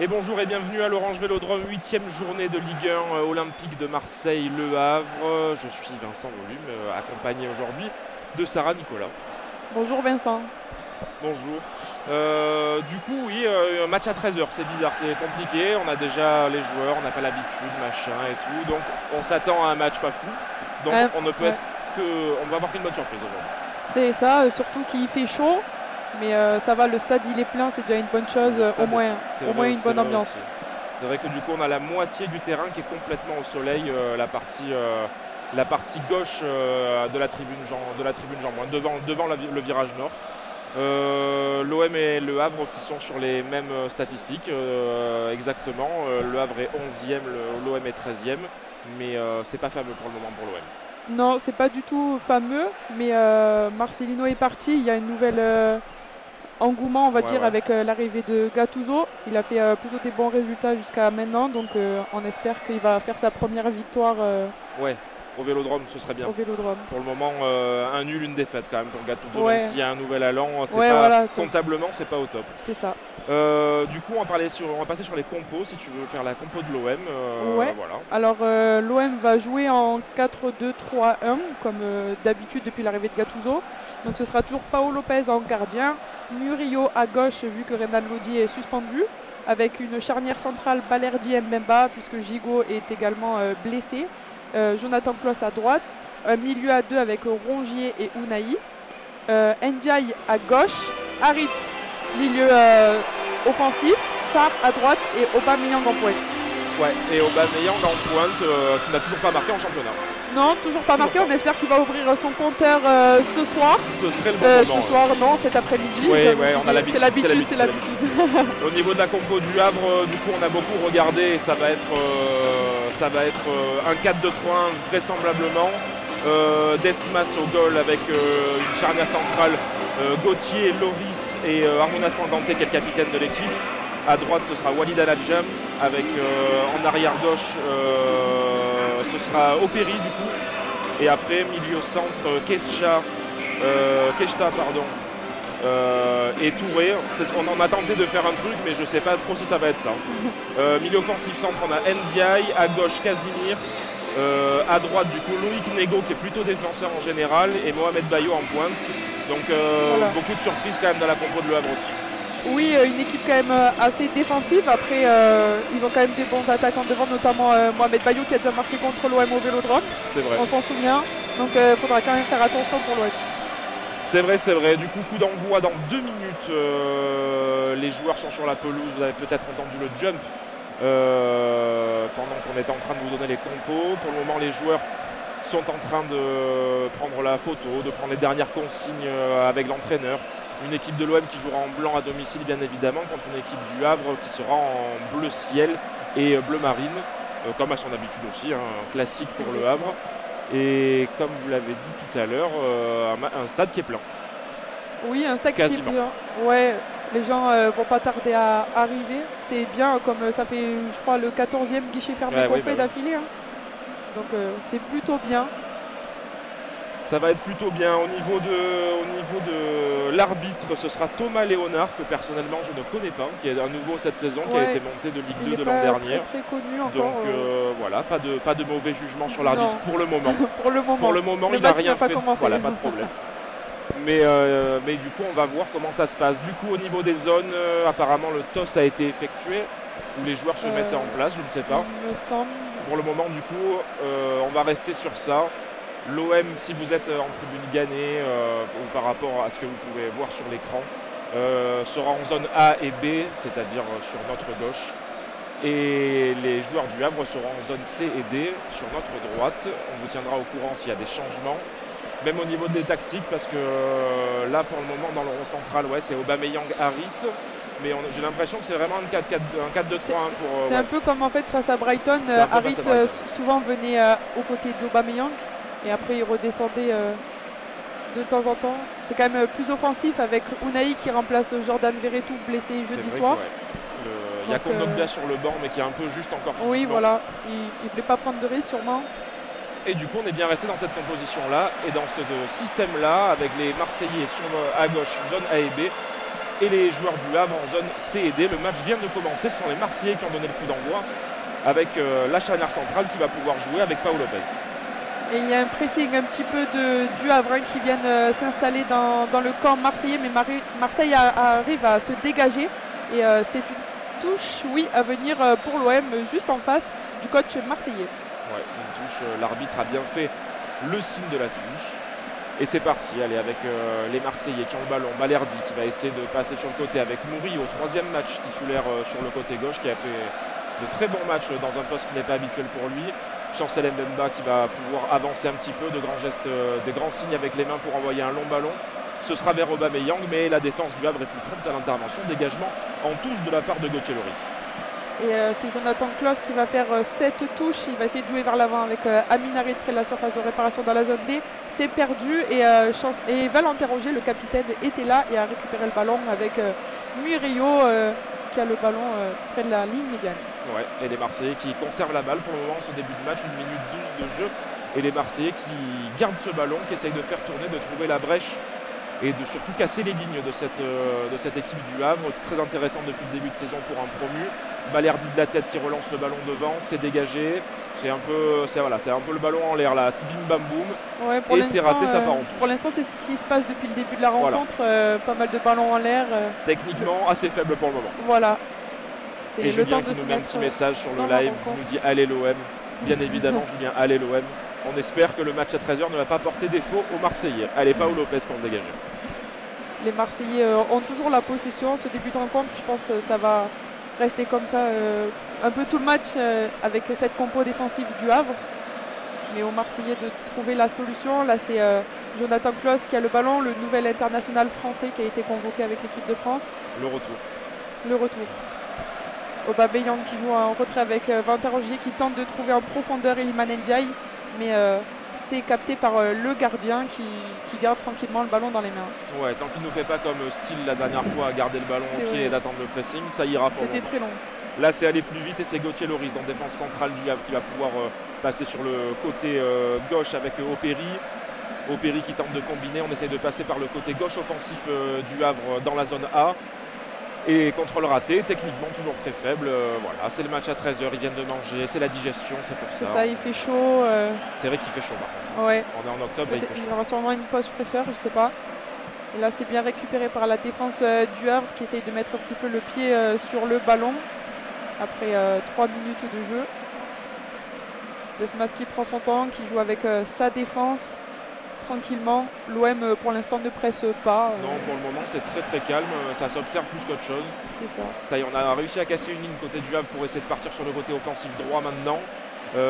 Et bonjour et bienvenue à l'Orange Vélodrome, 8e journée de Ligue 1 Olympique de Marseille-Le Havre. Je suis Vincent Volume, accompagné aujourd'hui de Sarah Nicolas. Bonjour Vincent. Bonjour. Du coup, oui, un match à 13h, c'est bizarre, c'est compliqué. On a déjà les joueurs, on n'a pas l'habitude, machin et tout. Donc on s'attend à un match pas fou. Donc on ne peut être que. On va avoir qu'une bonne surprise aujourd'hui. C'est ça, surtout qu'il fait chaud. Mais ça va, le stade il est plein, c'est déjà une bonne chose, au moins une bonne ambiance. C'est vrai que du coup on a la moitié du terrain qui est complètement au soleil, la partie gauche de la tribune Jean Moin, devant le virage nord. L'OM et Le Havre qui sont sur les mêmes statistiques exactement. Le Havre est 11e, l'OM est 13e, mais c'est pas fameux pour le moment pour l'OM. Non, c'est pas du tout fameux, mais Marcelino est parti, il y a une nouvelle engouement, on va dire, avec l'arrivée de Gattuso. Il a fait plutôt des bons résultats jusqu'à maintenant, donc on espère qu'il va faire sa première victoire. Ouais, au Vélodrome, ce serait bien. Au Vélodrome. Pour le moment, un nul, une défaite quand même pour Gattuso, même s'il y a un nouvel allant, comptablement, c'est pas au top. C'est ça. Du coup, on va passer sur les compos, si tu veux faire la compo de l'OM. Voilà. Alors, l'OM va jouer en 4-2-3-1, comme d'habitude depuis l'arrivée de Gattuso. Donc, ce sera toujours Paolo Lopez en gardien, Murillo à gauche, vu que Renan Lodi est suspendu, avec une charnière centrale Balerdi et Mbemba, puisque Gigot est également blessé. Jonathan Klaus à droite, un milieu à deux avec Rongier et Unai, Ndiaye à gauche, Harit milieu offensif, Sarr à droite et Aubameyang en pointe. Ouais, et Aubameyang en pointe qui n'a toujours pas marqué en championnat. Non, toujours pas marqué. On espère qu'il va ouvrir son compteur ce soir. Ce serait le bon moment. Ce soir, non, cet après-midi. Oui, on a l'habitude. C'est l'habitude. Au niveau de la compo du Havre, du coup, on a beaucoup regardé et ça va être un 4-2-3-1 vraisemblablement. Desmas au goal avec une charnière centrale, Gauthier, Loris et Armona Sangante qui est le capitaine de l'équipe. À droite, ce sera Walid Al-Adjam avec en arrière gauche, ce sera Opéry du coup. Et après, milieu centre, Kechta et Touré. On en a tenté de faire un truc, mais je ne sais pas trop si ça va être ça. Milieu offensif centre, on a Ndiaye, à gauche Casimir. À droite du coup Loïc Nego qui est plutôt défenseur en général et Mohamed Bayo en pointe. Donc beaucoup de surprises quand même dans la compo de Le Havre aussi. Oui, une équipe quand même assez défensive. Après, ils ont quand même des bons attaquants devant, notamment Mohamed Bayo qui a déjà marqué contre l'OM au Vélodrome. C'est vrai. On s'en souvient. Donc il faudra quand même faire attention pour l'OM. C'est vrai. Du coup d'envoi dans 2 minutes. Les joueurs sont sur la pelouse. Vous avez peut-être entendu le jump. Pendant qu'on était en train de vous donner les compos. Pour le moment, les joueurs sont en train de prendre la photo, de prendre les dernières consignes avec l'entraîneur. Une équipe de l'OM qui jouera en blanc à domicile, bien évidemment, contre une équipe du Havre qui sera en bleu ciel et bleu marine, comme à son habitude aussi, un classique pour le Havre. Et comme vous l'avez dit tout à l'heure, un stade qui est plein. Oui, un stade quasiment. Qui est plein. Ouais. Les gens vont pas tarder à arriver. C'est bien, comme ça fait, je crois, le 14e guichet fermé qu'on fait d'affilée. Donc c'est plutôt bien. Ça va être plutôt bien. Au niveau de l'arbitre, ce sera Thomas Léonard, que personnellement je ne connais pas, qui est à nouveau cette saison, qui a été monté de Ligue 2 de l'an dernier. Très connu encore. Donc voilà, pas de mauvais jugement sur l'arbitre pour le moment. Pour le moment, il n'a rien fait. Commencé. Voilà, pas de problème. Mais du coup, on va voir comment ça se passe. Du coup, au niveau des zones, apparemment, le TOS a été effectué, où les joueurs se mettaient en place, je ne sais pas. Il me semble. Pour le moment, du coup, on va rester sur ça. L'OM, si vous êtes en tribune gagnée, ou par rapport à ce que vous pouvez voir sur l'écran, sera en zone A et B, c'est-à-dire sur notre gauche. Et les joueurs du Havre seront en zone C et D, sur notre droite. On vous tiendra au courant s'il y a des changements. Même au niveau des tactiques, parce que là, pour le moment, dans le rond central, c'est Aubameyang, Harit. Mais j'ai l'impression que c'est vraiment un 4-2-3-1 pour... C'est un peu comme en fait face à Brighton. Harit souvent venait aux côtés d'Aubameyang. Et après, il redescendait de temps en temps. C'est quand même plus offensif avec Unai qui remplace Jordan Verretou blessé jeudi soir. Il y a Kondogbia sur le banc, mais qui est un peu juste encore physiquement. Oui, voilà. Il ne voulait pas prendre de risque sûrement. Et du coup, on est bien resté dans cette composition-là et dans ce système-là, avec les Marseillais à gauche, zone A et B, et les joueurs du Havre en zone C et D. Le match vient de commencer, ce sont les Marseillais qui ont donné le coup d'envoi avec la charnière centrale qui va pouvoir jouer avec Pau Lopez. Et il y a un pressing un petit peu du Havre qui viennent s'installer dans le camp marseillais, mais Marseille arrive à se dégager et c'est une touche, oui, à venir pour l'OM juste en face du coach marseillais. Ouais, une touche, l'arbitre a bien fait le signe de la touche. Et c'est parti, allez, avec les Marseillais qui ont le ballon. Balerdi qui va essayer de passer sur le côté avec Mouri au troisième match titulaire sur le côté gauche, qui a fait de très bons matchs dans un poste qui n'est pas habituel pour lui. Chancel Mbemba qui va pouvoir avancer un petit peu, de grands gestes, des grands signes avec les mains pour envoyer un long ballon. Ce sera vers Aubameyang, mais la défense du Havre est plus prompte à l'intervention. Dégagement en touche de la part de Gauthier Loris. Et c'est Jonathan Klaus qui va faire cette touche. Il va essayer de jouer vers l'avant avec Aminari près de la surface de réparation dans la zone D. C'est perdu et Valentin Roger, le capitaine, était là et a récupéré le ballon avec Murillo qui a le ballon près de la ligne médiane. Ouais, et les Marseillais qui conservent la balle pour le moment, ce début de match, 1 minute 12 de jeu. Et les Marseillais qui gardent ce ballon, qui essayent de faire tourner, de trouver la brèche et de surtout casser les lignes de cette équipe du Havre, très intéressante depuis le début de saison pour un promu. Balerdi de la tête qui relance le ballon devant, c'est dégagé, c'est un peu le ballon en l'air là, bim bam boum, ouais, et c'est raté, ça part en touche. Pour l'instant c'est ce qui se passe depuis le début de la rencontre, voilà. Pas mal de ballons en l'air. Techniquement assez faible pour le moment. Voilà. C'est et Julien qui nous met un petit message sur le live, qui nous dit allez l'OM, bien évidemment Julien, allez l'OM. On espère que le match à 13h ne va pas porter défaut aux Marseillais. Allez, Pau Lopez pour se dégager. Les Marseillais ont toujours la possession. Ce début de rencontre, je pense que ça va rester comme ça un peu tout le match avec cette compo défensive du Havre. Mais aux Marseillais de trouver la solution. Là, c'est Jonathan Klaus qui a le ballon, le nouvel international français qui a été convoqué avec l'équipe de France. Le retour. Le retour. Aubameyang qui joue en retrait avec Valentin Rogier qui tente de trouver en profondeur Iliman Ndiaye. Mais c'est capté par le gardien qui garde tranquillement le ballon dans les mains. Ouais, tant qu'il ne nous fait pas comme style la dernière fois à garder le ballon au pied et d'attendre le pressing, ça ira pour C'était très long. Là, c'est aller plus vite et c'est Gauthier Loris dans la défense centrale du Havre qui va pouvoir passer sur le côté gauche avec Opéry. Opéry qui tente de combiner, on essaye de passer par le côté gauche offensif du Havre dans la zone A. Et contrôle raté, techniquement toujours très faible. Voilà, c'est le match à 13h, ils viennent de manger, c'est la digestion, c'est pour ça. C'est ça, il fait chaud. C'est vrai qu'il fait chaud par contre. Ouais. On est en octobre et il fait chaud. Il y aura sûrement une pause fraîcheur, je sais pas. Et là, c'est bien récupéré par la défense du Havre qui essaye de mettre un petit peu le pied sur le ballon après 3 minutes de jeu. Desmas qui prend son temps, qui joue avec sa défense. Tranquillement, l'OM pour l'instant ne presse pas. Non, pour le moment c'est très très calme, ça s'observe plus qu'autre chose. C'est ça. Ça y est, on a réussi à casser une ligne côté du Havre pour essayer de partir sur le côté offensif droit maintenant.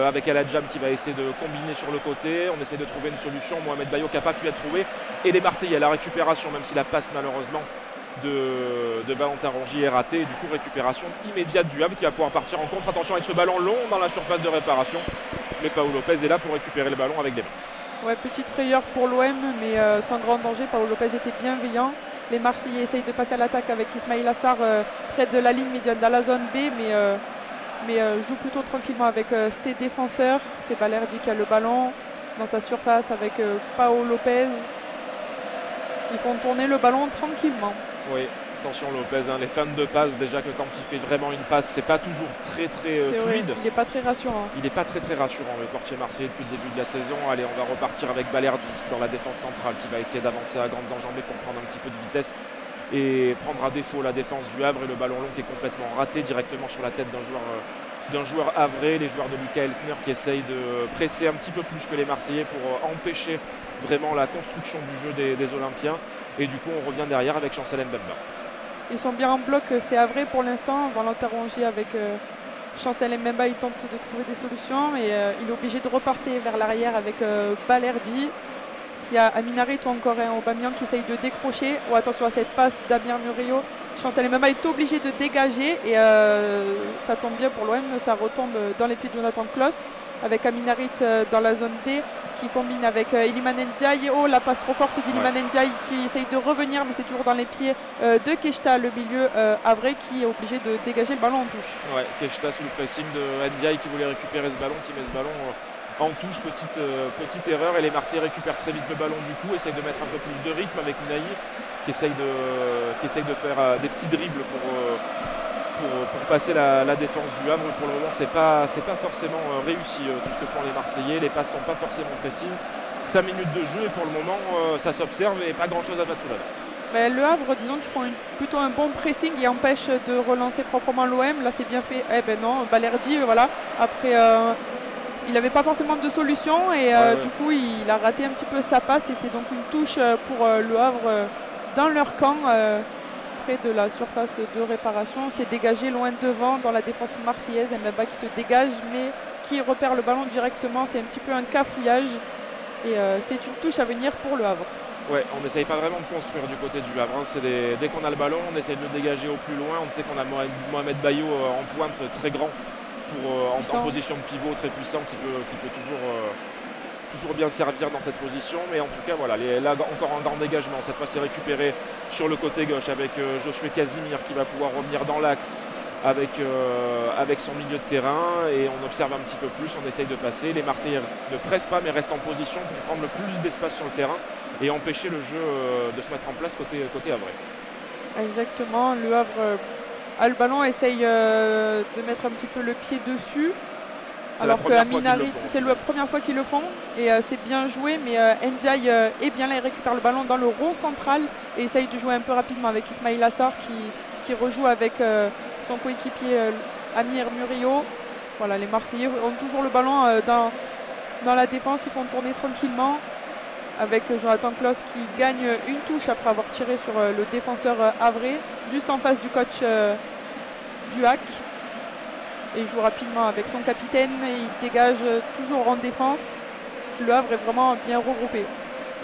Avec El Hadjam qui va essayer de combiner sur le côté, on essaie de trouver une solution, Mohamed Bayo qui n'a pas pu être trouvé. Et les Marseillais à la récupération, même si la passe malheureusement de Valentin Rongier est ratée. Et du coup récupération immédiate du Havre qui va pouvoir partir en contre. Attention avec ce ballon long dans la surface de réparation. Mais Pau Lopez est là pour récupérer le ballon avec les mains. Ouais, petite frayeur pour l'OM, mais sans grand danger. Pau Lopez était bienveillant. Les Marseillais essayent de passer à l'attaque avec Ismail Assar près de la ligne médiane dans la zone B, mais joue plutôt tranquillement avec ses défenseurs. C'est Balerdi qui a le ballon dans sa surface avec Pau Lopez. Ils font tourner le ballon tranquillement. Oui, attention Lopez, hein, les fans de passe, déjà que quand il fait vraiment une passe, c'est pas toujours très fluide. Il n'est pas très rassurant. Il n'est pas très rassurant le portier marseillais depuis le début de la saison. Allez, on va repartir avec Balerdi dans la défense centrale qui va essayer d'avancer à grandes enjambées pour prendre un petit peu de vitesse et prendre à défaut la défense du Havre et le ballon long qui est complètement raté directement sur la tête d'un joueur havré, les joueurs de Lucas Elsner qui essayent de presser un petit peu plus que les Marseillais pour empêcher vraiment la construction du jeu des Olympiens. Et du coup, on revient derrière avec Chancel Mbemba. Ils sont bien en bloc, c'est Havré pour l'instant. Valentin Rongier avec Chancel Mbemba, il tente de trouver des solutions, mais il est obligé de repasser vers l'arrière avec Balerdi. Il y a Aminari ou encore un Aubameyang qui essaye de décrocher. Oh, attention à cette passe d'Amir Murillo. Chancel Mbemba est obligé de dégager et ça tombe bien pour l'OM. Ça retombe dans les pieds de Jonathan Klaus avec Aminarit dans la zone D qui combine avec Iliman Ndiaye. Oh, la passe trop forte d'Iliman Ndiaye qui essaye de revenir, mais c'est toujours dans les pieds de Keshta, le milieu Havré, qui est obligé de dégager le ballon en touche. Ouais, Keshta sous le pressing de Ndiaye qui voulait récupérer ce ballon, qui met ce ballon en touche, petite erreur, et les Marseillais récupèrent très vite le ballon du coup, essayent de mettre un peu plus de rythme avec Unai qui essaye de faire des petits dribbles pour passer la défense du Havre. Pour le moment, c'est pas forcément réussi tout ce que font les Marseillais, les passes sont pas forcément précises. 5 minutes de jeu et pour le moment ça s'observe et pas grand chose à battre. Le Havre, disons qu'ils font plutôt un bon pressing et empêchent de relancer proprement l'OM. Là c'est bien fait. Non, Balerdi, voilà. Après il n'avait pas forcément de solution et du coup il a raté un petit peu sa passe et c'est donc une touche pour le Havre dans leur camp près de la surface de réparation. C'est dégagé loin devant dans la défense marseillaise. Mbemba qui se dégage mais qui repère le ballon directement. C'est un petit peu un cafouillage et c'est une touche à venir pour le Havre. Ouais, on n'essaye pas vraiment de construire du côté du Havre. Dès qu'on a le ballon, on essaye de le dégager au plus loin. On sait qu'on a Mohamed Bayo en pointe très grand en position de pivot très puissant qui peut toujours bien servir dans cette position. Mais en tout cas, voilà, là encore un grand dégagement. Cette fois, c'est récupéré sur le côté gauche avec Josué Casimir qui va pouvoir revenir dans l'axe avec son milieu de terrain et on observe un petit peu plus, on essaye de passer. Les Marseillais ne pressent pas mais restent en position pour prendre le plus d'espace sur le terrain et empêcher le jeu de se mettre en place côté Havre. Exactement, le Havre a le ballon, essaye de mettre un petit peu le pied dessus. Alors que Aminarit, c'est la première fois qu'ils le font et c'est bien joué, mais Ndiaye est bien là, il récupère le ballon dans le rond central et essaye de jouer un peu rapidement avec Ismail Assar qui rejoue avec son coéquipier Amir Murillo. Voilà, les Marseillais ont toujours le ballon dans la défense, ils font tourner tranquillement avec Jonathan Klaus qui gagne une touche après avoir tiré sur le défenseur havré, juste en face du coach Duhac. Et il joue rapidement avec son capitaine et il dégage toujours en défense. Le Havre est vraiment bien regroupé.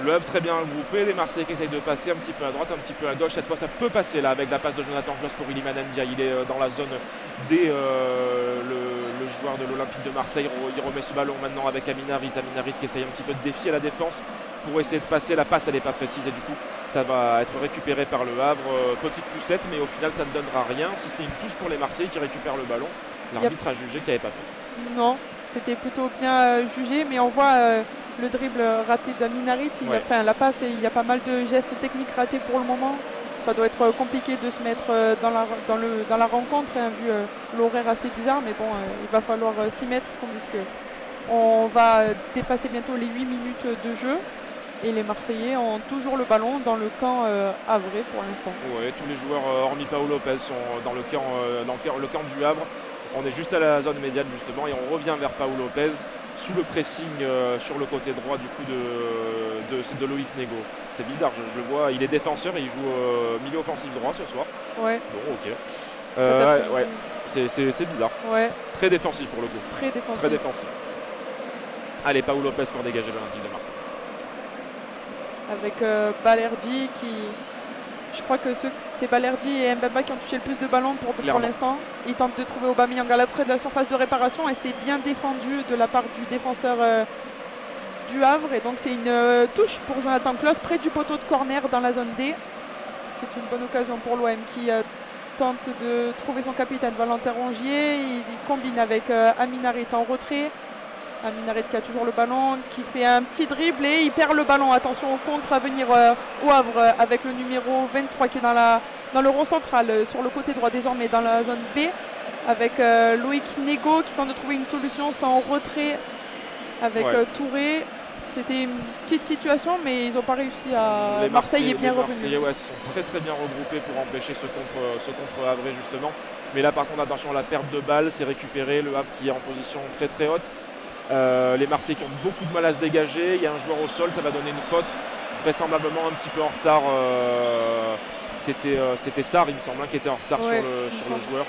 Le Havre très bien regroupé, les Marseillais qui essayent de passer un petit peu à droite, un petit peu à gauche. Cette fois ça peut passer là avec la passe de Jonathan Klaus pour Iliman Ndiaye. Il est dans la zone D, le joueur de l'Olympique de Marseille. Il remet ce ballon maintenant avec Aminarit qui essaye un petit peu de défier la défense pour essayer de passer. La passe elle n'est pas précise et du coup ça va être récupéré par le Havre. Petite poussette mais au final ça ne donnera rien si ce n'est une touche pour les Marseillais qui récupèrent le ballon. L'arbitre a jugé qu'il n'y avait pas fait. Non, c'était plutôt bien jugé, mais on voit le dribble raté d'Aminarit. La passe, il y a pas mal de gestes techniques ratés pour le moment. Ça doit être compliqué de se mettre dans la rencontre, vu l'horaire assez bizarre, mais bon, il va falloir s'y mettre, tandis que on va dépasser bientôt les 8 minutes de jeu. Et les Marseillais ont toujours le ballon dans le camp havré pour l'instant. Oui, tous les joueurs, hormis Paolo Lopez, sont dans le camp du Havre. On est juste à la zone médiane justement et on revient vers Paolo Lopez sous le pressing sur le côté droit du coup de Loïc Nego. C'est bizarre, je le vois, il est défenseur et il joue milieu offensif droit ce soir. Ouais. Bon, ok. Ouais. C'est bizarre. Ouais. Très défensif pour le coup. Très défensif. Allez, Paolo Lopez pour dégager l'Olympique de Marseille. Avec Balerdi qui... Je crois que c'est Balerdi et Mbemba qui ont touché le plus de ballons pour l'instant. Ils tentent de trouver Aubameyang à l'entrée de la surface de réparation et c'est bien défendu de la part du défenseur du Havre. Et donc c'est une touche pour Jonathan Klaus près du poteau de corner dans la zone D. C'est une bonne occasion pour l'OM qui tente de trouver son capitaine Valentin Rongier. Il combine avec Aminarit en retrait. Aminarit qui a toujours le ballon, qui fait un petit dribble et il perd le ballon. Attention au contre à venir au Havre avec le numéro 23 qui est dans le rond central, sur le côté droit désormais dans la zone B, avec Loïc Nego qui tente de trouver une solution sans retrait avec Touré. C'était une petite situation mais ils n'ont pas réussi à... Marseille est bien revenu. Les Marseillais se sont très très bien regroupés pour empêcher ce contre havré justement. Mais là par contre attention, la perte de balle, c'est récupéré, le Havre qui est en position très très haute. Les Marseillais qui ont beaucoup de mal à se dégager, il y a un joueur au sol, ça va donner une faute, vraisemblablement un petit peu en retard. C'était Sarr, il me semble, qui était en retard sur le joueur.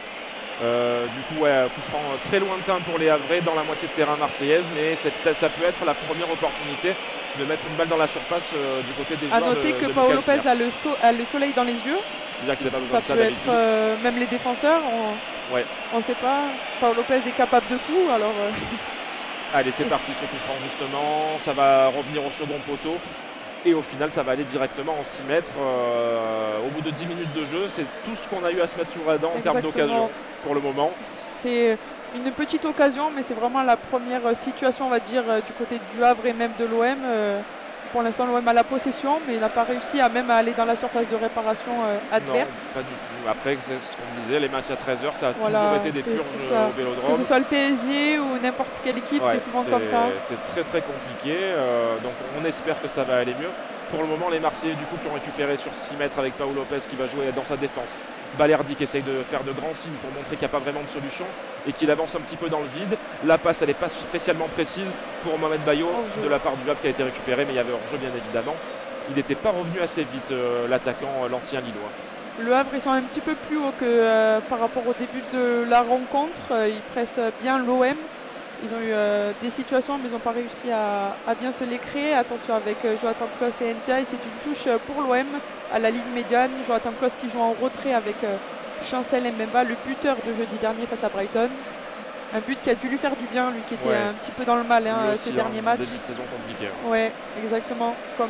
Du coup, coup franc très lointain pour les Havrais dans la moitié de terrain marseillaise, mais ça peut être la première opportunité de mettre une balle dans la surface du côté des joueurs. A noter que Paolo Lopez a le soleil dans les yeux. Déjà qu'il n'a pas besoin de ça peut être même les défenseurs, on ne sait pas. Paolo Lopez est capable de tout, alors... Allez, c'est parti ce coup franc justement, ça va revenir au second poteau et au final ça va aller directement en 6 mètres. Au bout de 10 minutes de jeu, c'est tout ce qu'on a eu à se mettre sous la dent en termes d'occasion pour le moment. c'est une petite occasion, mais c'est vraiment la première situation, on va dire, du côté du Havre et même de l'OM. Pour l'instant, l'OM a la possession, mais il n'a pas réussi à même aller dans la surface de réparation adverse. Non, pas du tout. Après, c'est ce qu'on disait, les matchs à 13h, ça a Voilà, toujours été des purges au Vélodrome. Que ce soit le PSG ou n'importe quelle équipe, c'est souvent comme ça. C'est très très compliqué, donc on espère que ça va aller mieux. Pour le moment, les Marseillais du coup qui ont récupéré sur 6 mètres avec Pau Lopez qui va jouer dans sa défense. Balerdi qui essaye de faire de grands signes pour montrer qu'il n'y a pas vraiment de solution et qu'il avance un petit peu dans le vide. La passe, elle n'est pas spécialement précise pour Mohamed Bayo de la part du Havre qui a été récupéré, mais il y avait hors-jeu bien évidemment. Il n'était pas revenu assez vite, l'attaquant, l'ancien Lillois. Le Havre, ils sont un petit peu plus haut que par rapport au début de la rencontre. Ils pressent bien l'OM. Ils ont eu des situations, mais ils n'ont pas réussi à bien se les créer. Attention avec Jonathan Klaus et Ndiaye, c'est une touche pour l'OM à la ligne médiane. Jonathan Klaus qui joue en retrait avec Chancel Mbemba, le buteur de jeudi dernier face à Brighton. Un but qui a dû lui faire du bien, lui qui était un petit peu dans le mal ces derniers matchs. Début de saison compliqué. Ouais, exactement, comme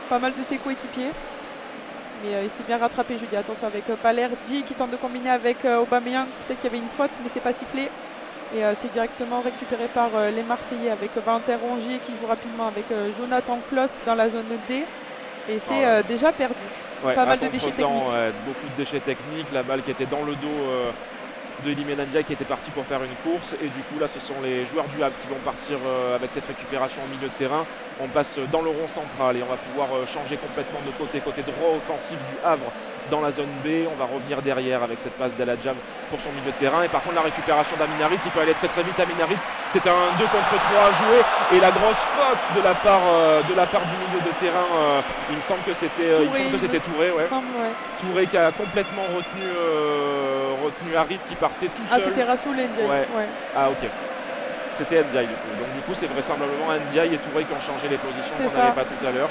pas mal de ses coéquipiers. Mais il s'est bien rattrapé jeudi. Attention avec Balerdi qui tente de combiner avec Aubameyang. Peut-être qu'il y avait une faute, mais c'est pas sifflé. Et c'est directement récupéré par les Marseillais avec Valentin Rongier qui joue rapidement avec Jonathan Klaus dans la zone D. Et c'est déjà perdu. Pas mal de déchets techniques. Beaucoup de déchets techniques. La balle qui était dans le dos de Iliman Ndiaye qui était parti pour faire une course. Et du coup, là, ce sont les joueurs du Havre qui vont partir avec cette récupération au milieu de terrain. On passe dans le rond central et on va pouvoir changer complètement de côté droit offensif du Havre dans la zone B. On va revenir derrière avec cette passe d'El Hadjam pour son milieu de terrain. Et par contre, la récupération d'Amin Harit, il peut aller très très vite. Amin Harit, c'est un 2 contre 3 à jouer. Et la grosse faute de la part du milieu de terrain, il me semble que c'était Touré. Touré qui a complètement retenu Harit qui partait tout seul. Ah, c'était Rassoul Ndiaye. Ouais. Ah, ok. C'était Ndiaye du coup. Donc du coup, c'est vraisemblablement Ndiaye et Touré qui ont changé les positions qu'on n'avait pas tout à l'heure.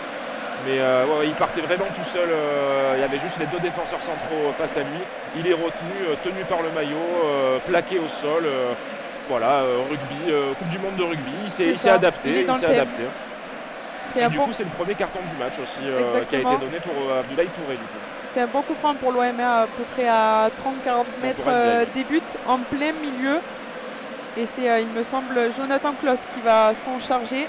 Mais il partait vraiment tout seul. Il y avait juste les deux défenseurs centraux face à lui. Il est retenu, tenu par le maillot, plaqué au sol. Rugby, Coupe du Monde de rugby. Il s'est adapté. Et du coup, c'est le premier carton du match aussi qui a été donné pour Abdoulaye Touré du coup. C'est un bon coup franc pour l'OM à peu près à 30-40 mètres des buts, en plein milieu. Et c'est, il me semble, Jonathan Klaus qui va s'en charger.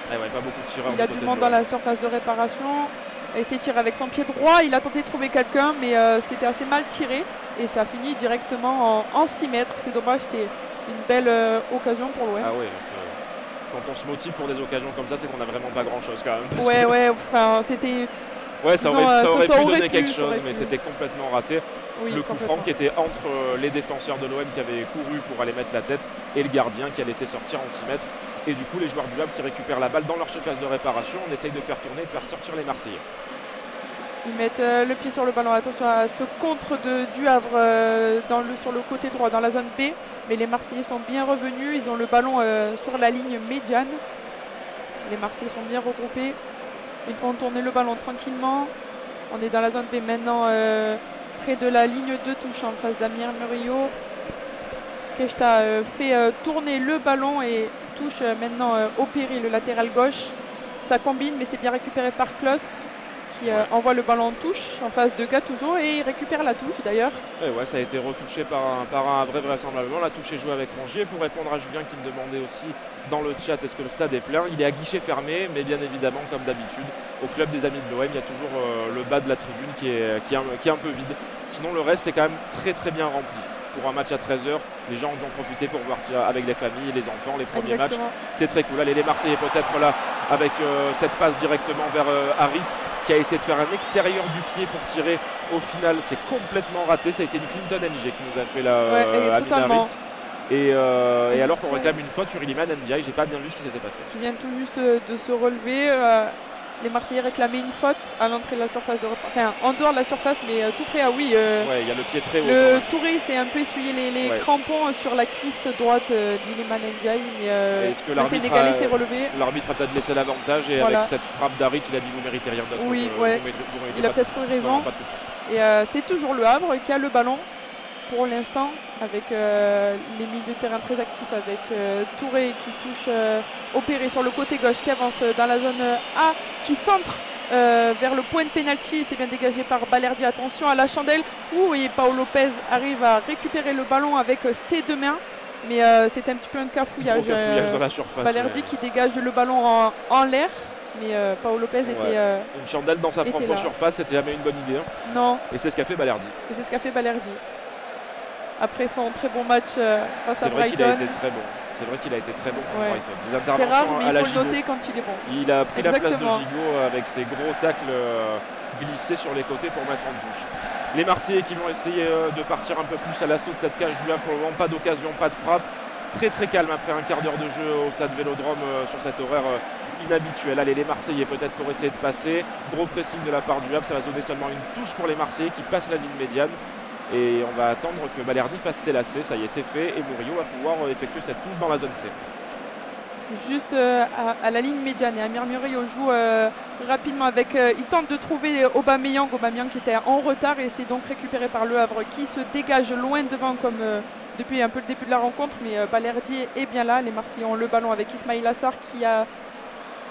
Pas beaucoup de tireurs. Il a du monde dans la surface de réparation. Il s'est tiré avec son pied droit. Il a tenté de trouver quelqu'un, mais c'était assez mal tiré. Et ça finit directement en 6 mètres. C'est dommage, c'était une belle occasion pour l'OM. Ah oui, quand on se motive pour des occasions comme ça, c'est qu'on n'a vraiment pas grand-chose quand même. Enfin, c'était... Ouais, ça aurait pu donner quelque chose, mais c'était complètement raté. Oui, le coup franc qui était entre les défenseurs de l'OM qui avaient couru pour aller mettre la tête et le gardien qui a laissé sortir en 6 mètres. Et du coup, les joueurs du Havre qui récupèrent la balle dans leur surface de réparation. On essaye de faire tourner et de faire sortir les Marseillais. Ils mettent le pied sur le ballon. Attention à ce contre du Havre sur le côté droit, dans la zone B. Mais les Marseillais sont bien revenus. Ils ont le ballon sur la ligne médiane. Les Marseillais sont bien regroupés. Ils font tourner le ballon tranquillement. On est dans la zone B maintenant, près de la ligne de touche en face d'Amir Murillo. Keshta fait tourner le ballon et touche maintenant Opéry, le latéral gauche. Ça combine, mais c'est bien récupéré par Klaus qui envoie le ballon en touche en face de Gattuso et il récupère la touche d'ailleurs. Ça a été retouché par un vrai vraisemblablement. La touche est jouée avec Rongier. Pour répondre à Julien qui me demandait aussi dans le chat est-ce que le stade est plein, il est à guichet fermé, mais bien évidemment comme d'habitude au club des amis de l'OM il y a toujours le bas de la tribune qui est un peu vide. Sinon le reste est quand même très très bien rempli. Pour un match à 13h, les gens ont dû en profiter pour voir avec les familles, les enfants, les premiers matchs. C'est très cool. Allez, les Marseillais peut-être là avec cette passe directement vers Harit qui a essayé de faire un extérieur du pied pour tirer. Au final, c'est complètement raté. Ça a été une Clinton NG qui nous a fait la Amin Harit. Et alors qu'on réclame une faute sur Iliman Ndiaye, j'ai pas bien vu ce qui s'était passé. Qui vient tout juste de se relever. Les Marseillais réclamaient une faute à l'entrée de la surface de réparation. Enfin, en dehors de la surface, mais tout près à oui. Il y a le pied très haut. Le Touré s'est un peu essuyé les crampons sur la cuisse droite d'Iliman Ndiaye. Mais le Sénégalais s'est relevé. L'arbitre a peut-être laissé l'avantage et avec cette frappe d'Harit, il a dit vous méritez rien d'autre. Oui, il a peut-être eu raison. Et c'est toujours le Havre qui a le ballon pour l'instant avec les milieux de terrain très actifs avec Touré qui touche Opéré sur le côté gauche qui avance dans la zone A, qui centre vers le point de pénalty. C'est bien dégagé par Balerdi. Attention à la chandelle. Et Paolo Lopez arrive à récupérer le ballon avec ses 2 mains. Mais c'était un petit peu un cafouillage. Dans la surface. Balerdi qui dégage le ballon en l'air. Mais Paolo Lopez était. Une chandelle dans sa propre surface, c'était jamais une bonne idée. Non. Et c'est ce qu'a fait Balerdi. Après son très bon match face à Brighton. C'est vrai qu'il a été très bon contre Brighton. C'est rare, mais il faut le noter quand il est bon. Il a pris la place de Gigot avec ses gros tacles glissés sur les côtés pour mettre en touche. Les Marseillais qui vont essayer de partir un peu plus à l'assaut de cette cage du Havre. Pour le moment, pas d'occasion, pas de frappe. Très très calme après un quart d'heure de jeu au stade Vélodrome sur cet horaire inhabituel. Allez, les Marseillais peut-être pour essayer de passer. Gros pressing de la part du Havre. Ça va donner seulement une touche pour les Marseillais qui passent la ligne médiane. Et on va attendre que Balerdi fasse ses lacets. Ça y est, c'est fait. Et Murillo va pouvoir effectuer cette touche dans la zone C. Juste à la ligne médiane. Et Amir Murillo joue rapidement avec. Il tente de trouver Aubameyang. Aubameyang qui était en retard et c'est donc récupéré par Le Havre qui se dégage loin devant comme depuis un peu le début de la rencontre. Mais Balerdi est bien là. Les Marseillais ont le ballon avec Ismail Assar qui a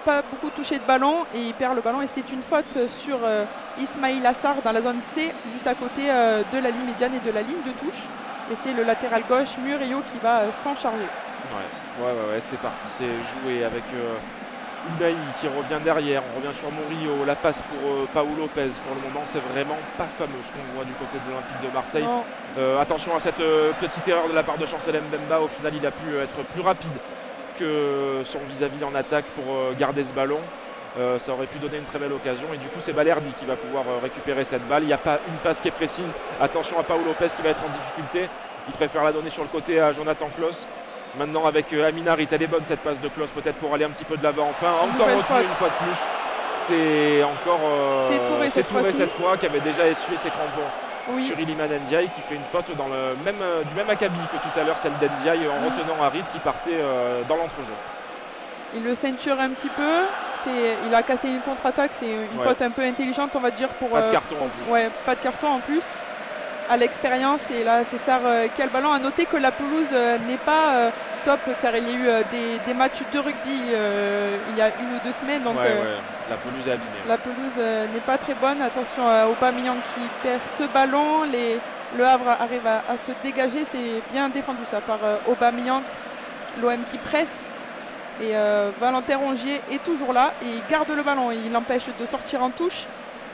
pas beaucoup touché de ballon et il perd le ballon et c'est une faute sur Ismail Assar dans la zone C juste à côté de la ligne médiane et de la ligne de touche et c'est le latéral gauche Murillo qui va s'en charger. Ouais, c'est parti, c'est joué avec Unai qui revient derrière, on revient sur Murillo, la passe pour Paolo Lopez. Pour le moment c'est vraiment pas fameux ce qu'on voit du côté de l'Olympique de Marseille. Attention à cette petite erreur de la part de Chancel Mbemba, au final il a pu être plus rapide que son vis-à-vis en attaque pour garder ce ballon. Ça aurait pu donner une très belle occasion et du coup c'est Balerdi qui va pouvoir récupérer cette balle. Il n'y a pas une passe qui est précise. Attention à Paolo Lopez qui va être en difficulté. Il préfère la donner sur le côté à Jonathan Klaus. Maintenant avec Amin Harit, elle est bonne cette passe de Klaus peut-être pour aller un petit peu de l'avant. Enfin encore retenu une fois de plus. C'est encore Touré cette fois qui avait déjà essuyé ses crampons. Sur Iliman Ndiaye qui fait une faute dans le même, du même acabit que tout à l'heure, celle d'Ndiaye en retenant Harit qui partait dans l'entrejeu. Il le ceinture un petit peu, il a cassé une contre-attaque, c'est une faute un peu intelligente on va dire pour... Pas de carton en plus. Pas de carton en plus. À l'expérience et là c'est Sarr qui a le ballon. À noter que la pelouse n'est pas top car il y a eu des matchs de rugby il y a 1 ou 2 semaines donc la pelouse est abîmée. La pelouse n'est pas très bonne. Attention à Aubameyang qui perd ce ballon. Le Havre arrive à se dégager, c'est bien défendu ça par Aubameyang. L'OM qui presse et Valentin Rongier est toujours là et il garde le ballon, il l'empêche de sortir en touche.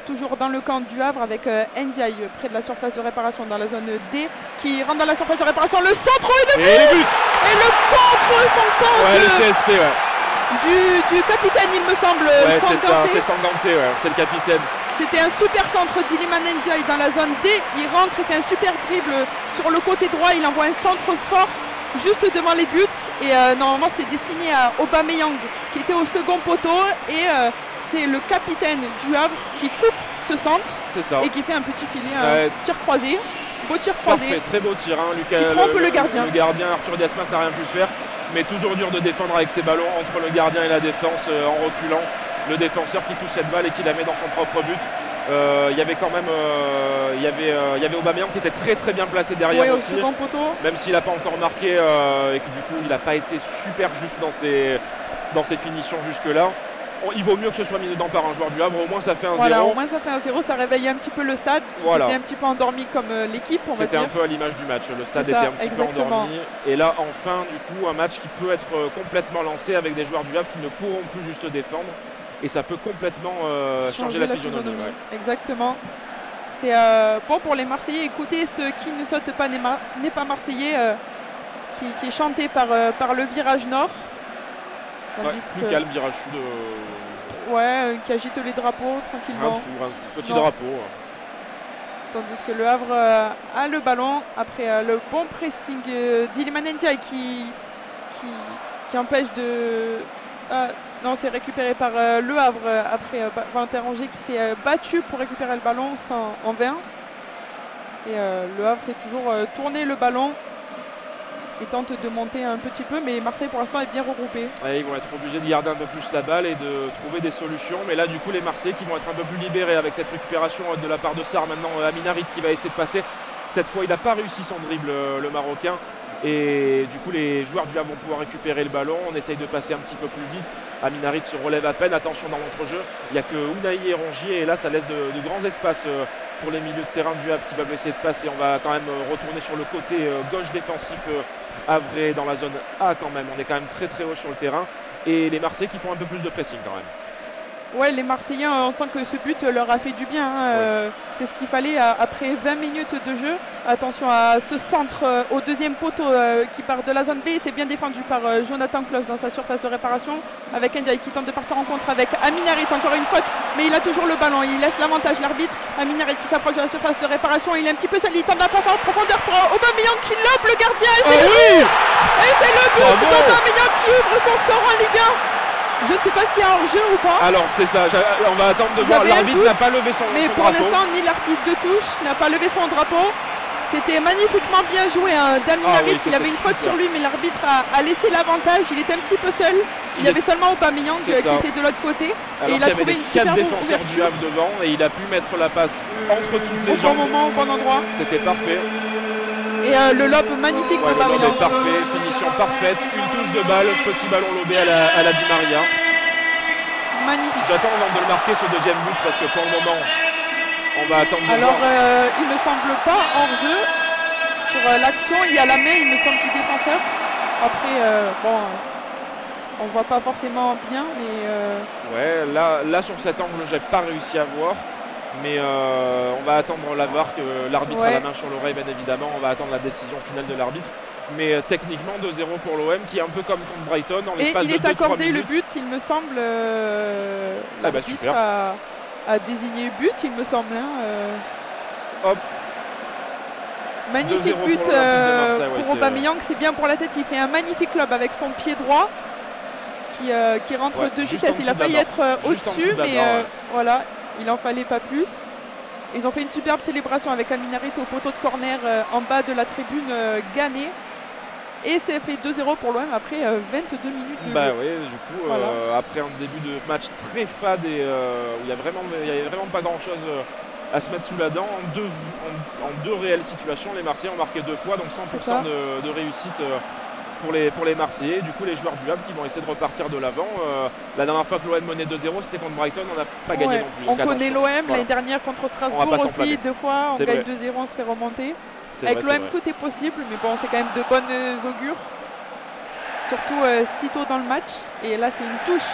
Toujours dans le camp du Havre avec Ndiaye près de la surface de réparation dans la zone D qui rentre dans la surface de réparation. Le centre et le but et le contre son camp le CSC du capitaine il me semble. C'est Sanganté, c'est le capitaine. C'était un super centre d'Iliman Ndiaye dans la zone D. Il rentre, il fait un super dribble sur le côté droit, il envoie un centre fort juste devant les buts et normalement c'était destiné à Aubameyang qui était au second poteau et c'est le capitaine du Havre qui coupe ce centre et qui fait un petit filet, tir croisé, beau tir croisé. Parfait, très beau tir, qui trompe le gardien. Le gardien Arthur Diasmas n'a rien pu faire, mais toujours dur de défendre avec ses ballons entre le gardien et la défense en reculant. Le défenseur qui touche cette balle et qui la met dans son propre but. Il y avait quand même il y avait Aubameyang qui était très très bien placé derrière aussi, au second poteau. Même s'il n'a pas encore marqué et que du coup il n'a pas été super juste dans ses finitions jusque là. Il vaut mieux que ce soit mis dedans par un joueur du Havre, au moins ça fait un 0. Voilà, au moins ça fait un 0, ça réveille un petit peu le stade qui s'était un petit peu endormi comme l'équipe, on va dire. C'était un peu à l'image du match, le stade était un petit peu endormi. Et là enfin du coup un match qui peut être complètement lancé avec des joueurs du Havre qui ne pourront plus juste défendre. Et ça peut complètement changer la physionomie. Exactement. C'est bon pour les Marseillais. Écoutez, ce qui ne saute pas n'est pas Marseillais, qui est chanté par le virage nord. Plus calme, virage sud. Qui agite les drapeaux tranquillement. Rien de fou. Petit drapeau. Tandis que le Havre a le ballon après le bon pressing d'Iliman Ndiaye qui empêche de... non, c'est récupéré par Le Havre après Valentin Rongier qui s'est battu pour récupérer le ballon en vain. Et Le Havre fait toujours tourner le ballon et tente de monter un petit peu, mais Marseille pour l'instant est bien regroupé. Ils vont être obligés de garder un peu plus la balle et de trouver des solutions. Mais là, du coup, les Marseillais qui vont être un peu plus libérés avec cette récupération de la part de Sarr. Maintenant, Amin Harit qui va essayer de passer. Cette fois, il n'a pas réussi son dribble, le Marocain. Et du coup, les joueurs du Havre vont pouvoir récupérer le ballon. On essaye de passer un petit peu plus vite. Aminarit se relève à peine. Attention dans l'entrejeu. Il n'y a que Ounahi et Rongier. Et là, ça laisse de grands espaces pour les milieux de terrain du Havre qui peuvent essayer de passer. On va quand même retourner sur le côté gauche défensif havrais dans la zone A quand même. On est quand même très très haut sur le terrain. Et les Marseillais qui font un peu plus de pressing quand même. Ouais, les Marseillais, on sent que ce but leur a fait du bien. Hein. C'est ce qu'il fallait après 20 minutes de jeu. Attention à ce centre au deuxième poteau qui part de la zone B. C'est bien défendu par Jonathan Klaus dans sa surface de réparation. Avec Ndiaye qui tente de partir en contre avec Aminarit. Encore une faute, mais il a toujours le ballon. Il laisse l'avantage l'arbitre. Aminarit qui s'approche de la surface de réparation. Il est un petit peu seul. Il tente la passe en profondeur pour Aubameyang qui lobe le gardien. Et c'est le but d'Aubameyang qui ouvre son score en Ligue 1. Je ne sais pas s'il y a hors-jeu ou pas. Alors c'est ça, on va attendre de voir. L'arbitre n'a pas levé son drapeau. Mais pour l'instant, ni l'arbitre de touche n'a pas levé son drapeau. C'était magnifiquement bien joué d'Aminarit. Il avait une faute sur lui, mais l'arbitre a laissé l'avantage. Il était un petit peu seul. Il y avait seulement Aubameyang qui était de l'autre côté. Alors et il a trouvé une super défenseur du Havre devant et il a pu mettre la passe entre toutes les jambes. Au bon moment, au bon endroit. C'était parfait. Et le lob magnifique d'Aubameyang. Parfait, finition parfaite, une touche de balle, petit ballon lobé à la Di Maria. Magnifique. J'attends avant de le marquer ce deuxième but parce que pour le moment, on va attendre de Alors, voir. il ne semble pas hors-jeu sur l'action. Il y a la main, il me semble, du défenseur. Après, on voit pas forcément bien, mais... Ouais, là sur cet angle, j'ai pas réussi à voir. Mais on va attendre la VAR, que l'arbitre a la main sur l'oreille bien évidemment, on va attendre la décision finale de l'arbitre. Mais techniquement 2-0 pour l'OM qui est un peu comme contre Brighton en l'espace de 2-3 minutes. Et il est accordé le but, il me semble, l'arbitre a désigné but, il me semble. Hop. Magnifique but pour Aubameyang, c'est bien pour la tête, il fait un magnifique lob avec son pied droit qui rentre de justesse, il a failli être au-dessus, mais voilà. Il n'en fallait pas plus. Ils ont fait une superbe célébration avec Aminarit au poteau de corner en bas de la tribune Ghané. Et c'est fait 2-0 pour l'OM après 22 minutes de jeu. Oui, du coup, après un début de match très fade et où il n'y avait vraiment pas grand-chose à se mettre sous la dent. En deux réelles situations, les Marseillais ont marqué 2 fois, donc 100% de réussite pour les Marseillais. Du coup, les joueurs du Havre qui vont essayer de repartir de l'avant. La dernière fois que l'OM menait 2-0, c'était contre Brighton, on n'a pas gagné non plus. On connaît l'OM, l'année dernière contre Strasbourg aussi, 2 fois, on gagne 2-0, on se fait remonter. Avec l'OM, tout est possible, mais bon, c'est quand même de bonnes augures. Surtout si tôt dans le match. Et là, c'est une touche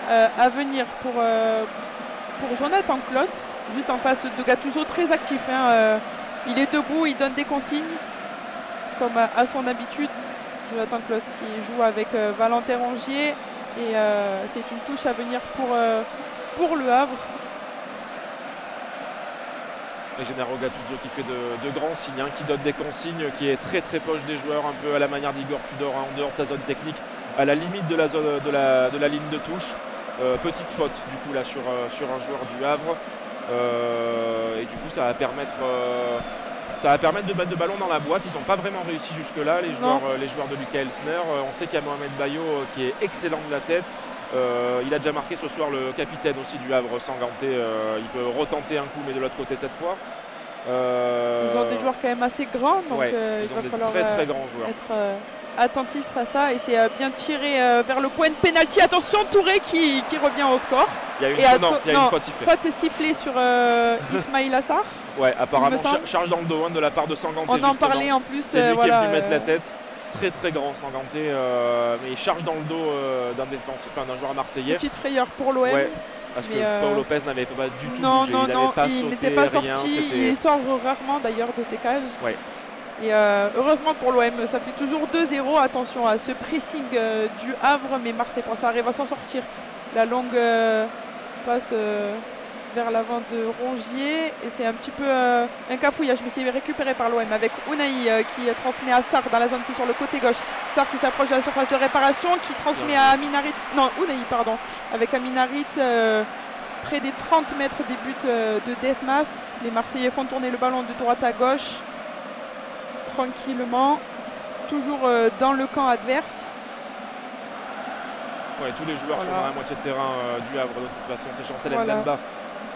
à venir pour Jonathan Klaus, juste en face de Gattuso, très actif. Il est debout, il donne des consignes, comme à son habitude. Jonathan Klaus qui joue avec Valentin Rongier. Et c'est une touche à venir pour le Havre. Et Gennaro Gattuso qui fait de grands signes, qui donne des consignes, qui est très très proche des joueurs, un peu à la manière d'Igor Tudor, en dehors de sa zone technique, à la limite de la ligne de touche. Petite faute du coup là sur un joueur du Havre. Et du coup ça va permettre de mettre de ballon dans la boîte. Ils n'ont pas vraiment réussi jusque-là, les joueurs de Lucas Elsner. On sait qu'il y a Mohamed Bayo qui est excellent de la tête. Il a déjà marqué ce soir le capitaine aussi du Havre, Sanganté. Il peut retenter un coup, mais de l'autre côté cette fois. Ils ont des joueurs quand même assez grands, donc il va falloir très grands joueurs. Être attentif à ça. Et c'est bien tiré vers le point de pénalty. Attention, Touré qui revient au score. Il y a une faute sifflée. Faute sifflée sur Ismail Assar. Ouais, apparemment charge dans le dos de la part de Sanganté. On en parlait en plus. C'est lui qui est venu mettre la tête. Très très grand Sanganté, mais il charge dans le dos d'un joueur marseillais. Petite frayeur pour l'OM. Ouais, parce que Paul Lopez n'avait pas du tout bougé. Il n'était pas sorti. Il sort rarement d'ailleurs de ses cages. Ouais. Et heureusement pour l'OM, ça fait toujours 2-0. Attention à ce pressing du Havre, mais Marseille pour l'instant arrive à s'en sortir. La longue passe vers l'avant de Rongier et c'est un petit peu un cafouillage, mais c'est récupéré par l'OM avec Ounahi qui transmet à Sarr dans la zone C sur le côté gauche. Sarr qui s'approche de la surface de réparation, qui transmet à Aminarit, non Ounahi pardon, avec Aminarit près des 30 mètres des buts de Desmas. Les Marseillais font tourner le ballon de droite à gauche tranquillement, toujours dans le camp adverse. Ouais, tous les joueurs sont dans la moitié de terrain du Havre de toute façon. C'est Chancel Mbemba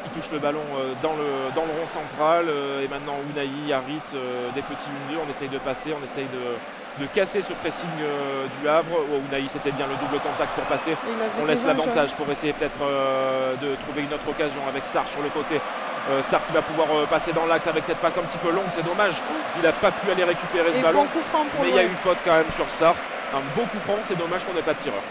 qui touche le ballon dans le rond central. Et maintenant Unai, Harit, des petits 1-2. On essaye de passer, on essaye de casser ce pressing du Havre. Unai, c'était bien le double contact pour passer. On laisse l'avantage pour essayer peut-être de trouver une autre occasion avec Sarr sur le côté. Sarr qui va pouvoir passer dans l'axe avec cette passe un petit peu longue, c'est dommage. Il n'a pas pu aller récupérer ce ballon. Mais il y a une faute quand même sur Sarr. Un beau coup franc, c'est dommage qu'on n'ait pas de tireur.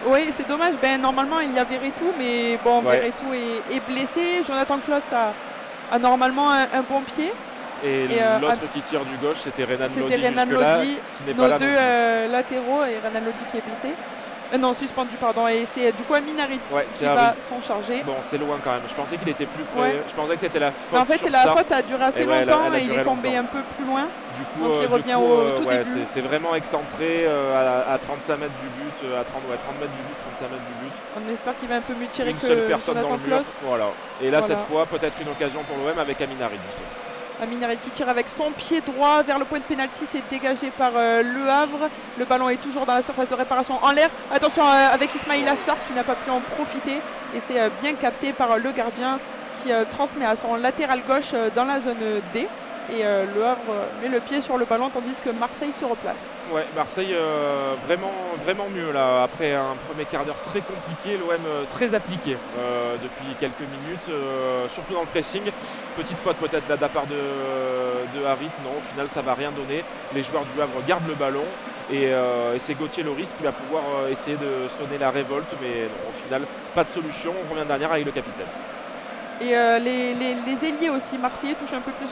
Oui, c'est dommage. Normalement, il y a Verretou, mais bon, Verretou est blessé. Jonathan Klaus a normalement un bon pied. Et l'autre qui tire du gauche, c'était Renan Lodi. Nos deux latéraux et Renan Lodi qui est blessé. Non, suspendu, pardon. Et c'est du coup Amin Harit qui va s'en charger. Bon, c'est loin quand même. Je pensais qu'il était plus près. Je pensais que c'était la faute. En fait, la faute a duré assez longtemps et il est tombé un peu plus loin. Donc il revient au tout début. C'est vraiment excentré à 35 mètres du but, à 30 mètres du but, 35 mètres du but. On espère qu'il va un peu mieux tirer que seule personne dans le mur. Voilà. Et là, voilà. cette fois, peut-être une occasion pour l'OM avec Amin Harit, justement. Amin Harit qui tire avec son pied droit vers le point de pénalty, c'est dégagé par Le Havre. Le ballon est toujours dans la surface de réparation en l'air. Attention avec Ismaïla Sarr qui n'a pas pu en profiter. Et c'est bien capté par le gardien qui transmet à son latéral gauche dans la zone D. Et Le Havre met le pied sur le ballon tandis que Marseille se replace. Ouais, Marseille vraiment mieux là. Après un premier quart d'heure très compliqué, l'OM très appliqué depuis quelques minutes, surtout dans le pressing. Petite faute peut-être là de la part de Harit. Non, au final ça va rien donner. Les joueurs du Havre gardent le ballon et c'est Gauthier Loris qui va pouvoir essayer de sonner la révolte. Mais non, au final, pas de solution. On revient dernière avec le capitaine. Et les ailiers aussi marseillais touchent un peu plus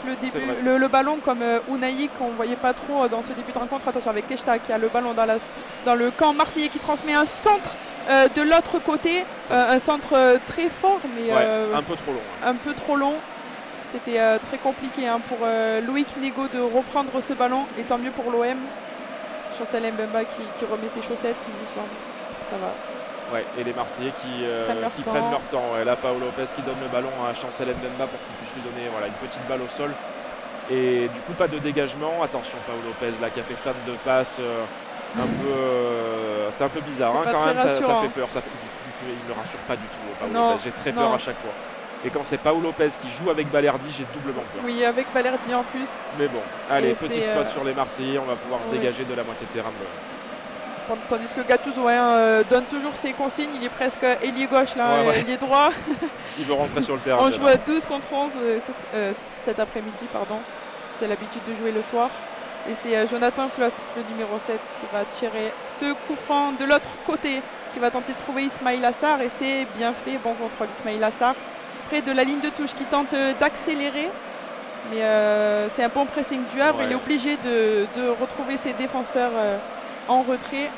le ballon comme Unai qu'on ne voyait pas trop dans ce début de rencontre. Attention avec Keshta qui a le ballon dans le camp marseillais qui transmet un centre de l'autre côté. Un centre très fort mais un peu trop long. Un peu trop long. C'était très compliqué pour Loïc Nego de reprendre ce ballon et tant mieux pour l'OM. Chancel Mbemba qui remet ses chaussettes, il me semble. Ça va. Ouais, et les Marseillais qui prennent leur temps. Ouais, là, Paolo Lopez qui donne le ballon à Chancel Mbemba pour qu'il puisse lui donner une petite balle au sol. Et du coup, pas de dégagement. Attention, Paolo Lopez là, qui a fait fan de passe c'était un peu bizarre quand même. Ça fait peur. Il ne me rassure pas du tout. Paolo Lopez. J'ai très peur à chaque fois. Et quand c'est Paolo Lopez qui joue avec Balerdi, j'ai doublement peur. Oui, avec Balerdi en plus. Mais bon, allez, petite faute sur les Marseillais. On va pouvoir se dégager de la moitié de terrain. Tandis que Gattuso donne toujours ses consignes, il est presque ailier gauche là, ailier droit. Il veut rentrer sur le terrain. On joue à 12 contre 11 cet après-midi, pardon. C'est l'habitude de jouer le soir. Et c'est Jonathan Klaus, le numéro 7, qui va tirer ce coup franc de l'autre côté, qui va tenter de trouver Ismaïla Sarr. Et c'est bien fait, bon contrôle Ismaïla Sarr. Près de la ligne de touche qui tente d'accélérer. Mais c'est un bon pressing du Havre. Il est obligé de retrouver ses défenseurs en retrait.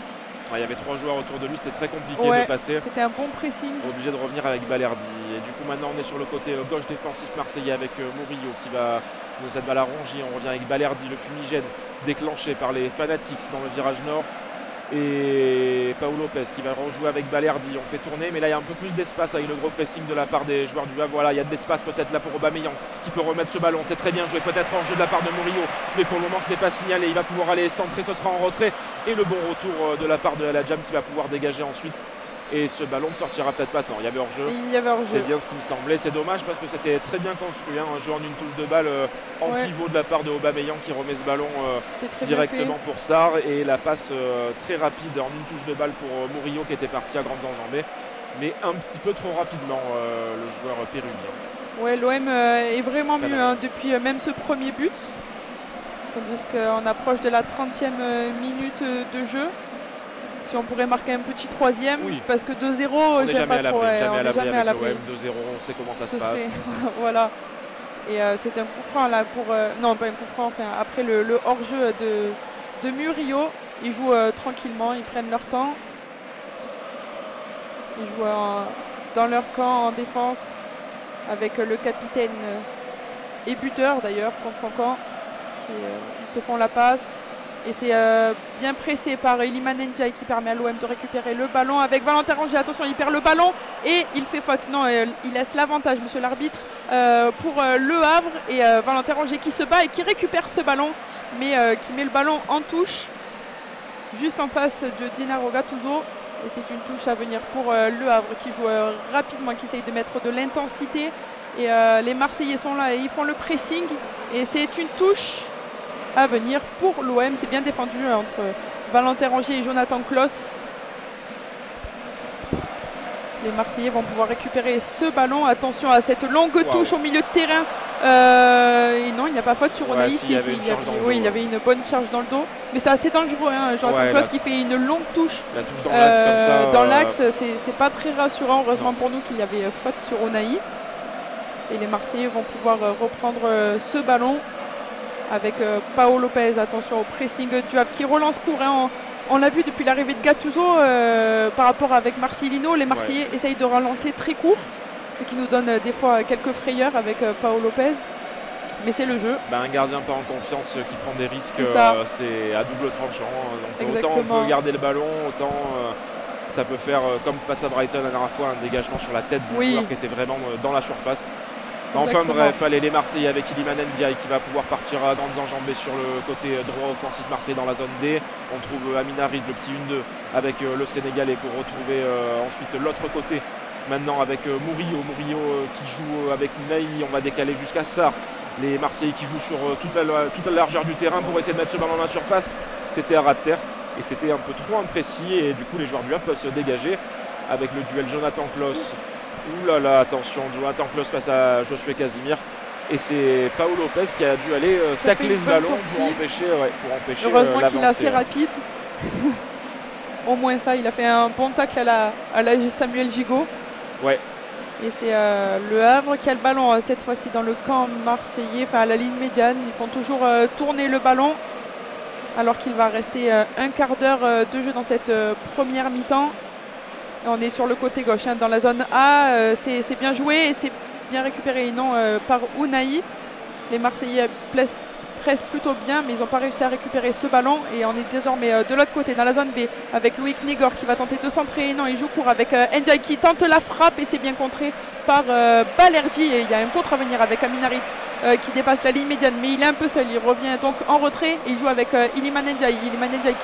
Il y avait 3 joueurs autour de lui, c'était très compliqué de passer. C'était un bon pressing. Obligé de revenir avec Balerdi. Et du coup maintenant on est sur le côté gauche défensif marseillais avec Murillo qui va nous cette balle à Rongier. On revient avec Balerdi, le fumigène déclenché par les Fanatics dans le virage nord. Et Paolo Lopez qui va rejouer avec Balerdi. On fait tourner, mais là il y a un peu plus d'espace avec le gros pressing de la part des joueurs du Havre. Voilà, il y a de l'espace peut-être là pour Aubameyang qui peut remettre ce ballon. C'est très bien joué, peut-être en jeu de la part de Murillo, mais pour le moment ce n'est pas signalé. Il va pouvoir aller centrer, ce sera en retrait. Et le bon retour de la part de El Hadjam qui va pouvoir dégager ensuite. Et ce ballon ne sortira peut-être pas. Non, il y avait hors-jeu. C'est bien ce qui me semblait. C'est dommage parce que c'était très bien construit. Un jeu en une touche de balle en pivot de la part de Aubameyang qui remet ce ballon directement pour Sarr. Et la passe très rapide en une touche de balle pour Murillo qui était parti à grandes enjambées. Mais un petit peu trop rapidement, le joueur péruvien. Ouais, l'OM est vraiment mieux depuis même ce premier but. Tandis qu'on approche de la 30e minute de jeu. Si on pourrait marquer un petit 3e, parce que 2-0, j'aime pas trop. On n'est jamais à l'abri. 2-0, on sait comment ça se passe. Voilà. Et c'est un coup franc là pour. Non, pas un coup franc, enfin, après le hors-jeu de Murillo. Ils jouent tranquillement, ils prennent leur temps. Ils jouent dans leur camp en défense avec le capitaine et buteur d'ailleurs contre son camp. Ils se font la passe. Et c'est bien pressé par Iliman Ndiaye qui permet à l'OM de récupérer le ballon avec Valentin Rongier. Attention, il perd le ballon et il fait faute. Non, il laisse l'avantage, monsieur l'arbitre, pour Le Havre. Et Valentin Rongier qui se bat et qui récupère ce ballon, mais qui met le ballon en touche, juste en face de Gennaro Gattuso. Et c'est une touche à venir pour Le Havre qui joue rapidement, qui essaye de mettre de l'intensité. Et les Marseillais sont là et ils font le pressing. Et c'est une touche à venir pour l'OM. C'est bien défendu entre Valentin Rongier et Jonathan Klaus. Les Marseillais vont pouvoir récupérer ce ballon. Attention à cette longue touche au milieu de terrain. Et non, il n'y a pas faute sur Unai. Il y avait une bonne charge dans le dos. Mais c'était assez dangereux. Jonathan Klaus qui fait une longue touche. La touche dans l'axe comme ça. Dans l'axe, c'est pas très rassurant. Heureusement pour nous qu'il y avait faute sur Unai. Et les Marseillais vont pouvoir reprendre ce ballon avec Pau Lopez. Attention au pressing du Havre qui relance court. On l'a vu depuis l'arrivée de Gattuso par rapport avec Marcelino. Les Marseillais essayent de relancer très court, ce qui nous donne des fois quelques frayeurs avec Pau Lopez. Mais c'est le jeu. Un gardien pas en confiance qui prend des risques, c'est à double tranchant. Donc autant on peut garder le ballon, autant ça peut faire, comme face à Brighton la dernière fois, un dégagement sur la tête du joueur qui était vraiment dans la surface. Enfin bref, allez, les Marseillais avec Iliman Ndiaye qui va pouvoir partir à grandes enjambées sur le côté droit offensif Marseille dans la zone D. On trouve Amin Harid, le petit 1-2 avec le Sénégalais pour retrouver ensuite l'autre côté. Maintenant avec Murillo qui joue avec Unai. On va décaler jusqu'à Sarr. Les Marseillais qui jouent sur toute la largeur du terrain pour essayer de mettre ce ballon dans la surface. C'était à ras de terre et c'était un peu trop imprécis et du coup les joueurs du Havre peuvent se dégager avec le duel Jonathan Klaus. Ouh là là, attention, Jonathan Klaus face à Josué Casimir. Et c'est Pau Lopez qui a dû aller tacler ce ballon pour empêcher heureusement qu'il est assez rapide. Au moins ça, il a fait un bon tacle à la Samuel Gigot. Ouais. Et c'est Le Havre qui a le ballon cette fois-ci dans le camp marseillais, enfin à la ligne médiane. Ils font toujours tourner le ballon alors qu'il va rester un quart d'heure de jeu dans cette première mi-temps. Et on est sur le côté gauche, dans la zone A. C'est bien joué et c'est bien récupéré par Unai. Les Marseillais pressent plutôt bien, mais ils n'ont pas réussi à récupérer ce ballon. Et on est désormais de l'autre côté, dans la zone B, avec Loïc Négor qui va tenter de centrer. Non, il joue court avec Ndiaye qui tente la frappe et c'est bien contré par Balerdi. Et il y a un contre à venir avec Amin Harit qui dépasse la ligne médiane, mais il est un peu seul. Il revient donc en retrait et il joue avec Iliman Ndiaye. Iliman Ndiaye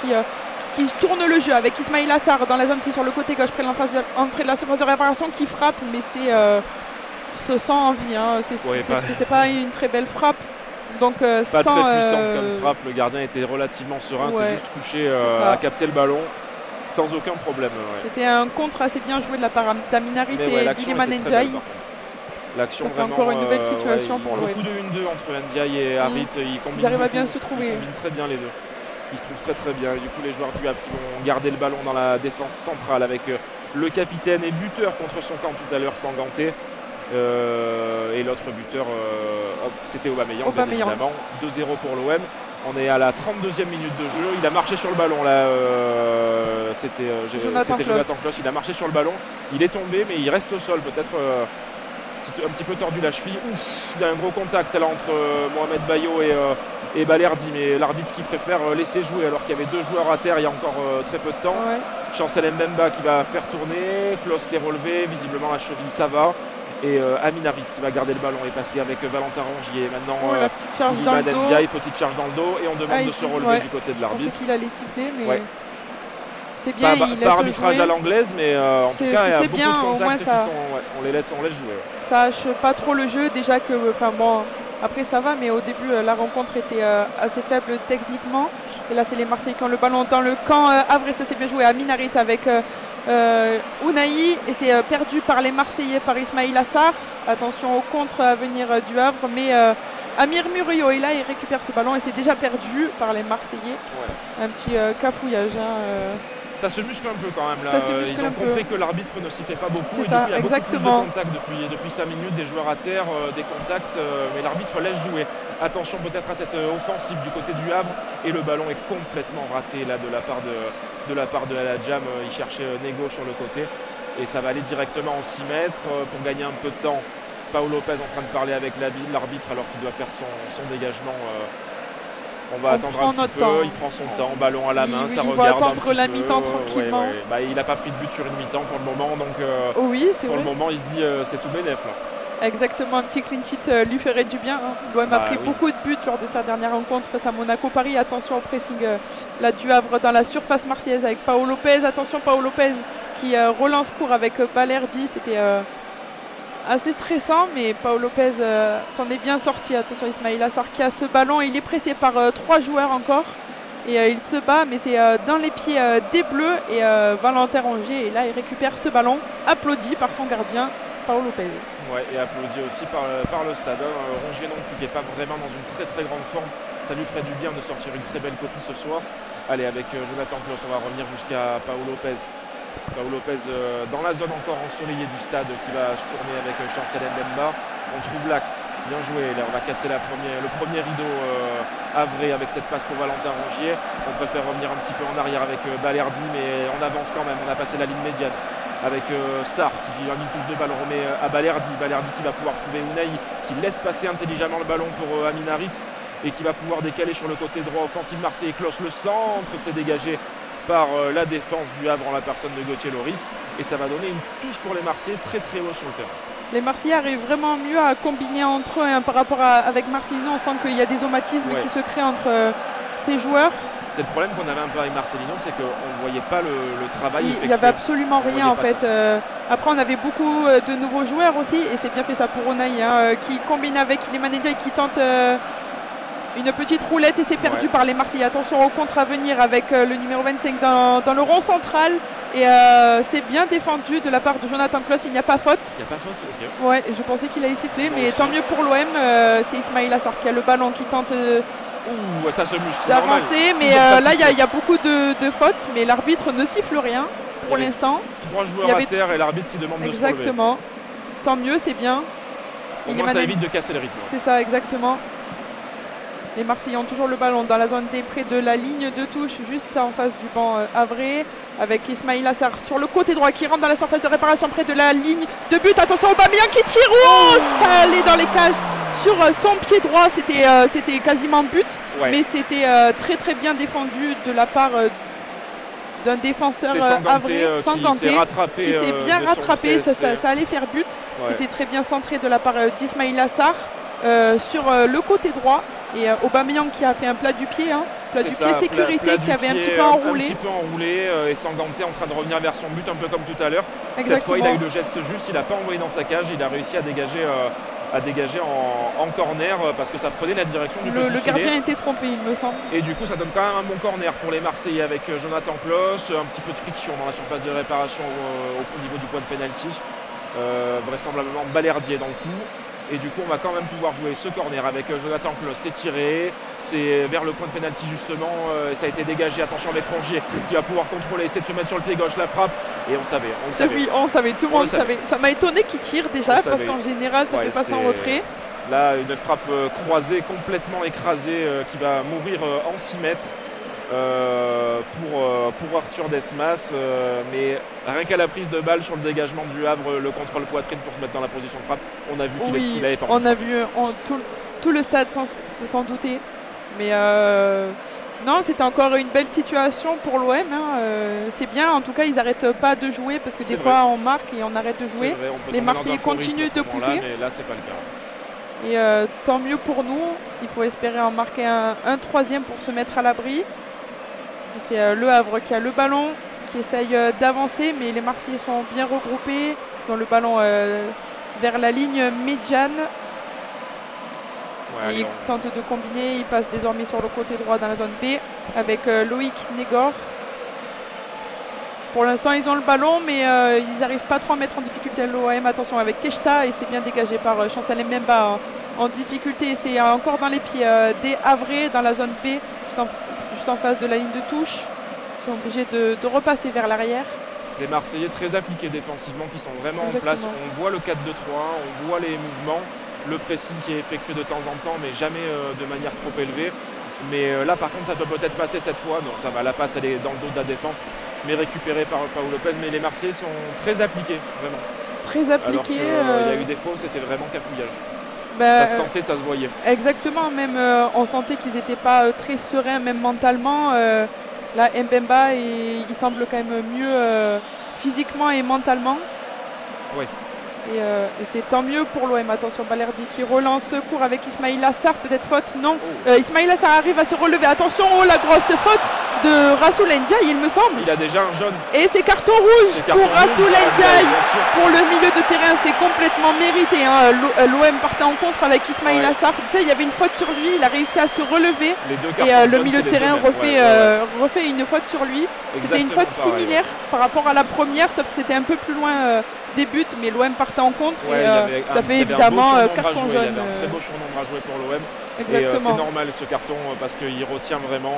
qui tourne le jeu avec Ismail Assar dans la zone, c'est sur le côté gauche près de l'entrée de la surface de réparation qui frappe, mais c'est sans envie. C'était pas une très belle frappe. Donc, pas très puissante comme frappe, le gardien était relativement serein, c'est juste couché à capter le ballon sans aucun problème. C'était un contre assez bien joué de la part d'Amin Harit et d'Iliman Ndiaye. L'action ça fait encore une nouvelle situation pour le coup de 1-2 entre Ndiaye et Harit. Ils arrivent à bien se trouver. Ils combinent très bien les deux. Ils se trouvent très bien. Et du coup, les joueurs du Havre qui vont garder le ballon dans la défense centrale avec le capitaine et buteur contre son camp tout à l'heure, Sanganté. Et l'autre buteur, c'était Aubameyang, bien évidemment. 2-0 pour l'OM. On est à la 32e minute de jeu. Il a marché sur le ballon là. C'était Jonathan Klaus. Il a marché sur le ballon. Il est tombé, mais il reste au sol. Peut-être un petit peu tordu la cheville. Il y a un gros contact là entre Mohamed Bayo et Balerdi, mais l'arbitre qui préfère laisser jouer alors qu'il y avait deux joueurs à terre il y a encore très peu de temps. Chancel Mbemba qui va faire tourner. Klaus s'est relevé, visiblement la cheville ça va. Et Amin Harit qui va garder le ballon et passer avec Valentin Rongier. Maintenant, la petite charge dans le dos. Ndiaye, petite charge dans le dos et on demande de se relever du côté de l'arbitre. Je pensais qu'il allait siffler, mais c'est bien. Pas arbitrage à l'anglaise, mais en tout cas, il y a beaucoup de contacts qui sont. On les laisse jouer. Ça hache pas trop le jeu. Déjà que, après ça va, mais au début la rencontre était assez faible techniquement. Et là, c'est les Marseillais qui ont le ballon dans le camp. Havre, ça s'est bien joué. Amin Harit avec Unai et c'est perdu par les Marseillais, par Ismail Assar. Attention au contre à venir du Havre, mais Amir Murillo est là, il récupère ce ballon et c'est déjà perdu par les Marseillais. Un petit cafouillage. Ça se muscle un peu quand même là. Ils ont compris que l'arbitre ne sifflait pas beaucoup. C'est ça, il y a exactement. beaucoup plus de contacts depuis 5 minutes, des joueurs à terre, des contacts, mais l'arbitre laisse jouer. Attention peut-être à cette offensive du côté du Havre et le ballon est complètement raté là de la part de la Jam. Il cherchait Nego sur le côté et ça va aller directement en 6 mètres pour gagner un peu de temps. Pau Lopez en train de parler avec l'arbitre alors qu'il doit faire son dégagement. On va attendre un petit peu, il prend son temps, ballon à la main, ça regarde un petit peu. Il va attendre la mi-temps tranquillement. Il n'a pas pris de but sur une mi-temps pour le moment, donc oui, c'est pour vrai. le moment il se dit c'est tout bénef là. Exactement, un petit clean sheet lui ferait du bien. Hein. L'OM a pris beaucoup de buts lors de sa dernière rencontre face à Monaco-Paris. Attention au pressing là, du Havre dans la surface marseillaise avec Paolo Lopez. Attention, Paolo Lopez qui relance court avec Balerdi. C'était assez stressant, mais Paolo Lopez s'en est bien sorti. Attention, Ismaïla Sarr qui a ce ballon. Il est pressé par 3 joueurs encore. Et il se bat, mais c'est dans les pieds des Bleus. Et Valentin Rongier, et là, il récupère ce ballon, applaudi par son gardien, Paolo Lopez. Ouais, et applaudi aussi par le stade. Rongier non plus, qui n'est pas vraiment dans une très très grande forme. Ça lui ferait du bien de sortir une très belle copie ce soir. Allez, avec Jonathan Klaus, on va revenir jusqu'à Paolo Lopez. Paolo Lopez dans la zone encore ensoleillée du stade qui va tourner avec Chancel Mbemba. On trouve l'axe, bien joué. Là, on va casser le premier rideau avré avec cette passe pour Valentin Rongier. On préfère revenir un petit peu en arrière avec Balerdi, mais on avance quand même. On a passé la ligne médiane avec Sarr qui a une touche de balle, remet à Balerdi. Balerdi qui va pouvoir trouver Unai, qui laisse passer intelligemment le ballon pour Amin Harit et qui va pouvoir décaler sur le côté droit offensif Marseille. Klaus, le centre s'est dégagé par la défense du Havre en la personne de Gauthier Loris, et ça va donner une touche pour les Marseillais très très haut sur le terrain. Les Marseillais arrivent vraiment mieux à combiner entre eux hein, par rapport avec Marcelino. On sent qu'il y a des automatismes qui se créent entre ces joueurs. C'est le problème qu'on avait un peu avec Marcelino, c'est qu'on ne voyait pas le travail effectué. Il n'y avait absolument rien en fait. Après on avait beaucoup de nouveaux joueurs aussi, et c'est bien fait ça pour Unai hein, qui combine avec Iliman Ndiaye et qui tente une petite roulette, et c'est perdu par les Marseillais. Attention au contre à venir avec le numéro 25 dans le rond central, et c'est bien défendu de la part de Jonathan Klaus. Il n'y a pas faute. Il n'y a pas faute, ok. Ouais, je pensais qu'il allait siffler, mais tant mieux pour l'OM. C'est Ismaïla Sarr qui a le ballon, qui tente ça se muscle d'avancer, mais là il y a beaucoup de fautes, mais l'arbitre ne siffle rien pour l'instant. 3 joueurs à terre et l'arbitre qui demande de se relever. Exactement. Tant mieux, c'est bien. Au moins ça évite de casser le rythme. C'est ça, exactement. Les Marseillais ont toujours le ballon dans la zone D, près de la ligne de touche, juste en face du banc avré, avec Ismaïla Sarr sur le côté droit qui rentre dans la surface de réparation près de la ligne de but. Attention, Aubameyang qui tire, ça allait dans les cages sur son pied droit. C'était quasiment but, mais c'était très très bien défendu de la part d'un défenseur avré, Sanganté, qui s'est bien rattrapé. Ça allait faire but. C'était très bien centré de la part d'Ismaïla Sarr sur le côté droit. Et Aubameyang qui a fait un plat du pied, sécurité, qui avait un petit peu enroulé. Et Sanganté en train de revenir vers son but, un peu comme tout à l'heure. Cette fois, il a eu le geste juste, il n'a pas envoyé dans sa cage, il a réussi à dégager en corner parce que ça prenait la direction du petit filet. Le gardien était trompé, il me semble. Et du coup, ça donne quand même un bon corner pour les Marseillais avec Jonathan Klaus, un petit peu de friction dans la surface de réparation au niveau du point de pénalty. Vraisemblablement Balerdi dans le coup. Et du coup, on va quand même pouvoir jouer ce corner avec Jonathan Klaus. C'est tiré, c'est vers le point de pénalty justement. Ça a été dégagé. Attention avec Rongier qui va pouvoir contrôler, essayer de se mettre sur le pied gauche, la frappe. Et on savait. Oui, on savait, tout le monde savait. Ça m'a étonné qu'il tire déjà, parce qu'en général, ça ne fait pas sans retrait. Là, une frappe croisée, complètement écrasée, qui va mourir en 6 mètres. Pour Arthur Desmas, mais rien qu'à la prise de balle sur le dégagement du Havre, le contrôle poitrine pour se mettre dans la position de frappe, on a vu qu'il avait pas. On a vu tout le stade sans douter, mais non, c'était encore une belle situation pour l'OM. C'est bien, en tout cas, ils n'arrêtent pas de jouer, parce que des fois on marque et on arrête de jouer. Les Marseillais continuent de pousser. Mais là, c'est pas le cas. Et tant mieux pour nous. Il faut espérer en marquer un troisième pour se mettre à l'abri. C'est le Havre qui a le ballon, qui essaye d'avancer, mais les Marseillais sont bien regroupés. Ils ont le ballon vers la ligne médiane. Ils tentent de combiner. Ils passent désormais sur le côté droit dans la zone B avec Loïc Négor. Pour l'instant, ils ont le ballon, mais ils n'arrivent pas trop à mettre en difficulté l'OM. Attention avec Keshta, et c'est bien dégagé par Chancel Mbemba en difficulté. C'est encore dans les pieds des Havrais, dans la zone B, juste en face de la ligne de touche. Ils sont obligés de repasser vers l'arrière. Les Marseillais très appliqués défensivement, qui sont vraiment en place. On voit le 4-2-3-1, on voit les mouvements, le pressing qui est effectué de temps en temps, mais jamais de manière trop élevée. Mais là, par contre, ça peut peut-être passer cette fois. Non, ça va, la passe, elle est dans le dos de la défense, mais récupérée par Paolo Lopez. Mais les Marseillais sont très appliqués, vraiment. Très appliqués. Il y a eu des fois où c'était vraiment cafouillage. Ça se sentait, ça se voyait. Exactement, même on sentait qu'ils n'étaient pas très sereins, même mentalement. Là, Mbemba, il semble quand même mieux physiquement et mentalement. Oui. Et c'est tant mieux pour l'OM. Attention, Balerdi qui relance secours avec Ismail Assar. Peut-être faute, non. Ismail Assar arrive à se relever. Attention, oh la grosse faute de Rassoul Ndiaye, il me semble. Il a déjà un jaune. Et c'est carton rouge pour Rassoul Ndiaye. Pour le milieu de terrain, c'est complètement mérité. Hein. L'OM partait en contre avec Ismail Assar. Déjà, il y avait une faute sur lui. Il a réussi à se relever. Et le milieu de terrain refait une faute sur lui. C'était une faute similaire par rapport à la première, sauf que c'était un peu plus loin des buts, mais l'OM partait en contre et ça fait évidemment carton jaune. Il y avait un très beau surnombre à jouer pour l'OM. Exactement. C'est normal ce carton parce qu'il retient vraiment.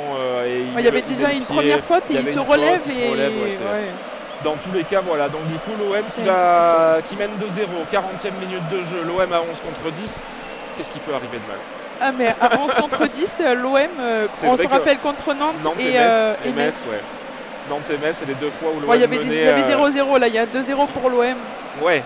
Il y avait déjà une première faute et il se relève. Dans tous les cas, voilà. Donc du coup, l'OM qui mène 2-0, 40e minute de jeu, l'OM à 11 contre 10. Qu'est-ce qui peut arriver de mal? Ah mais à 11 contre 10, l'OM, on se rappelle contre Nantes et Metz. Nantes et Metz, c'est les deux fois où l'OM il y avait 0-0, là il y a 2-0 pour l'OM. Ouais.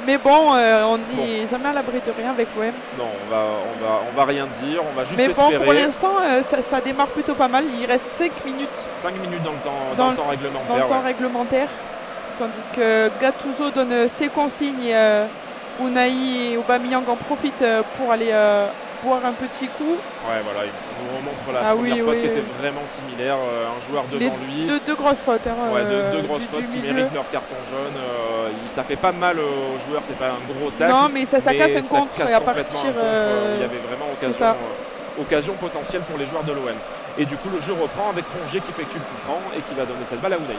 Mais bon, on n'est jamais à l'abri de rien avec l'OM. Non, on va rien dire, on va juste espérer. Mais bon, pour l'instant, ça démarre plutôt pas mal. Il reste 5 minutes. 5 minutes dans le temps réglementaire. Dans le temps réglementaire. Tandis que Gattuso donne ses consignes et Unai et Aubameyang en profitent pour aller boire un petit coup. Ouais, voilà, il nous remontre la première faute qui était vraiment similaire. Un joueur devant lui. Deux grosses fautes. Deux grosses fautes qui méritent leur carton jaune. Ça fait pas mal aux joueurs, c'est pas un gros tacle. Non, mais ça casse un contre et à partir. Il y avait vraiment occasion potentielle pour les joueurs de l'OM. Et du coup, le jeu reprend avec Rongier qui effectue le coup franc et qui va donner cette balle à Unai.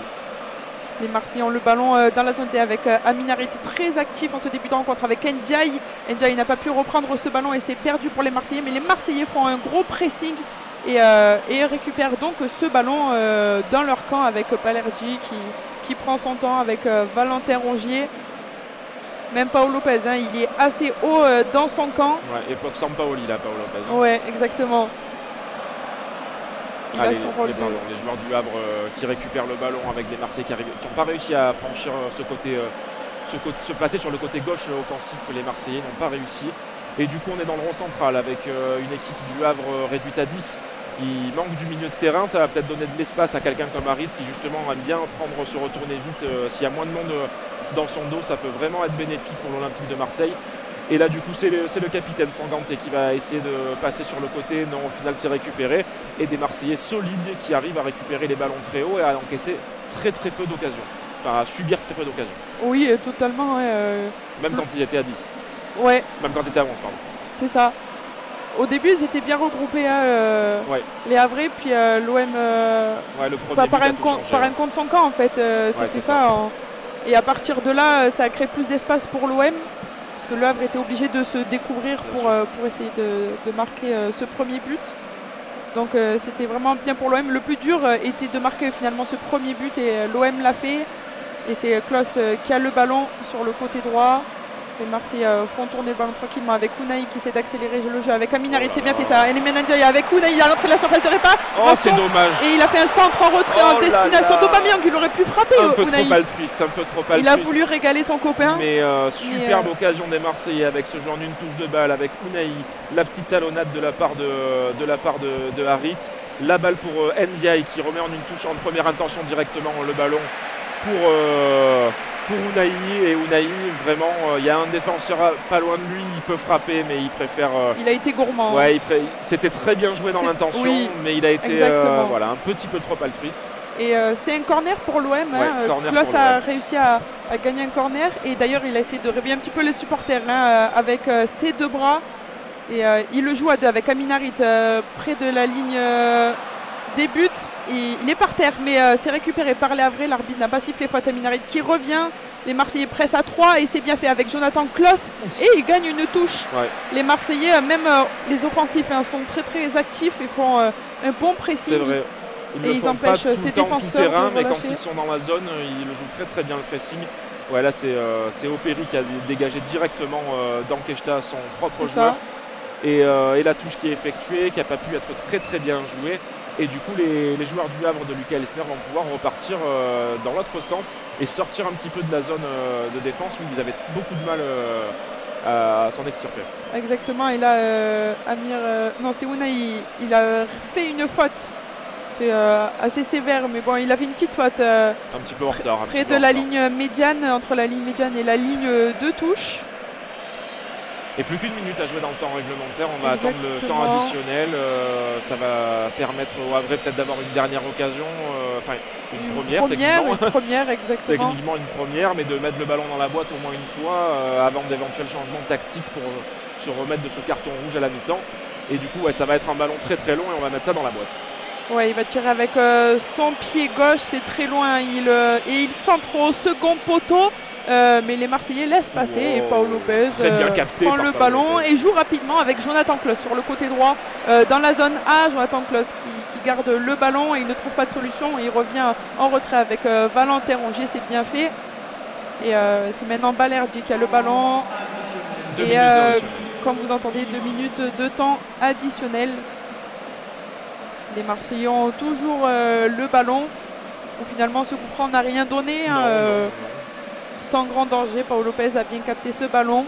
Les Marseillais ont le ballon dans la zone D avec Amin Harit très actif en ce début de rencontre avec Ndiaye. Ndiaye n'a pas pu reprendre ce ballon et c'est perdu pour les Marseillais. Mais les Marseillais font un gros pressing et récupèrent donc ce ballon dans leur camp avec Balerdi qui prend son temps avec Valentin Rongier. Même Paolo Lopez, hein, il est assez haut dans son camp. Ouais, époque Sampaoli là, Paolo Lopez. Hein. Ouais, exactement. Les joueurs du Havre qui récupèrent le ballon avec les Marseillais qui n'ont pas réussi à franchir se placer sur le côté gauche offensif. Les Marseillais n'ont pas réussi. Et du coup, on est dans le rond central avec une équipe du Havre réduite à 10. Il manque du milieu de terrain. Ça va peut-être donner de l'espace à quelqu'un comme Harit qui justement aime bien se retourner vite. S'il y a moins de monde dans son dos, ça peut vraiment être bénéfique pour l'Olympique de Marseille. Et là, du coup, c'est le capitaine Sanganté qui va essayer de passer sur le côté. Non, au final, c'est récupéré. Et des Marseillais solides qui arrivent à récupérer les ballons très haut et à encaisser très peu d'occasions. Enfin, à subir très peu d'occasions. Oui, totalement. Ouais, Même quand ils étaient à 10. Ouais. Même quand ils étaient à 11, pardon. C'est ça. Au début, ils étaient bien regroupés, les Havrais, puis l'OM, par un compte son camp, en fait. C'était ça. Et à partir de là, ça a créé plus d'espace pour l'OM. Parce que le Havre était obligé de se découvrir pour essayer de marquer ce premier but. Donc c'était vraiment bien pour l'OM. Le plus dur était de marquer finalement ce premier but et l'OM l'a fait. Et c'est Klaus qui a le ballon sur le côté droit. Les Marseillais font tourner le ballon tranquillement avec Unai qui essaie d'accélérer le jeu avec Amin Harit, c'est bien fait ça. Elimen Ndiaye avec Unai à l'entrée de la surface de répa. Oh, c'est dommage. Et il a fait un centre en retrait en destination d'Aubameyang. Il aurait pu frapper un peu Unai. Trop altruiste. Il a voulu régaler son copain. Mais superbe occasion des Marseillais avec ce genre d'une touche de balle avec Unai. La petite talonnade de la part de Harit. La balle pour Ndiaye qui remet en une touche en première intention directement le ballon pour Unai. Et Unai, vraiment, il y a un défenseur pas loin de lui, il peut frapper, mais il préfère. Il a été gourmand. Ouais, c'était très bien joué dans l'intention, mais il a été un petit peu trop altruiste. Et c'est un corner pour l'OM. Klaus a réussi à gagner un corner. Et d'ailleurs, il a essayé de réveiller un petit peu les supporters avec ses deux bras. Et il le joue à deux avec Amin Harit près de la ligne des buts. Il est par terre, mais c'est récupéré par les Havrais. L'arbitre n'a pas sifflé faute. Amin Harit qui revient. Les Marseillais pressent à 3 et c'est bien fait avec Jonathan Klaus. Et il gagne une touche. Ouais. Les Marseillais, même les offensifs, sont très actifs et font un bon pressing. C'est vrai. Ils empêchent ces défenseurs tout terrain, mais quand ils sont dans la zone, ils le jouent très bien le pressing. Ouais, là c'est Opéry qui a dégagé directement d'Ankeshta son propre joueur. Et la touche qui est effectuée, qui n'a pas pu être très bien jouée. Et du coup, les joueurs du Havre de Lucas Elstner vont pouvoir repartir dans l'autre sens et sortir un petit peu de la zone de défense où ils avaient beaucoup de mal à s'en extirper. Exactement. Et là, c'était Unai, il a fait une faute c'est assez sévère, mais bon, il a fait une petite faute Un petit peu en retard. près de la ligne médiane, entre la ligne médiane et la ligne de touche. Et plus qu'une minute à jouer dans le temps réglementaire, on va attendre le temps additionnel. Ça va permettre au Havre peut-être d'avoir une dernière occasion, enfin une première exactement. Techniquement une première, mais de mettre le ballon dans la boîte au moins une fois avant d'éventuels changements tactiques pour se remettre de ce carton rouge à la mi-temps. Et du coup, ouais, ça va être un ballon très très long et on va mettre ça dans la boîte. Ouais, il va tirer avec son pied gauche, c'est très loin. Il centre au second poteau. Mais les Marseillais laissent passer et Paul Lopez prend le ballon et joue rapidement avec Jonathan Klaus sur le côté droit dans la zone A. Jonathan Klaus qui garde le ballon et il ne trouve pas de solution. Il revient en retrait avec Valentin Rongier, c'est bien fait. Et c'est maintenant Balerdi qui a le ballon. Et comme vous entendez, 2 minutes de temps additionnel. Les Marseillais ont toujours le ballon. Où finalement ce coup franc n'a rien donné. Sans grand danger, Paul Lopez a bien capté ce ballon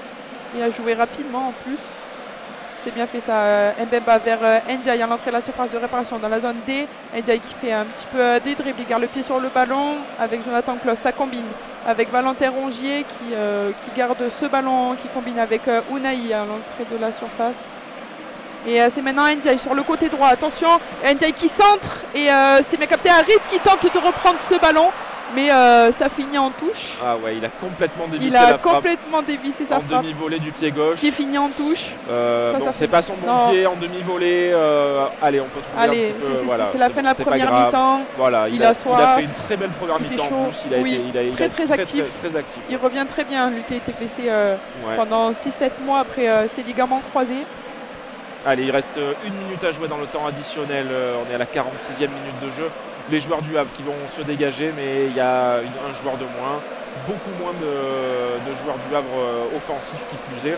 et a joué rapidement en plus. C'est bien fait ça. Mbemba vers Ndiaye à l'entrée de la surface de réparation dans la zone D. Ndiaye qui fait un petit peu des dribbles, il garde le pied sur le ballon avec Jonathan Klaus. Ça combine avec Valentin Rongier qui garde ce ballon, qui combine avec Unai à l'entrée de la surface. Et c'est maintenant Ndiaye sur le côté droit. Attention, Ndiaye qui centre et c'est bien capté. Harit qui tente de reprendre ce ballon. Mais ça finit en touche. Ah ouais, il a complètement dévissé sa frappe. En demi-volée du pied gauche. Qui finit en touche. Bon, c'est pas son bon pied en demi-volée. Allez, on peut trouver un petit peu. C'est la fin de la première mi-temps. Voilà, il a fait une très belle première mi-temps en plus. Il a été très actif. Il revient très bien, lui qui a été blessé pendant 6-7 mois après ses ligaments croisés. Allez, il reste 1 minute à jouer dans le temps additionnel. On est à la 46e minute de jeu. Les joueurs du Havre qui vont se dégager, mais il y a un joueur de moins. Beaucoup moins de joueurs du Havre offensifs qui plus est.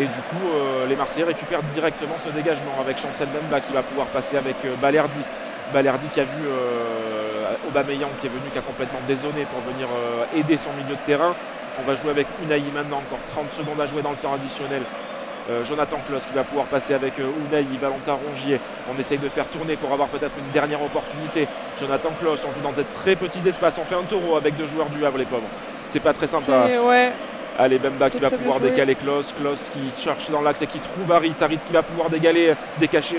Et du coup, les Marseillais récupèrent directement ce dégagement avec Chancel Mbemba qui va pouvoir passer avec Balerdi. Balerdi qui a vu Aubameyang qui est venu, qui a complètement désonné pour venir aider son milieu de terrain. On va jouer avec Unai maintenant, encore 30 secondes à jouer dans le temps additionnel. Jonathan Klaus qui va pouvoir passer avec Unai, Valentin Rongier. On essaye de faire tourner pour avoir peut-être une dernière opportunité. Jonathan Klaus, on joue dans des très petits espaces. On fait un taureau avec 2 joueurs du Havre, les pauvres. C'est pas très sympa. Allez, Bemba qui va pouvoir décaler Klaus. Klaus qui cherche dans l'axe et qui trouve Harit. Harit qui va pouvoir décacher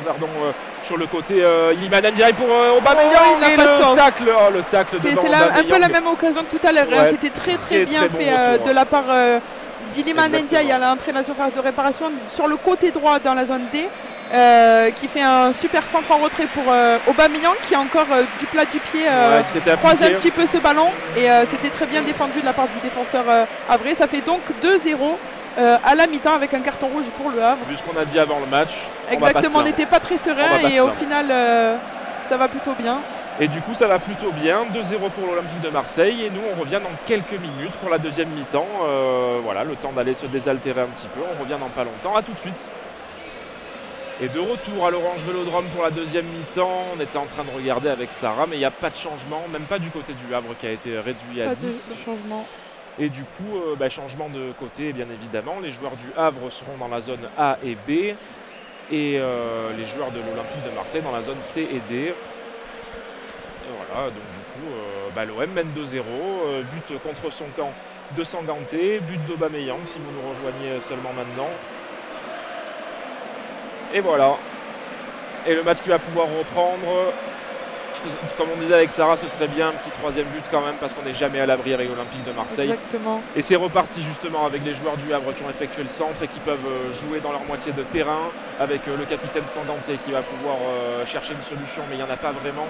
sur le côté. Iliman Ndiaye pour Aubameyang. Il n'a pas de chance. Le tacle de Aubameyang. C'est un peu la même occasion que tout à l'heure. Ouais, c'était très bien fait de la part d'Iliman Ndiaye à l'entrée de la surface de réparation sur le côté droit dans la zone D. Qui fait un super centre en retrait pour Aubameyang qui a encore du plat du pied croise un petit peu ce ballon et c'était très bien défendu de la part du défenseur havrais. Ça fait donc 2-0 à la mi-temps avec un carton rouge pour le Havre. Vu ce qu'on a dit avant le match, exactement, on n'était pas très serein et au final ça va plutôt bien. Et du coup ça va plutôt bien, 2-0 pour l'Olympique de Marseille et nous on revient dans quelques minutes pour la deuxième mi-temps. Voilà, le temps d'aller se désaltérer un petit peu, on revient dans pas longtemps, à tout de suite. Et de retour à l'Orange Vélodrome pour la deuxième mi-temps. On était en train de regarder avec Sarah, mais il n'y a pas de changement, même pas du côté du Havre qui a été réduit à 10. Pas de changement. Et du coup, changement de côté, bien évidemment. Les joueurs du Havre seront dans la zone A et B. Et les joueurs de l'Olympique de Marseille dans la zone C et D. Et voilà, donc du coup, l'OM mène 2-0. But contre son camp de Sanganté. But d'Aubameyang, si vous nous rejoignez seulement maintenant. Et voilà. Et le match qui va pouvoir reprendre. Comme on disait avec Sarah, ce serait bien un petit 3e but quand même parce qu'on n'est jamais à l'abri avec l'Olympique de Marseille. Exactement. Et c'est reparti justement avec les joueurs du Havre qui ont effectué le centre et qui peuvent jouer dans leur moitié de terrain avec le capitaine Sanganté qui va pouvoir chercher une solution, mais il n'y en a pas vraiment.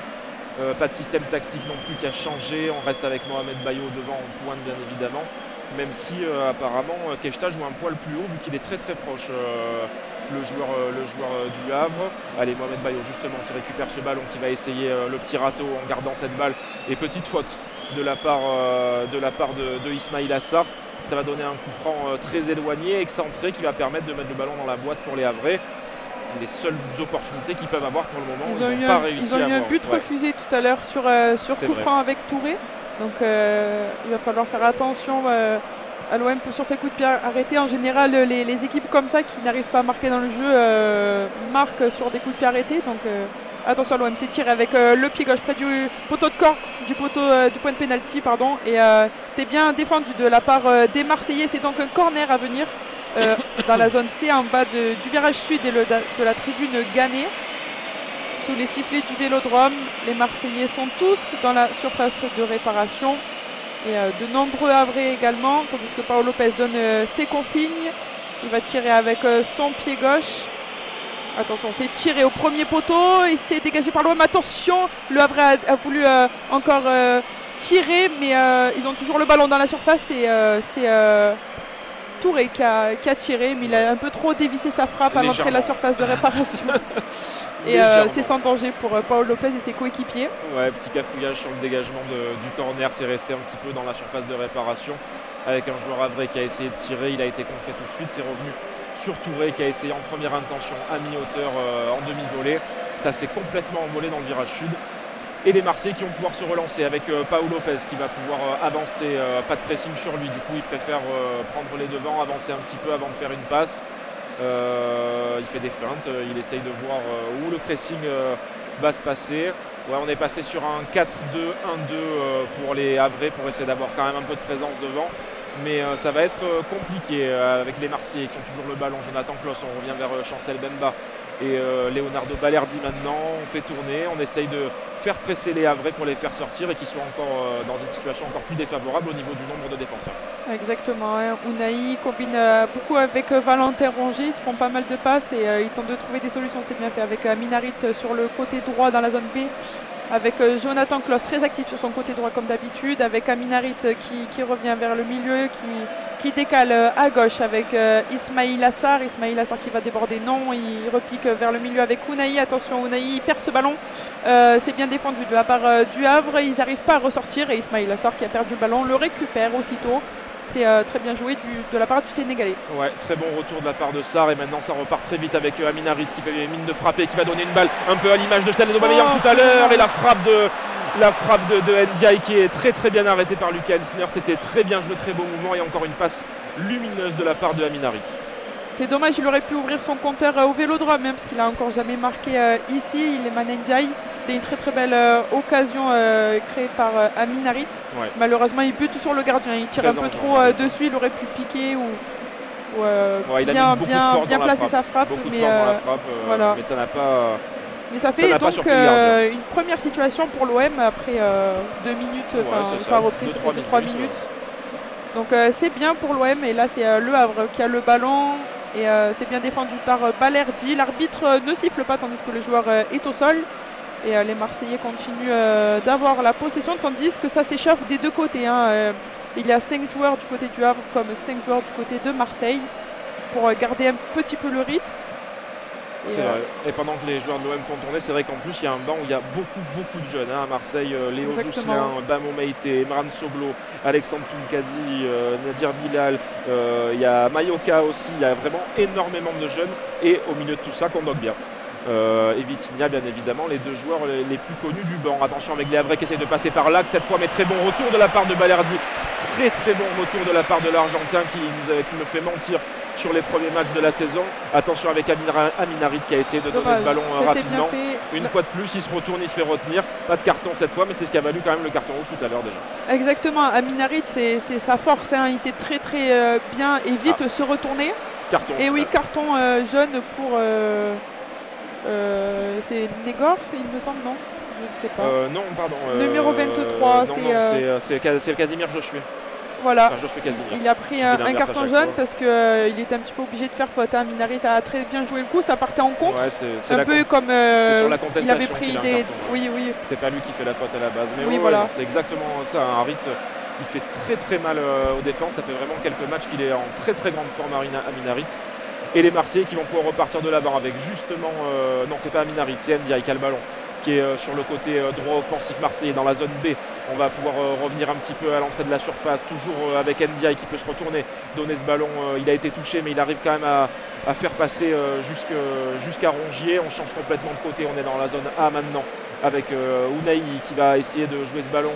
Pas de système tactique non plus qui a changé. On reste avec Mohamed Bayo devant en pointe bien évidemment. Même si apparemment Keshta joue un poil plus haut vu qu'il est très très proche. Le joueur du Havre. Allez, Mohamed Bayo justement qui récupère ce ballon, qui va essayer le petit râteau en gardant cette balle. Et petite faute de la part de Ismail Assar. Ça va donner un coup franc très éloigné, excentré, qui va permettre de mettre le ballon dans la boîte pour les Havrais. Les seules opportunités qu'ils peuvent avoir pour le moment, ils n'ont pas réussi à avoir. Ils ont eu un but refusé tout à l'heure sur coup franc avec Touré. Donc il va falloir faire attention à l'OM sur ses coups de pied arrêtés. En général, les équipes comme ça qui n'arrivent pas à marquer dans le jeu marquent sur des coups de pied arrêtés. Donc Attention, l'OM s'est tiré avec le pied gauche près du poteau de camp, du point de pénalty, pardon. Et c'était bien défendu de la part des Marseillais. C'est donc un corner à venir dans la zone C, en bas du virage sud et de la tribune Gannet. Sous les sifflets du Vélodrome, les Marseillais sont tous dans la surface de réparation. Et de nombreux Havrais également, tandis que Paolo Lopez donne ses consignes. Il va tirer avec son pied gauche. Attention, c'est tiré au premier poteau et c'est dégagé par l'OM. Attention, le Havre a voulu encore tirer, mais ils ont toujours le ballon dans la surface. Et c'est Touré qui a tiré, mais il a un peu trop dévissé sa frappe à l'entrée de la surface de réparation. Et c'est sans danger pour Paolo Lopez et ses coéquipiers. Ouais, petit cafouillage sur le dégagement du corner, c'est resté un petit peu dans la surface de réparation avec un joueur havrais qui a essayé de tirer, il a été contré tout de suite, c'est revenu sur Touré qui a essayé en première intention à mi-hauteur en demi-volée. Ça s'est complètement envolé dans le virage sud. Et les Marseillais qui vont pouvoir se relancer avec Paolo Lopez qui va pouvoir avancer, pas de pressing sur lui, du coup il préfère prendre les devants, avancer un petit peu avant de faire une passe. Il fait des feintes, il essaye de voir où le pressing va se passer. Ouais, on est passé sur un 4-2-1-2 pour les Havrais pour essayer d'avoir quand même un peu de présence devant. Mais ça va être compliqué avec les Marseillais qui ont toujours le ballon. Jonathan Klaus, on revient vers Chancel Bemba et Leonardo Balerdi maintenant. On fait tourner, on essaye de faire presser les Havrais pour les faire sortir et qu'ils soient encore dans une situation encore plus défavorable au niveau du nombre de défenseurs. Exactement, hein. Unai combine beaucoup avec Valentin Rongier, ils se font pas mal de passes et ils tentent de trouver des solutions, c'est bien fait avec Minarit sur le côté droit dans la zone B, avec Jonathan Klaus très actif sur son côté droit comme d'habitude, avec Aminarit qui revient vers le milieu, qui décale à gauche avec Ismail Assar qui va déborder, non, il repique vers le milieu avec Unai. Attention, Unai il perd ce ballon, c'est bien défendu de la part du Havre, ils n'arrivent pas à ressortir et Ismail Assar qui a perdu le ballon le récupère aussitôt. C'est très bien joué de la part du Sénégalais. Ouais, très bon retour de la part de Sarr et maintenant ça repart très vite avec Aminarit qui fait mine de frapper, qui va donner une balle un peu à l'image de celle de Aubameyang tout à l'heure et la frappe de Ndiaye qui est très très bien arrêtée par Lucas Elsner. C'était très bien joué, très beau mouvement et encore une passe lumineuse de la part de Aminarit. C'est dommage, il aurait pu ouvrir son compteur au Vélodrome même parce qu'il n'a encore jamais marqué ici. Il est Man Ndiaye. C'était une très très belle occasion créée par Aminarit. Ouais. Malheureusement, il bute sur le gardien. Il tire très un peu trop dessus. Il aurait pu piquer ou bien placer sa frappe. Voilà. Mais ça n'a pas. Mais ça fait donc une première situation pour l'OM après 2 minutes. Ça a repris, ça fait 3 minutes. Donc c'est bien pour l'OM. Et là, c'est le Havre qui a le ballon. Et c'est bien défendu par Balerdi. L'arbitre ne siffle pas tandis que le joueur est au sol. Et les Marseillais continuent d'avoir la possession tandis que ça s'échauffe des deux côtés. Il y a 5 joueurs du côté du Havre comme 5 joueurs du côté de Marseille pour garder un petit peu le rythme. C'est vrai. Et pendant que les joueurs de l'OM font tourner, c'est vrai qu'en plus il y a un banc où il y a beaucoup de jeunes. À Marseille, Léo Jousselin, Bamo Meïté, Emran Soblo, Alexandre Toumkadi, Nadir Bilal, il y a Mayoka aussi, il y a vraiment énormément de jeunes. Et au milieu de tout ça, Kondogbia. Et Vitinha bien évidemment, les deux joueurs les plus connus du banc. Attention avec les Havrais qui essayent de passer par l'axe cette fois, mais très bon retour de la part de Balerdi. Très bon retour de la part de l'Argentin qui me fait mentir sur les premiers matchs de la saison. Attention avec Aminarit qui a essayé de donner ce ballon rapidement. Une fois de plus, il se retourne, il se fait retenir. Pas de carton cette fois, mais c'est ce qui a valu quand même le carton rouge tout à l'heure déjà. Exactement, Aminarit c'est sa force, il sait très bien et vite se retourner. Carton. Et oui, carton jaune pour... c'est Négor, il me semble, non? Je ne sais pas. Non, pardon. Numéro 23, c'est Casimir Josué. Voilà. Enfin, il a pris un carton jaune parce qu'il était un petit peu obligé de faire faute. Minarit a très bien joué le coup, ça partait en contre. Ouais, c'est un peu comme il avait pris des. Oui. C'est pas lui qui fait la faute à la base. Mais oui, voilà. C'est exactement ça. Harit, il fait très mal aux défenses. Ça fait vraiment quelques matchs qu'il est en très grande forme à Minarit. Et les Marseillais qui vont pouvoir repartir de l'avant avec justement. Non, c'est pas Aminarit, c'est Ndiaye qui a le ballon, qui est sur le côté droit offensif marseillais dans la zone B. On va pouvoir revenir un petit peu à l'entrée de la surface, toujours avec Ndiaye qui peut se retourner, donner ce ballon. Il a été touché, mais il arrive quand même à faire passer jusqu'à Rongier. On change complètement de côté, on est dans la zone A maintenant avec Unai qui va essayer de jouer ce ballon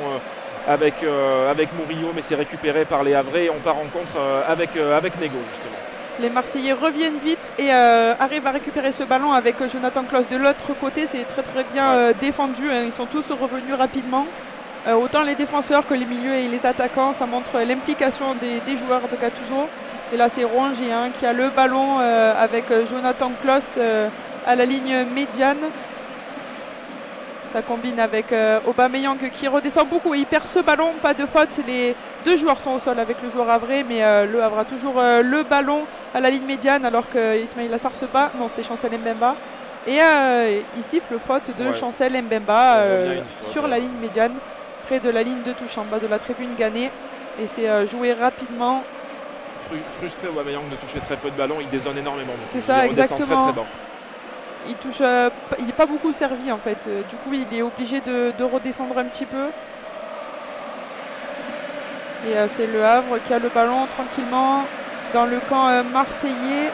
avec Murillo, mais c'est récupéré par les Havrais et on part en contre avec Nego justement. Les Marseillais reviennent vite et arrivent à récupérer ce ballon avec Jonathan Klaus de l'autre côté. C'est très bien défendu, hein. Ils sont tous revenus rapidement. Autant les défenseurs que les milieux et les attaquants. Ça montre l'implication des joueurs de Gattuso. Et là, c'est Rongier qui a le ballon avec Jonathan Klaus à la ligne médiane. Ça combine avec Aubameyang qui redescend beaucoup. Il perd ce ballon, pas de faute. Les deux joueurs sont au sol avec le joueur havrais, mais le Havre a toujours le ballon à la ligne médiane alors que Ismail Assar se bat. Non, c'était Chancel Mbemba. Et il siffle faute de Chancel Mbemba sur la ligne médiane, près de la ligne de touche en bas de la tribune Ghané. Et c'est joué rapidement. Frustré Aubameyang de toucher très peu de ballons, il dézone énormément. C'est ça, exactement. Très bas. Il touche, il n'est pas beaucoup servi en fait. Du coup, il est obligé de redescendre un petit peu. Et c'est le Havre qui a le ballon tranquillement dans le camp marseillais.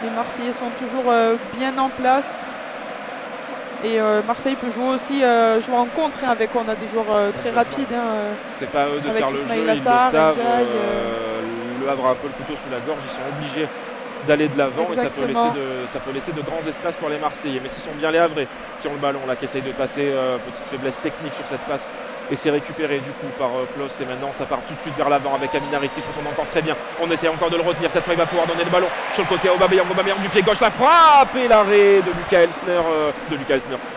Les Marseillais sont toujours bien en place. Et Marseille peut jouer aussi jouer en contre avec. On a des joueurs très rapides. C'est pas eux de avec faire Ismail le jeu, Assar, ils le savent. Ndiaye, Le Havre a un peu le couteau sous la gorge, ils sont obligés d'aller de l'avant et ça peut laisser de grands espaces pour les Marseillais. Mais ce sont bien les Havrais qui ont le ballon là, qui essayent de passer. Petite faiblesse technique sur cette passe et c'est récupéré du coup par Klaus. Et maintenant ça part tout de suite vers l'avant avec Aminarit qui se retourne encore très bien. On essaie encore de le retenir. Cette fois il va pouvoir donner le ballon sur le côté à Aubameyang. Aubameyang du pied gauche, la frappe et l'arrêt de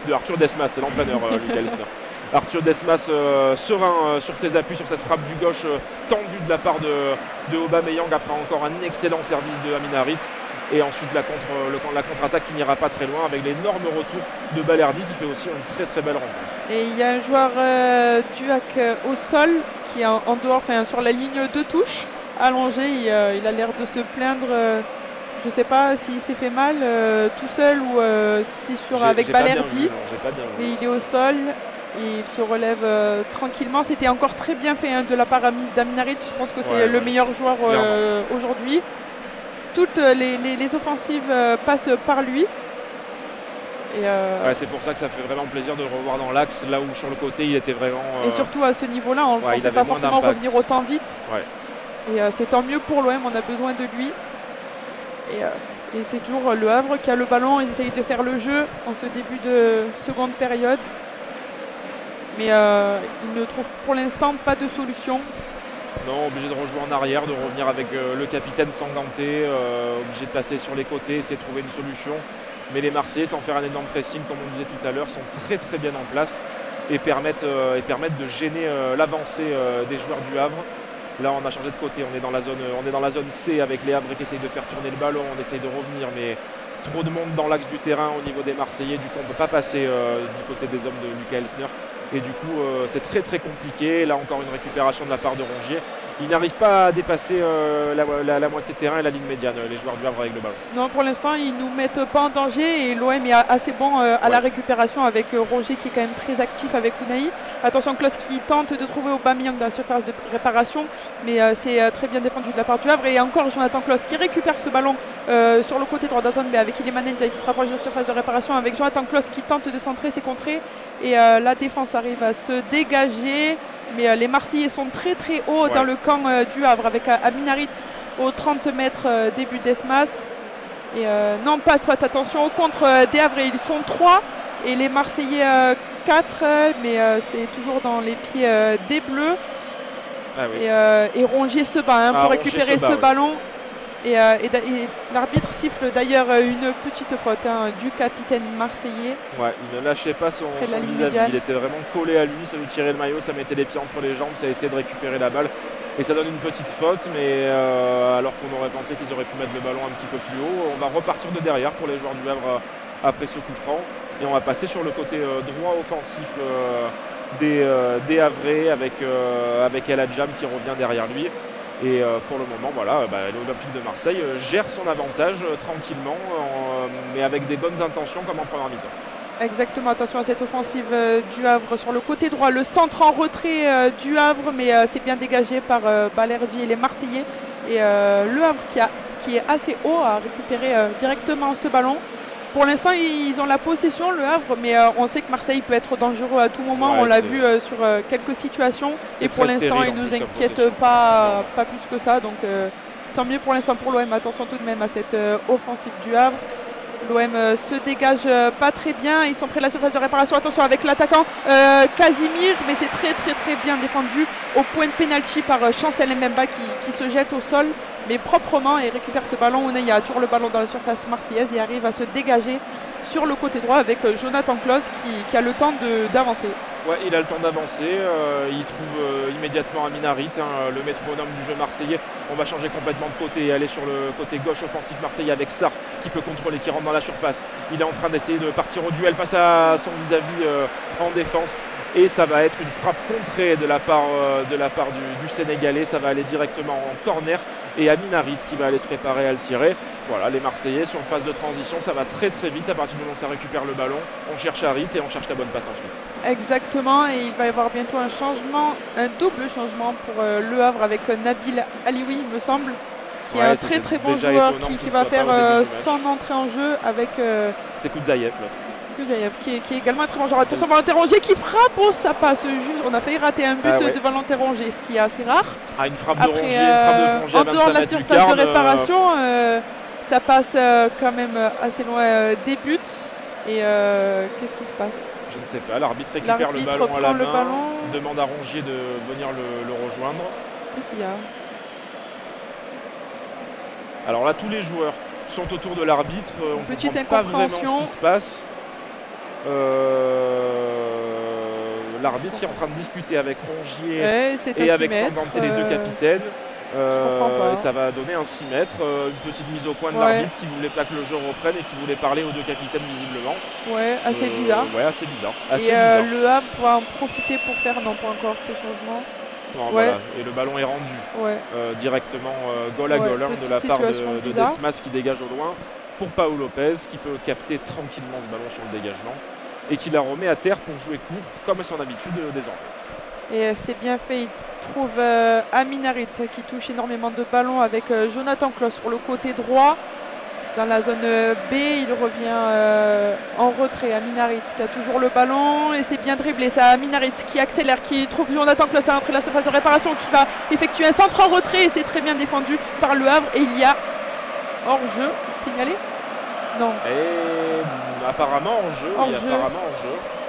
de Arthur Desmas, c'est l'entraîneur Lucas Elsner. Arthur Desmas serein sur ses appuis sur cette frappe du gauche tendue de la part de Aubameyang après encore un excellent service de Aminarit. Et ensuite la contre-attaque qui n'ira pas très loin avec l'énorme retour de Balerdi qui fait aussi une très belle rencontre. Et il y a un joueur Duac au sol qui est en dehors, enfin sur la ligne de touche, allongé. Il a l'air de se plaindre. Je ne sais pas s'il s'est fait mal tout seul ou si avec Balerdi. Mais il est au sol. Et il se relève tranquillement. C'était encore très bien fait de la part d'Aminarit. Je pense que c'est le meilleur joueur aujourd'hui. Toutes les offensives passent par lui. C'est pour ça que ça fait vraiment plaisir de le revoir dans l'axe, là où sur le côté il était vraiment... Et surtout à ce niveau-là, on ne pensait pas forcément revenir autant vite. Et c'est tant mieux pour l'OM, on a besoin de lui. Et c'est toujours le Havre qui a le ballon. Ils essayent de faire le jeu en ce début de seconde période. Mais il ne trouve pour l'instant pas de solution. Non, obligé de rejouer en arrière, de revenir avec le capitaine Sanganté, obligé de passer sur les côtés, essayer de trouver une solution. Mais les Marseillais, sans faire un énorme pressing, comme on disait tout à l'heure, sont très bien en place et permettent de gêner l'avancée des joueurs du Havre. Là, on a changé de côté, on est dans la zone C avec les Havres qui essayent de faire tourner le ballon, on essaye de revenir, mais trop de monde dans l'axe du terrain au niveau des Marseillais. Du coup, on ne peut pas passer du côté des hommes de Lucas Elsner. Et du coup, c'est très compliqué. Là, encore une récupération de la part de Rongier. Ils n'arrivent pas à dépasser la moitié de terrain et la ligne médiane, les joueurs du Havre avec le ballon. Non, pour l'instant, ils ne nous mettent pas en danger et l'OM est assez bon à la récupération avec Rongier qui est quand même très actif avec Unai. Attention, Klaus qui tente de trouver Aubameyang dans la surface de réparation, mais c'est très bien défendu de la part du Havre. Et encore Jonathan Klaus qui récupère ce ballon sur le côté droit de la zone, mais avec Iliman Ndiaye qui se rapproche de la surface de réparation, avec Jonathan Klaus qui tente de centrer ses contrées. Et la défense arrive à se dégager. Mais les Marseillais sont très hauts dans le camp du Havre avec Aminarit aux 30 mètres début Desmas. Et non, pas de faute, attention, au contre des Havrais, ils sont 3 et les Marseillais 4, mais c'est toujours dans les pieds des Bleus. Et Rongier se bat pour récupérer ce ballon. Et l'arbitre siffle d'ailleurs une petite faute du capitaine marseillais. Il ne lâchait pas son vis-à-vis, il était vraiment collé à lui, ça lui tirait le maillot, ça mettait les pieds entre les jambes, ça essayait de récupérer la balle. Et ça donne une petite faute, mais alors qu'on aurait pensé qu'ils auraient pu mettre le ballon un petit peu plus haut. On va repartir de derrière pour les joueurs du Havre après ce coup franc. Et on va passer sur le côté droit offensif des Havrais avec El Hadjam qui revient derrière lui. Et pour le moment, l'Olympique de Marseille gère son avantage tranquillement, mais avec des bonnes intentions comme en première mi-temps. Exactement, attention à cette offensive du Havre sur le côté droit. Le centre en retrait du Havre, mais c'est bien dégagé par Balerdi et les Marseillais. Et le Havre qui est assez haut a récupéré directement ce ballon. Pour l'instant, ils ont la possession, le Havre, mais on sait que Marseille peut être dangereux à tout moment. On l'a vu sur quelques situations. Et pour l'instant, ils ne nous inquiètent pas plus que ça. Donc tant mieux pour l'instant pour l'OM. Attention tout de même à cette offensive du Havre. L'OM se dégage pas très bien. Ils sont près de la surface de réparation. Attention avec l'attaquant Casimir, mais c'est très bien défendu au point de pénalty par Chancel Mbemba qui se jette au sol, mais proprement, et récupère ce ballon. Ounaï a toujours le ballon dans la surface marseillaise et arrive à se dégager sur le côté droit avec Jonathan Klaus qui a le temps d'avancer. Ouais, il a le temps d'avancer. Il trouve immédiatement Amin Harit, le métronome du jeu marseillais. On va changer complètement de côté et aller sur le côté gauche offensif marseillais avec Sarr qui peut contrôler, qui rentre dans la surface. Il est en train d'essayer de partir au duel face à son vis-à-vis en défense. Et ça va être une frappe contrée de la part du Sénégalais. Ça va aller directement en corner. Et Amin Harit qui va aller se préparer à le tirer. Voilà, les Marseillais sur une phase de transition, ça va très vite. À partir du moment où ça récupère le ballon, on cherche Harit et on cherche la bonne passe ensuite. Exactement, et il va y avoir bientôt un changement, un double changement pour Le Havre avec Nabil Alioui, il me semble, qui est un très bon joueur qui va faire son entrée en jeu avec... C'est Koudzaïev l'autre. Koudzaïev qui est également un très bon joueur. Attention, Valentin Rongier qui frappe, oh ça passe juste, on a failli rater un but de Valentin Rongier, ce qui est assez rare. Une frappe de Rongier, une frappe de en dehors de la surface de réparation, ça passe quand même assez loin des buts. Et qu'est-ce qui se passe? Je ne sais pas, l'arbitre récupère le ballon à la main, demande à Rongier de venir le rejoindre. Qu'est-ce qu'il y a? Alors là, tous les joueurs sont autour de l'arbitre, on ne comprend pas vraiment ce qui se passe. L'arbitre est en train de discuter avec Rongier et avec Sanganté, les deux capitaines. Et ça va donner un 6 mètres, une petite mise au point de l'arbitre qui voulait pas que le jeu reprenne et qui voulait parler aux deux capitaines visiblement. Ouais, assez bizarre. Ouais, assez bizarre. Le Havre va en profiter pour faire, non pas encore, ces changements. Non, voilà. Et le ballon est rendu directement goal à goal de la part de Desmas qui dégage au loin pour Pau Lopez qui peut capter tranquillement ce ballon sur le dégagement et qui la remet à terre pour jouer court comme à son habitude désormais. Et c'est bien fait, il trouve Amin Harit qui touche énormément de ballons avec Jonathan Klaus sur le côté droit. Dans la zone B, il revient en retrait. Amin Harit qui a toujours le ballon et c'est bien dribblé. C'est Amin Harit qui accélère, qui trouve Jonathan Klaus à l'entrée de la surface de réparation, qui va effectuer un centre en retrait et c'est très bien défendu par Le Havre. Et il y a hors-jeu signalé? Non. Et apparemment hors-jeu.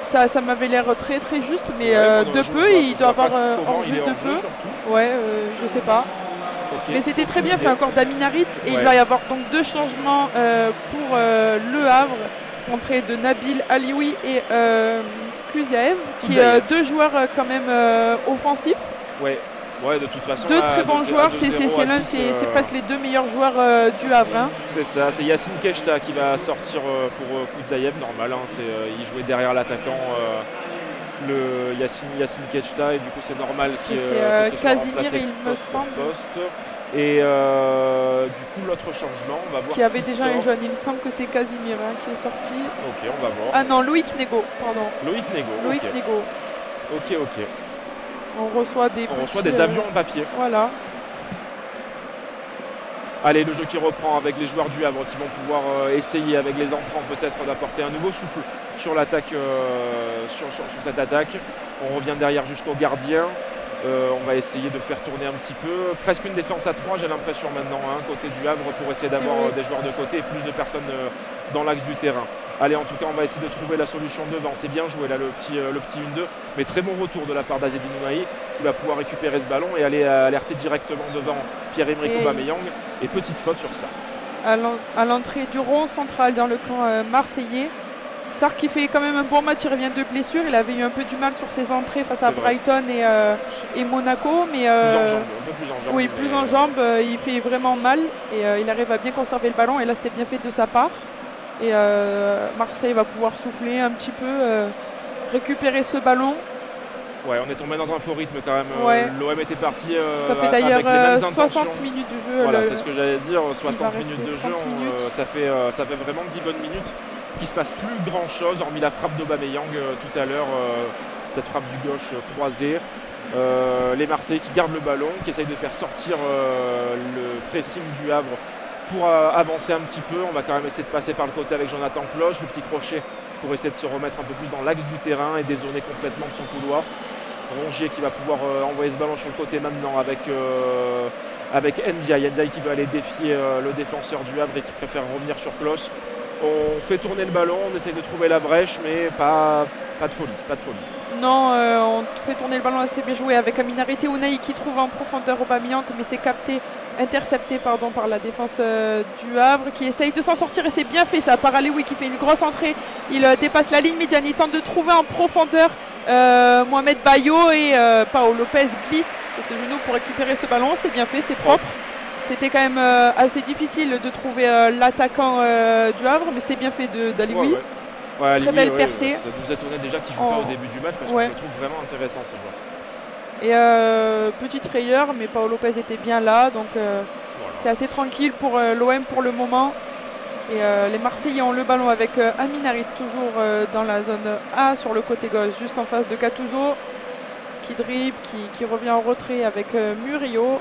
Ça m'avait l'air très juste, mais de peu, il doit avoir hors-jeu de peu. Ouais, je sais pas. Okay. Mais c'était très bien fait encore d'Amin Harit et il va y avoir donc deux changements pour Le Havre, entrée de Nabil Alioui et Koudzaïev, qui deux joueurs quand même offensifs. Ouais, de toute façon. Deux très bons joueurs, c'est presque les deux meilleurs joueurs du Havre. Hein. C'est ça, c'est Yacine Keshta qui va sortir pour Koudzaïev, normal. Il jouait derrière l'attaquant Yacine Keshta et du coup c'est normal qu'il c'est Casimir, il me semble. Et du coup l'autre changement, on va voir. Qui avait déjà un jeune, il me semble que c'est Casimir qui est sorti. Ok, on va voir. Ah non, Loïc Nego, pardon. Loïc Nego. Ok. On reçoit des avions en papier. Voilà. Allez, le jeu qui reprend avec les joueurs du Havre qui vont pouvoir essayer avec les entrants peut-être d'apporter un nouveau souffle sur l'attaque, sur cette attaque. On revient derrière jusqu'au gardien. On va essayer de faire tourner un petit peu. Presque une défense à 3, j'ai l'impression maintenant, côté du Havre, pour essayer d'avoir des joueurs de côté et plus de personnes dans l'axe du terrain. Allez, en tout cas, on va essayer de trouver la solution devant. C'est bien joué là, le petit 1-2. Mais très bon retour de la part d'Azzedine Ounahi qui va pouvoir récupérer ce ballon et aller alerter directement devant Pierre-Emerick Aubameyang. Et petite faute sur ça. À l'entrée du rond central dans le camp marseillais. Sarr qui fait quand même un bon match, il revient de blessure. Il avait eu un peu du mal sur ses entrées face à Brighton et Monaco. Mais, plus en jambes. Il fait vraiment mal et il arrive à bien conserver le ballon. Et là, c'était bien fait de sa part. Et Marseille va pouvoir souffler un petit peu, récupérer ce ballon. Ouais, on est tombé dans un faux rythme quand même. L'OM était parti ça fait d'ailleurs 60 minutes de jeu. Voilà, c'est ce que j'allais dire. 60 minutes de jeu, ça fait vraiment 10 bonnes minutes. Qui se passe plus grand chose hormis la frappe d'Aubameyang tout à l'heure, cette frappe du gauche croisée. Les Marseillais qui gardent le ballon, qui essayent de faire sortir le pressing du Havre pour avancer un petit peu. On va quand même essayer de passer par le côté avec Jonathan Klaus, le petit crochet pour essayer de se remettre un peu plus dans l'axe du terrain et dézoner complètement de son couloir. Rongier qui va pouvoir envoyer ce ballon sur le côté maintenant avec Ndiaye. Ndiaye qui veut aller défier le défenseur du Havre et qui préfère revenir sur Klos. On fait tourner le ballon, on essaye de trouver la brèche, mais pas de folie. Non, on fait tourner le ballon assez bien joué avec Aminarité Ounaï qui trouve en profondeur Aubameyang, mais c'est intercepté par la défense du Havre qui essaye de s'en sortir et c'est bien fait ça par Alioui qui fait une grosse entrée. Il dépasse la ligne médiane, il tente de trouver en profondeur Mohamed Bayo et Paolo Lopez glisse sur ses genoux pour récupérer ce ballon. C'est bien fait, c'est propre. C'était quand même assez difficile de trouver l'attaquant du Havre, mais c'était bien fait d'Alioui. Ouais, très belle percée. Ça nous étonnait déjà qu'il ne joue pas au début du match parce que je le trouve vraiment intéressant ce joueur. Et petite frayeur, mais Paolo Lopez était bien là, donc c'est assez tranquille pour l'OM pour le moment. Et les Marseillais ont le ballon avec Amin Harit toujours dans la zone A sur le côté gauche, juste en face de Gattuso qui dribble, qui revient en retrait avec Murillo.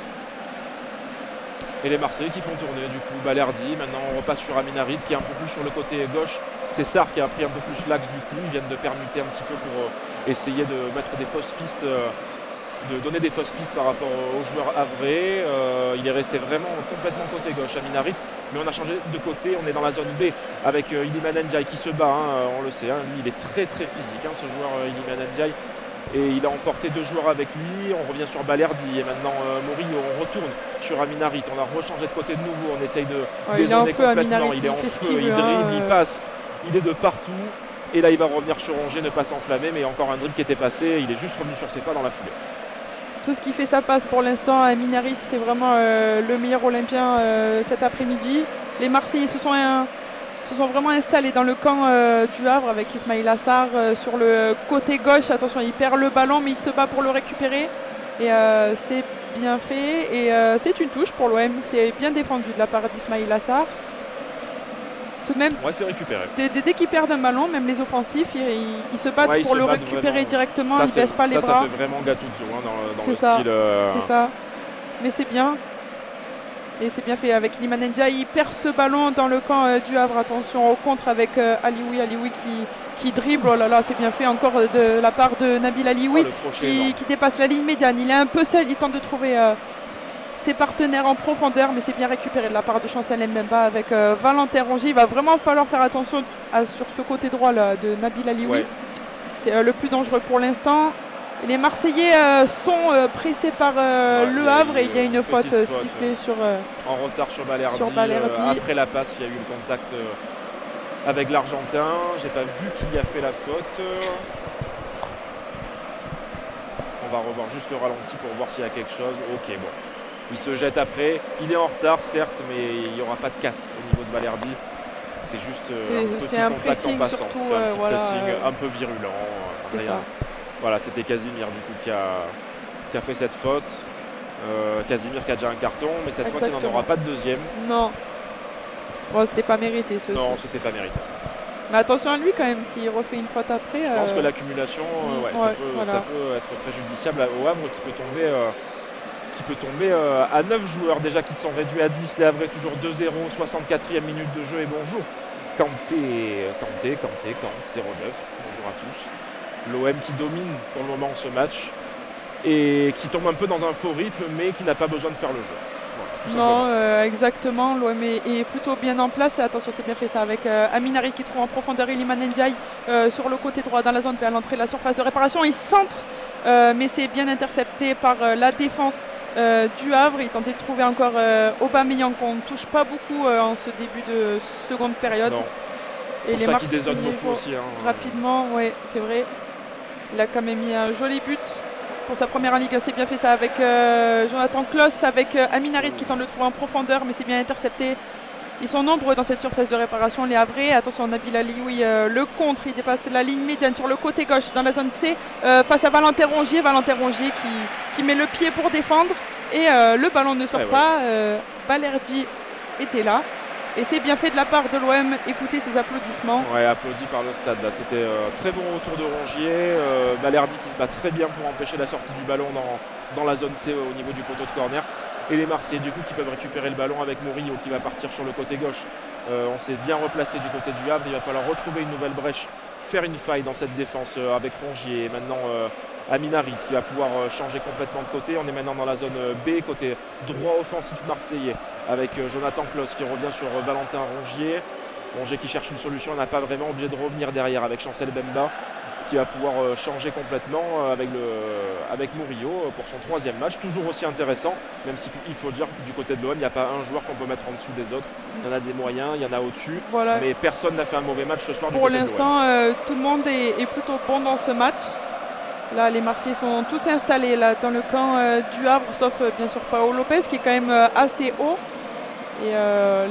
Et les Marseillais qui font tourner du coup Balerdi. Maintenant on repasse sur Amin Harit qui est un peu plus sur le côté gauche. C'est Sarr qui a pris un peu plus l'axe du coup. Ils viennent de permuter un petit peu pour essayer de mettre des fausses pistes, de donner des fausses pistes par rapport aux joueurs havrais. Il est resté vraiment complètement côté gauche Amin Harit. Mais on a changé de côté, on est dans la zone B avec Iliman Ndiaye qui se bat, on le sait. Lui il est très physique ce joueur Iliman Ndiaye. Et il a emporté 2 joueurs avec lui. On revient sur Balerdi et maintenant Murillo. On retourne sur Amin Harit. On a rechangé de côté de nouveau. On essaye de dézonner complètement. Il est en feu, il dribble, il passe. Il est de partout. Et là, il va revenir sur Rongier, ne pas s'enflammer. Mais encore un dribble qui était passé. Il est juste revenu sur ses pas dans la foulée. Tout ce qui fait sa passe pour l'instant, Amin Harit, c'est vraiment le meilleur Olympien cet après-midi. Les Marseillais se sont vraiment installés dans le camp du Havre avec Ismaïla Sarr sur le côté gauche. Attention, il perd le ballon, mais il se bat pour le récupérer. Et c'est bien fait. Et c'est une touche pour l'OM. C'est bien défendu de la part d'Ismaïla Sarr. Tout de même, c'est récupéré. Dès qu'ils perdent un ballon, même les offensifs, ils se battent pour le récupérer vraiment directement. Ils ne baissent pas les bras. Ça fait vraiment Gattuso dans le style. C'est ça. Mais c'est bien. Et c'est bien fait avec Iliman Ndiaye. Il perd ce ballon dans le camp du Havre. Attention au contre avec Alioui qui dribble. Oh là là, c'est bien fait encore de la part de Nabil Alioui qui dépasse la ligne médiane. Il est un peu seul. Il tente de trouver ses partenaires en profondeur, mais c'est bien récupéré de la part de Chancel Mbemba avec Valentin Rongier. Il va vraiment falloir faire attention sur ce côté droit là, de Nabil Alioui. C'est le plus dangereux pour l'instant. Les Marseillais sont pressés par le Havre et il y a une faute sifflée en retard sur Balerdi. Après la passe, il y a eu le contact avec l'Argentin. J'ai pas vu qui a fait la faute. On va revoir juste le ralenti pour voir s'il y a quelque chose. Ok, bon. Il se jette après. Il est en retard, certes, mais il n'y aura pas de casse au niveau de Balerdi. C'est juste un petit contact en passant. Surtout, un petit pressing un peu virulent. C'est ça. Voilà, c'était Casimir du coup qui a fait cette faute. Casimir qui a déjà un carton, mais cette fois il n'en aura pas de deuxième. Non. Bon, c'était pas mérité ce. Non, c'était pas mérité. Mais attention à lui quand même, s'il refait une faute après. Je pense que l'accumulation, ça peut être préjudiciable au Havre qui peut tomber à 9 joueurs déjà qui sont réduits à 10. Les Havrais toujours 2-0, 64e minute de jeu et bonjour. Kanté, 09, bonjour à tous. L'OM qui domine pour le moment ce match et qui tombe un peu dans un faux rythme mais qui n'a pas besoin de faire le jeu. Voilà, non, exactement. L'OM est plutôt bien en place. Et attention, c'est bien fait ça avec Amin Harit qui trouve en profondeur Iliman Ndiaye sur le côté droit dans la zone B à l'entrée de la surface de réparation. Il centre, mais c'est bien intercepté par la défense du Havre. Il tentait de trouver encore Aubameyang qu'on ne touche pas beaucoup en ce début de seconde période. Non. Et les Marseillais désonne beaucoup aussi. Rapidement, oui, c'est vrai. Il a quand même mis un joli but pour sa première en Ligue. C'est bien fait ça avec Jonathan Klaus, avec Amin Harit qui tente de le trouver en profondeur, mais c'est bien intercepté. Ils sont nombreux dans cette surface de réparation, les Havrais. Attention, Nabil Alioui, le contre, il dépasse la ligne médiane sur le côté gauche dans la zone C face à Valentin Rongier. Valentin Rongier qui met le pied pour défendre et le ballon ne sort pas. Balerdi était là. Et c'est bien fait de la part de l'OM. Écoutez ces applaudissements. Ouais, applaudi par le stade. Là, c'était très bon retour de Rongier. Balerdi qui se bat très bien pour empêcher la sortie du ballon dans la zone C au niveau du poteau de corner. Et les Marseillais du coup qui peuvent récupérer le ballon avec Murillo qui va partir sur le côté gauche. On s'est bien replacé du côté du Havre. Il va falloir retrouver une nouvelle brèche faire une faille dans cette défense avec Rongier. Maintenant Aminarit qui va pouvoir changer complètement de côté. On est maintenant dans la zone B, côté droit offensif marseillais, avec Jonathan Klaus qui revient sur Valentin Rongier. Rongier qui cherche une solution, on n'a pas vraiment obligé de revenir derrière avec Chancel Bemba qui va pouvoir changer complètement avec Murillo pour son 3e match. Toujours aussi intéressant, même si il faut dire que du côté de l'OM, il n'y a pas un joueur qu'on peut mettre en dessous des autres. Il y en a des moyens, il y en a au-dessus, voilà. Mais personne n'a fait un mauvais match ce soir. Pour l'instant, tout le monde est plutôt bon dans ce match. Là, les Marseillais sont tous installés là, dans le camp du Havre, sauf bien sûr Paolo Lopez qui est quand même assez haut. Et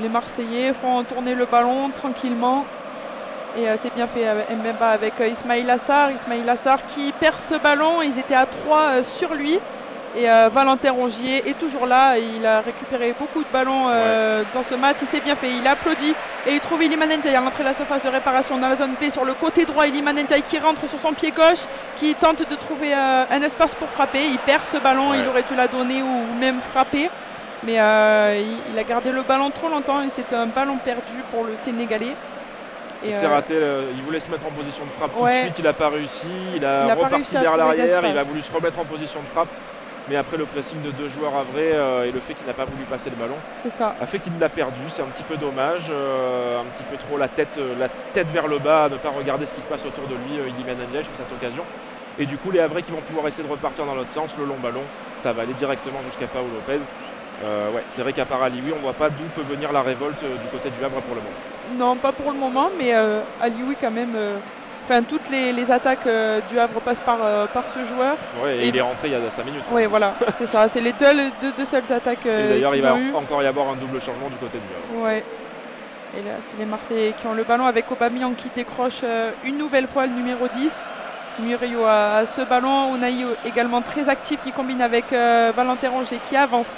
les Marseillais font tourner le ballon tranquillement. Et c'est bien fait Mbemba avec Ismaïla Assar. Ismaïla Assar qui perd ce ballon. Ils étaient à 3 sur lui. Et Valentin Rongier est toujours là. Il a récupéré beaucoup de ballons dans ce match. Il s'est bien fait. Il applaudit. Et il trouve Iliman Ndiaye à l'entrée de la surface de réparation dans la zone B. Sur le côté droit, Iliman Ndiaye qui rentre sur son pied gauche. Qui tente de trouver un espace pour frapper. Il perd ce ballon. Il aurait dû la donner ou même frapper. Mais il a gardé le ballon trop longtemps. Et c'est un ballon perdu pour le Sénégalais. Il s'est raté, il voulait se mettre en position de frappe tout de suite, il n'a pas réussi, il a reparti vers l'arrière, il a voulu se remettre en position de frappe, mais après le pressing de 2 joueurs avrés et le fait qu'il n'a pas voulu passer le ballon a fait qu'il l'a perdu. C'est un petit peu dommage, un petit peu trop la tête vers le bas, à ne pas regarder ce qui se passe autour de lui, Iliman Ndiaye sur cette occasion. Et du coup les Havrais qui vont pouvoir essayer de repartir dans l'autre sens, le long ballon, ça va aller directement jusqu'à Paolo Lopez. C'est vrai qu'à part Alioui, on ne voit pas d'où peut venir la révolte du côté du Havre pour le moment. Non, pas pour le moment, mais Alioui quand même. Toutes les attaques du Havre passent par ce joueur. Et il est rentré il y a 5 minutes. Oui, voilà, c'est ça. C'est les deux seules attaques. Et d'ailleurs, il va encore y avoir un double changement du côté du Havre. Ouais. Et là, c'est les Marseillais qui ont le ballon avec Aubameyang qui décroche une nouvelle fois le numéro 10. Murillo a ce ballon, Unai également très actif qui combine avec Valentin Rongier qui avance,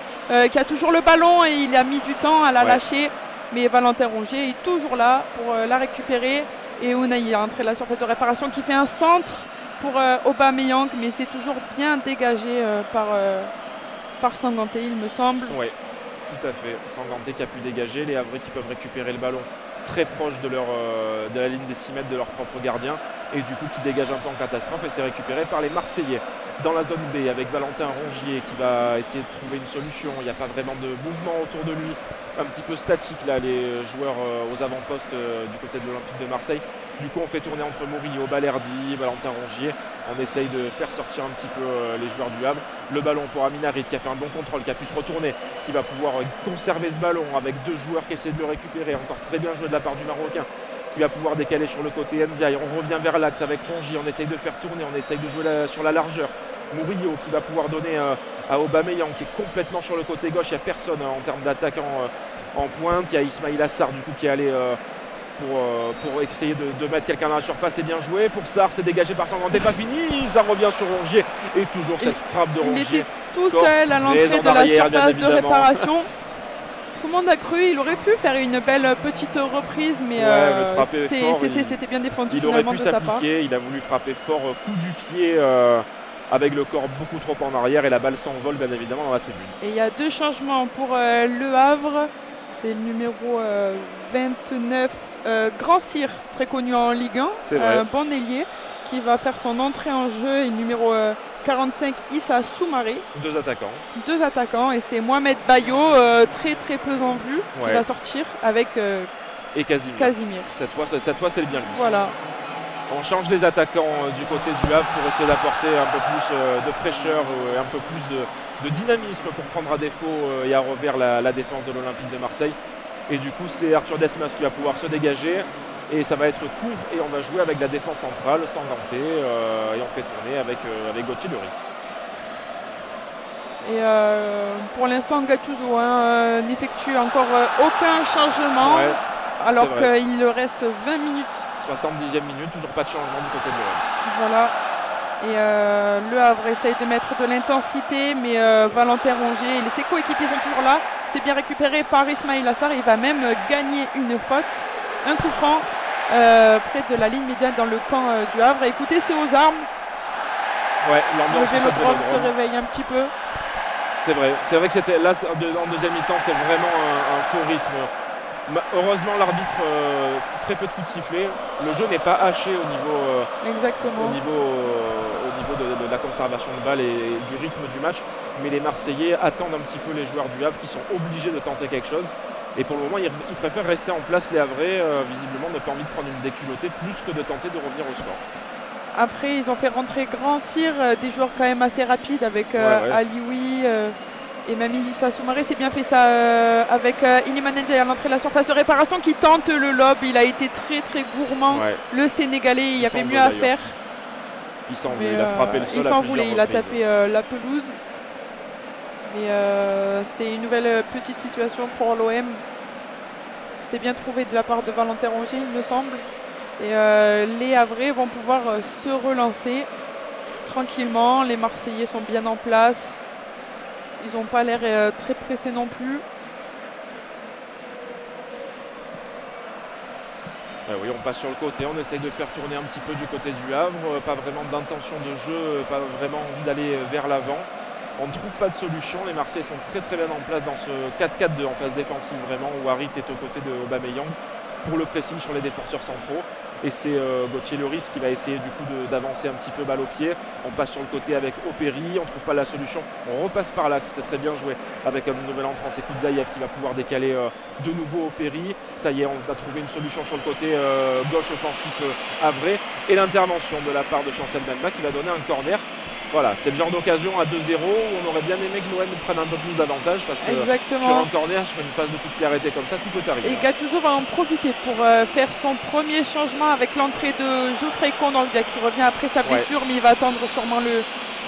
qui a toujours le ballon et il a mis du temps à la lâcher, mais Valentin Rongier est toujours là pour la récupérer et Unai a entré la surface de réparation qui fait un centre pour Aubameyang, mais c'est toujours bien dégagé par Sanganté il me semble. Oui, tout à fait, Sanganté qui a pu dégager, les Havrais qui peuvent récupérer le ballon très proche de la ligne des 6 mètres de leur propre gardien et du coup qui dégage un peu en catastrophe et c'est récupéré par les Marseillais dans la zone B avec Valentin Rongier qui va essayer de trouver une solution. Il n'y a pas vraiment de mouvement autour de lui, un petit peu statique là les joueurs aux avant-postes du côté de l'Olympique de Marseille. Du coup on fait tourner entre Murillo, Balerdi, Valentin Rongier, on essaye de faire sortir un petit peu les joueurs du Havre. Le ballon pour Aminarit qui a fait un bon contrôle, qui a pu se retourner, qui va pouvoir conserver ce ballon avec 2 joueurs qui essaient de le récupérer, encore très bien joué de la part du Marocain, qui va pouvoir décaler sur le côté Ndiaye. On revient vers l'axe avec Rongier, on essaye de faire tourner, on essaye de jouer sur la largeur. Murillo qui va pouvoir donner à Aubameyang qui est complètement sur le côté gauche, il n'y a personne en termes d'attaquant en pointe. Il y a Ismaïla Assar du coup qui est allé pour essayer de mettre quelqu'un dans la surface. C'est bien joué pour Sarr, c'est dégagé par Sanganté, pas fini, ça revient sur Rongier et toujours cette frappe de Rongier. Il était tout seul à l'entrée de la surface de réparation. Tout le monde a cru, il aurait pu faire une belle petite reprise, mais c'était bien défendu finalement de sa part. Il a voulu frapper fort, coup du pied avec le corps beaucoup trop en arrière et la balle s'envole bien évidemment dans la tribune. Et il y a 2 changements pour le Havre. C'est le numéro 29, Grand Cyr, très connu en Ligue 1, un bon ailier, qui va faire son entrée en jeu. Et le numéro 45, Issa Soumaré. 2 attaquants. Et c'est Mohamed Bayo, très très peu en vue, qui va sortir avec et Casimir. Cette fois c'est bien lui. Voilà. On change les attaquants du côté du Havre pour essayer d'apporter un peu plus de fraîcheur et un peu plus de dynamisme pour prendre à défaut et à revers la défense de l'Olympique de Marseille. Et du coup c'est Arthur Desmas qui va pouvoir se dégager et ça va être court et on va jouer avec la défense centrale Sanganté et on fait tourner avec Gauthier Lloris. Et pour l'instant Gattuso n'effectue encore aucun changement alors qu'il reste 20 minutes. 70e minute, toujours pas de changement du côté de l'OM. Voilà. Et le Havre essaye de mettre de l'intensité, mais Valentin Rongier et ses coéquipiers sont toujours là. C'est bien récupéré par Ismaïla Assar. Il va même gagner une faute, un coup franc près de la ligne médiane dans le camp du Havre. Et écoutez, c'est aux armes. Ouais, l'ambiance le Vélodrome se réveille un petit peu. C'est vrai que c'était là en deuxième mi-temps, c'est vraiment un faux rythme. Heureusement, l'arbitre, très peu de coups de sifflet. Le jeu n'est pas haché au niveau, Exactement. au niveau de la conservation de balle et du rythme du match. Mais les Marseillais attendent un petit peu les joueurs du Havre qui sont obligés de tenter quelque chose. Et pour le moment, ils préfèrent rester en place, les Havrais. Visiblement, n'ont pas envie de prendre une déculottée plus que de tenter de revenir au score. Après, ils ont fait rentrer Grand Cyr, des joueurs quand même assez rapides avec Alioui et même Issa Soumaré. C'est bien fait ça avec Iliman Ndiaye à l'entrée de la surface de réparation qui tente le lob. Il a été très très gourmand. Ouais. Le Sénégalais, il y avait mieux à faire. Il s'en voulait, il a frappé le sol. Il s'en voulait, il a tapé la pelouse. Mais c'était une nouvelle petite situation pour l'OM. C'était bien trouvé de la part de Valentin Rongier, il me semble. Et les Havrais vont pouvoir se relancer tranquillement. Les Marseillais sont bien en place. Ils n'ont pas l'air très pressés non plus. Oui, on passe sur le côté, on essaye de faire tourner un petit peu du côté du Havre. Pas vraiment d'intention de jeu, pas vraiment envie d'aller vers l'avant. On ne trouve pas de solution. Les Marseillais sont très très bien en place dans ce 4-4-2 en phase défensive vraiment, où Harit est aux côtés de Aubameyang pour le pressing sur les défenseurs centraux. Et c'est Gauthier Lloris qui va essayer du coup d'avancer un petit peu balle au pied. On passe sur le côté avec Opéry, on ne trouve pas la solution. On repasse par l'axe, c'est très bien joué avec un nouvel entrant, c'est Koudzaïev qui va pouvoir décaler de nouveau Opéry. Ça y est, on a trouvé une solution sur le côté gauche offensif Havrais. Et l'intervention de la part de Chancel Mbemba qui va donner un corner. Voilà, c'est le genre d'occasion à 2-0 où on aurait bien aimé que l'OM prenne un peu plus d'avantage parce que sur un corner, sur une phase de coup de pied arrêté comme ça, tout peut arriver. Et Gattuso va en profiter pour faire son premier changement avec l'entrée de Geoffrey Kondogbia qui revient après sa blessure, mais il va attendre sûrement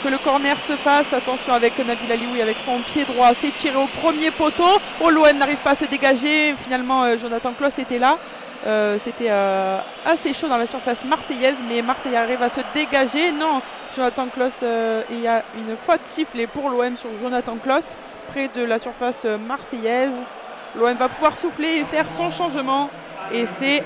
que le corner se fasse. Attention avec Nabil Alioui avec son pied droit, c'est tiré au premier poteau. Oh, l'OM n'arrive pas à se dégager. Finalement, Jonathan Klaus était là. C'était assez chaud dans la surface marseillaise, mais Marseille arrive à se dégager. Non, Jonathan Klaus, il y a une faute sifflée pour l'OM sur Jonathan Klaus près de la surface marseillaise. L'OM va pouvoir souffler et faire son changement, et c'est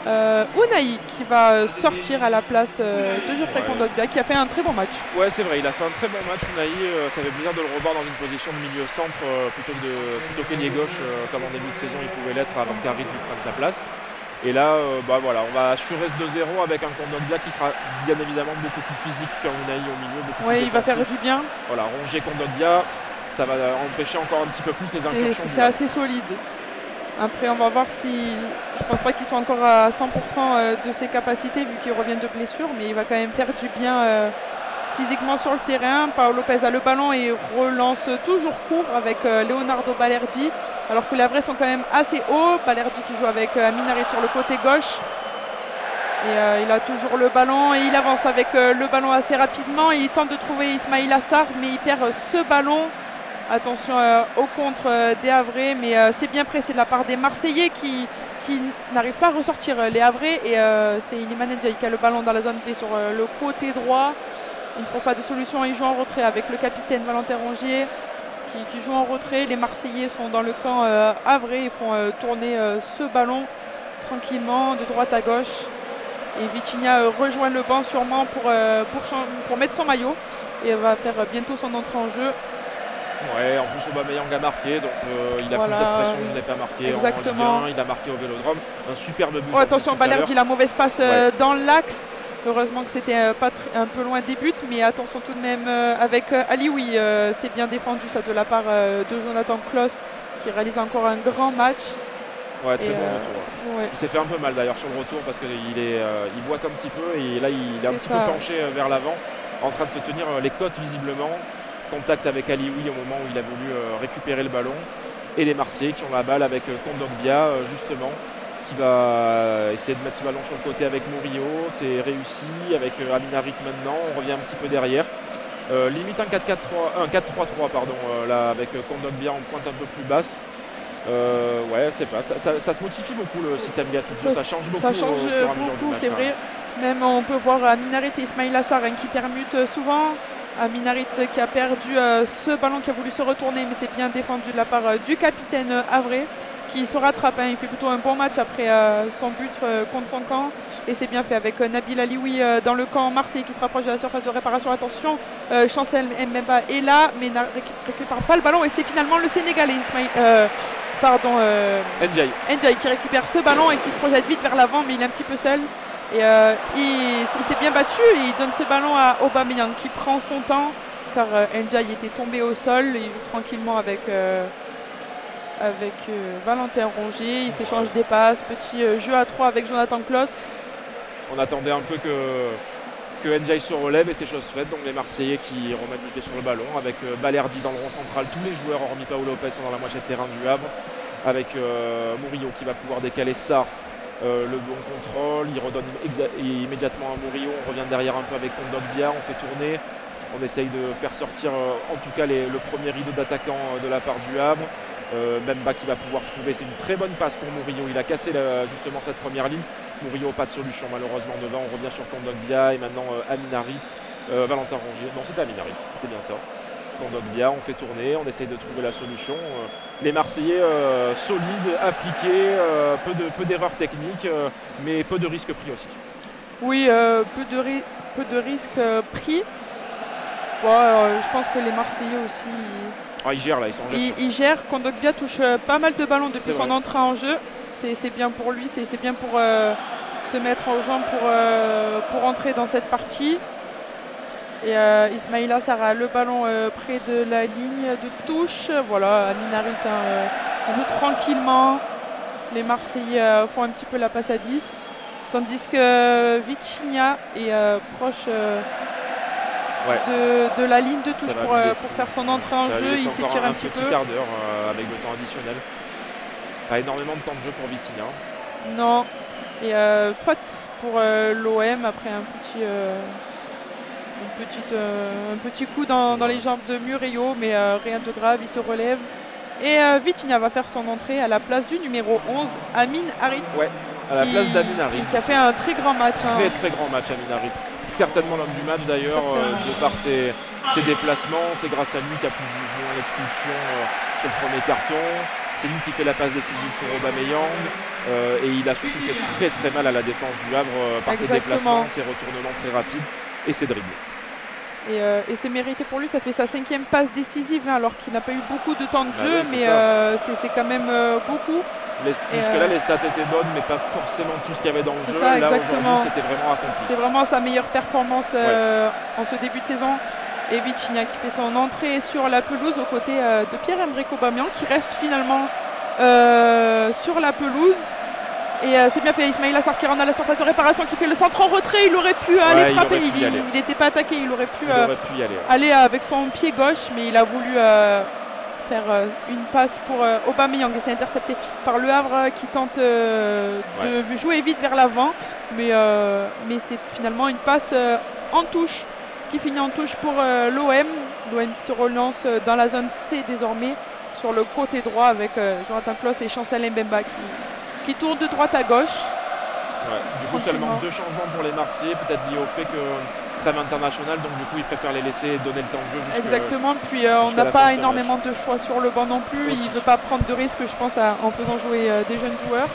Ounahi qui va sortir à la place de Geoffrey Kondogbia qui a fait un très bon match. Ouais, c'est vrai, il a fait un très bon match. Ounahi, ça fait plaisir de le revoir dans une position de milieu centre plutôt qu'ailier gauche comme en début de saison il pouvait l'être avant qu'Harit lui prenne sa place. Et là, voilà, on va assurer ce 2-0 avec un Kondogbia qui sera bien évidemment beaucoup plus physique qu'un Ounahi au milieu. Oui, il va faire du bien. Voilà, Rongier, Kondogbia, ça va empêcher encore un petit peu plus les incursions. C'est assez solide. Après, on va voir si... Je pense pas qu'il soit encore à 100% de ses capacités vu qu'il revient de blessure, mais il va quand même faire du bien physiquement sur le terrain. Paolo Lopez a le ballon et relance toujours court avec Leonardo Balerdi, alors que les Havrais sont quand même assez hauts. Balerdi qui joue avec Amin Harit sur le côté gauche. Et il a toujours le ballon et il avance avec le ballon assez rapidement. Il tente de trouver Ismail Assar, mais il perd ce ballon. Attention au contre des Havrais, mais c'est bien pressé de la part des Marseillais qui n'arrivent pas à ressortir les Havrais. Et c'est Iliman Ndiaye qui a le ballon dans la zone B sur le côté droit. Il ne trouve pas de solution, il joue en retrait avec le capitaine Valentin Rongier qui joue en retrait. Les Marseillais sont dans le camp havrais, ils font tourner ce ballon tranquillement de droite à gauche. Et Vitinha rejoint le banc sûrement pour mettre son maillot et va faire bientôt son entrée en jeu. Ouais, en plus Aubameyang a marqué, donc il a plus de pression qu'il n'a pas marqué. Exactement. Il a marqué au Vélodrome, un superbe but. Oh, attention, Balerdi, la mauvaise passe dans l'axe. Heureusement que c'était un peu loin des buts, mais attention tout de même avec Alioui. C'est bien défendu ça de la part de Jonathan Klaus qui réalise encore un grand match. Ouais, très bon retour. Ouais. Il s'est fait un peu mal d'ailleurs sur le retour parce qu'il boite un petit peu et là il est un petit peu penché vers l'avant, en train de se tenir les côtes visiblement. Contact avec Alioui au moment où il a voulu récupérer le ballon. Et les Marseillais qui ont la balle avec Kondogbia justement, qui va essayer de mettre ce ballon sur le côté avec Murillo. C'est réussi avec Amin Harit maintenant. On revient un petit peu derrière. Limite un 4-3-3 pardon, là avec Kondogbia en pointe un peu plus basse. Ouais, c'est pas. Ça se modifie beaucoup le système Gattuso. Ça change beaucoup. Ça change beaucoup, c'est vrai. Même on peut voir Amin Harit et Ismail Assar qui permutent souvent. Amin Harit qui a perdu ce ballon, qui a voulu se retourner, mais c'est bien défendu de la part du capitaine havrais qui se rattrape. Il fait plutôt un bon match après son but contre son camp. Et c'est bien fait avec Nabil Alioui dans le camp Marseille qui se rapproche de la surface de réparation. Attention, Chancel Mbemba est là, mais ne récupère pas le ballon. Et c'est finalement le Sénégalais pardon, Ndiaye qui récupère ce ballon et qui se projette vite vers l'avant, mais il est un petit peu seul. Et il s'est bien battu et il donne ce ballon à Aubameyang qui prend son temps car Ndiaye était tombé au sol. Il joue tranquillement avec Valentin Rongier. Il s'échange des passes, petit jeu à 3 avec Jonathan Klaus. On attendait un peu que Ndiaye se relève et c'est chose faite. Donc les Marseillais qui remettent le pied sur le ballon avec Balerdi dans le rond central. Tous les joueurs hormis Paolo Lopez sont dans la moitié de terrain du Havre avec Murillo qui va pouvoir décaler Sarr. Le bon contrôle, il redonne immédiatement à Murillo, on revient derrière un peu avec Kondogbia, on fait tourner, on essaye de faire sortir en tout cas le premier rideau d'attaquants de la part du Havre. Mbemba qui va pouvoir trouver, c'est une très bonne passe pour Murillo, il a cassé justement cette première ligne. Murillo pas de solution malheureusement devant, on revient sur Kondogbia et maintenant Amin Harit, Valentin Rongier, non c'était Amin Harit, c'était bien ça. Kondogbia, on fait tourner, on essaye de trouver la solution. Les Marseillais solides, appliqués, peu d'erreurs techniques, mais peu de risques pris aussi. Oui, peu de risques pris. Je pense que les Marseillais aussi... ils gèrent là, ils sont gestes. Ils gèrent. Kondogbia touche pas mal de ballons depuis son entrée en jeu. C'est bien pour lui, c'est bien pour se mettre en jambes pour entrer dans cette partie. Et Ismaïla Sarr a le ballon près de la ligne de touche. Voilà, Amin Harit joue tranquillement. Les Marseillais font un petit peu la passe à 10. Tandis que Vitinha est proche de la ligne de touche pour faire son entrée en jeu. Il s'étire un petit peu. Quart d'heure avec le temps additionnel. Pas énormément de temps de jeu pour Vitinha. Non. Et faute pour l'OM après un petit coup dans les jambes de Murillo, mais rien de grave, il se relève. Et Vitinha va faire son entrée à la place du numéro 11, Amin Harit. Ouais, à la place d'Amin Harit. Qui a fait un très grand match. Très grand match, Amin Harit. Certainement l'homme du match d'ailleurs, de par ses déplacements. C'est grâce à lui qu'il a pu jouer l'expulsion sur le premier carton. C'est lui qui fait la passe décisive pour Aubameyang. Et il a surtout fait très mal à la défense du Havre par ses déplacements, ses retournements très rapides et ses dribbles. Et c'est mérité pour lui, ça fait sa 5e passe décisive alors qu'il n'a pas eu beaucoup de temps de jeu, mais c'est quand même beaucoup. Jusque-là, les stats étaient bonnes, mais pas forcément tout ce qu'il y avait dans le jeu. Ça, là, aujourd'hui, c'était vraiment accompli. C'était vraiment sa meilleure performance en ce début de saison. Et Vitinha qui fait son entrée sur la pelouse aux côtés de Pierre-Emerick Aubameyang qui reste finalement sur la pelouse. Et c'est bien fait, Ismaïla Sarr qui rentre à la surface de réparation, qui fait le centre en retrait, il aurait pu aller frapper, il n'était pas attaqué, il aurait pu aller avec son pied gauche, mais il a voulu faire une passe pour Aubameyang et c'est intercepté par Le Havre qui tente de jouer vite vers l'avant, mais c'est finalement une passe en touche, qui finit en touche pour l'OM qui se relance dans la zone C désormais, sur le côté droit avec Jonathan Klaus et Chancel Mbemba qui tourne de droite à gauche. Du coup, seulement 2 changements pour les Marseillais, peut-être lié au fait que trêve internationale, donc du coup, ils préfèrent les laisser donner le temps de jeu. Exactement, puis on n'a pas énormément de choix sur le banc non plus. Il ne veut pas prendre de risques, je pense, en faisant jouer des jeunes joueurs.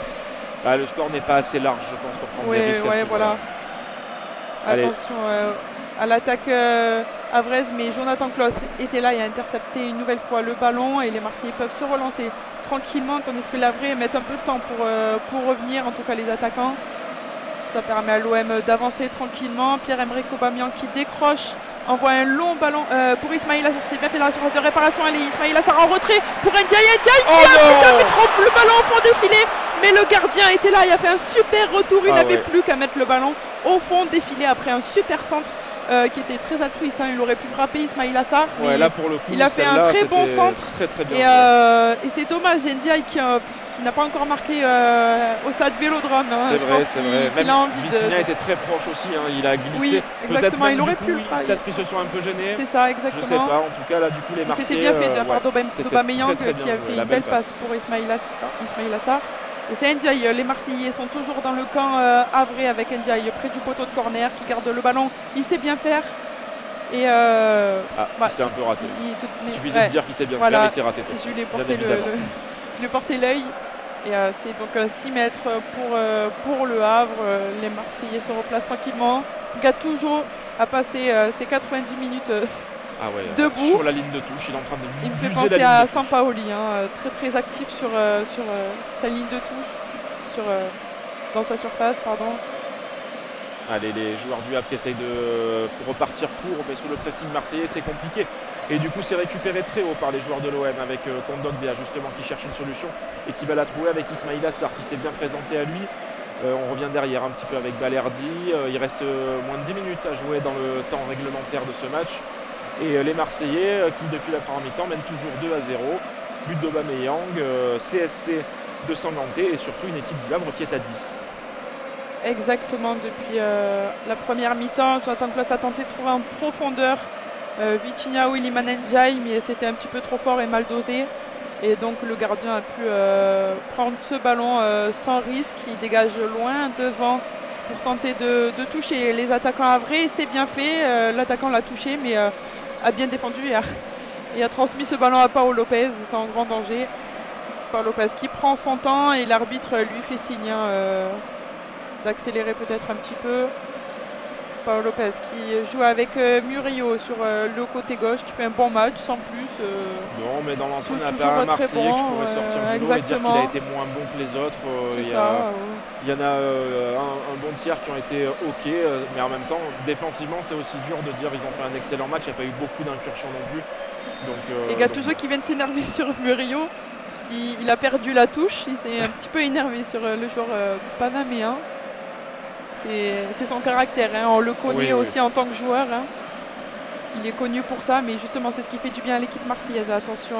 Le score n'est pas assez large, je pense, pour prendre des risques. Voilà. Attention à l'attaque havraise, mais Jonathan Klaus était là et a intercepté une nouvelle fois le ballon et les Marseillais peuvent se relancer tranquillement, tandis que l'Havrais met un peu de temps pour revenir, en tout cas les attaquants. Ça permet à l'OM d'avancer tranquillement. Pierre-Emerick Aubameyang qui décroche, envoie un long ballon pour Ismaïla Sarr. C'est bien fait dans la surface de réparation. Allez, Ismaïla Sarr en retrait pour Ndiaye qui a mis le ballon au fond défilé. Mais le gardien était là, il a fait un super retour. Il n'avait plus qu'à mettre le ballon au fond défilé après un super centre qui était très altruiste. Il aurait pu frapper Ismaïla Sarr. Mais là, pour le coup, il a fait un très bon centre. Très bien. Et c'est dommage, Ndiaye qui n'a pas encore marqué au stade Vélodrome. C'est vrai. Il a envie Vitinha était très proche aussi. Il a glissé. Oui, exactement. Il aurait pu le frapper. Peut-être qu'ils se sont un peu gênés. C'est ça, exactement. Je sais pas. En tout cas, là, du coup, les Marseillais. C'était bien fait de la part d'Aubameyang qui a fait une belle passe pour Ismaïla Sarr. Et c'est Ndiaye, les Marseillais sont toujours dans le camp havrais avec Ndiaye près du poteau de corner qui garde le ballon, il sait bien faire. Et il s'est un peu raté. Il suffisait de dire qu'il sait bien faire, il s'est raté. Je lui ai porté l'œil. Et c'est donc 6 mètres pour le Havre. Les Marseillais se replacent tranquillement. Gattuso a passé ses 90 minutes Ah ouais, debout. sur la ligne de touche, il est en train de Il me fait buser penser la ligne à de touche. Sampaoli, très très actif sur sa ligne de touche, dans sa surface, pardon. Allez, les joueurs du Havre qui essayent de repartir court, mais sous le pressing marseillais, c'est compliqué. Et du coup, c'est récupéré très haut par les joueurs de l'OM avec Kondogbia, justement, qui cherche une solution et qui va la trouver avec Ismail Assar, qui s'est bien présenté à lui. On revient derrière un petit peu avec Balerdi. Il reste moins de 10 minutes à jouer dans le temps réglementaire de ce match. Et les Marseillais, qui depuis la première mi-temps mènent toujours 2-0. But d'Aubameyang, CSC de Sanganté et surtout une équipe du Havre qui est à 10. Exactement, depuis la première mi-temps, Jonathan Klaus a tenté de trouver en profondeur Vitinha ou Iliman Ndiaye, mais c'était un petit peu trop fort et mal dosé. Et donc le gardien a pu prendre ce ballon sans risque. Il dégage loin devant pour tenter de toucher les attaquants havrais. C'est bien fait, l'attaquant l'a touché, mais a bien défendu et a transmis ce ballon à Paolo Lopez. C'est en grand danger. Paolo Lopez qui prend son temps et l'arbitre lui fait signe d'accélérer peut-être un petit peu. Paolo Lopez qui joue avec Murillo sur le côté gauche, qui fait un bon match sans plus. Non, mais dans l'ensemble, il n'y a toujours pas un très Marseillais bon, que je pourrais sortir du lot et dire qu'il a été moins bon que les autres. C'est ça. Il y en a un bon tiers qui ont été OK, mais en même temps, défensivement, c'est aussi dur de dire qu'ils ont fait un excellent match. Il n'y a pas eu beaucoup d'incursions non plus. Et Gattuso qui vient de s'énerver sur Murillo, parce qu'il a perdu la touche. Il s'est un petit peu énervé sur le joueur panaméen. C'est son caractère, on le connaît aussi en tant que joueur. Il est connu pour ça, mais justement c'est ce qui fait du bien à l'équipe marseillaise. Attention,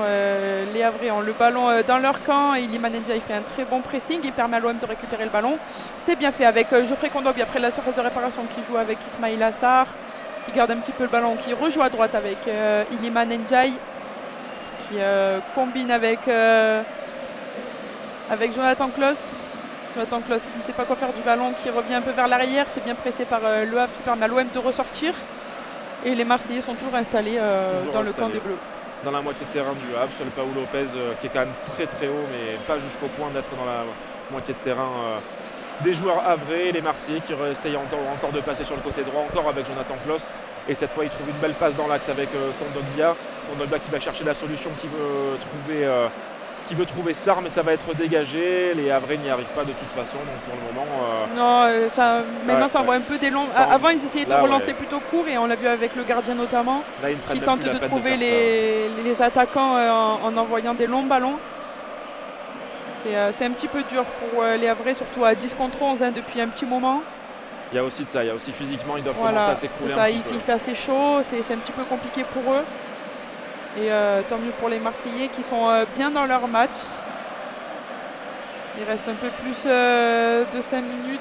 les Havrais ont le ballon dans leur camp et Iliman Ndiaye fait un très bon pressing. Il permet à l'OM de récupérer le ballon. C'est bien fait avec Geoffrey Kondogbia après la surface de réparation qui joue avec Ismail Assar, qui garde un petit peu le ballon, qui rejoue à droite avec Iliman Ndiaye, qui combine avec Jonathan Klaus. Jonathan Klaus qui ne sait pas quoi faire du ballon, qui revient un peu vers l'arrière. C'est bien pressé par le Havre qui permet à l'OM de ressortir. Et les Marseillais sont toujours installés dans le camp des Bleus. Dans la moitié de terrain du Havre, seul Paolo Lopez qui est quand même très très haut, mais pas jusqu'au point d'être dans la moitié de terrain des joueurs havrais. Les Marseillais qui essayent encore de passer sur le côté droit, encore avec Jonathan Klaus. Et cette fois, il trouve une belle passe dans l'axe avec Kondogbia. Kondogbia qui va chercher la solution, qui veut trouver Sarr, mais ça va être dégagé. Les Havrais n'y arrivent pas de toute façon, donc pour le moment... Non, maintenant ça envoie un peu des longs... Avant, ils essayaient de relancer plutôt court, et on l'a vu avec le gardien notamment, là, qui tente de trouver les attaquants en envoyant des longs ballons. C'est un petit peu dur pour les Havrais, surtout à 10 contre 11 depuis un petit moment. Il y a aussi de ça, il y a aussi physiquement, ils doivent commencer à s'écrouler un petit peu. Il fait assez chaud, c'est un petit peu compliqué pour eux. Et tant mieux pour les Marseillais qui sont bien dans leur match. Il reste un peu plus de 5 minutes.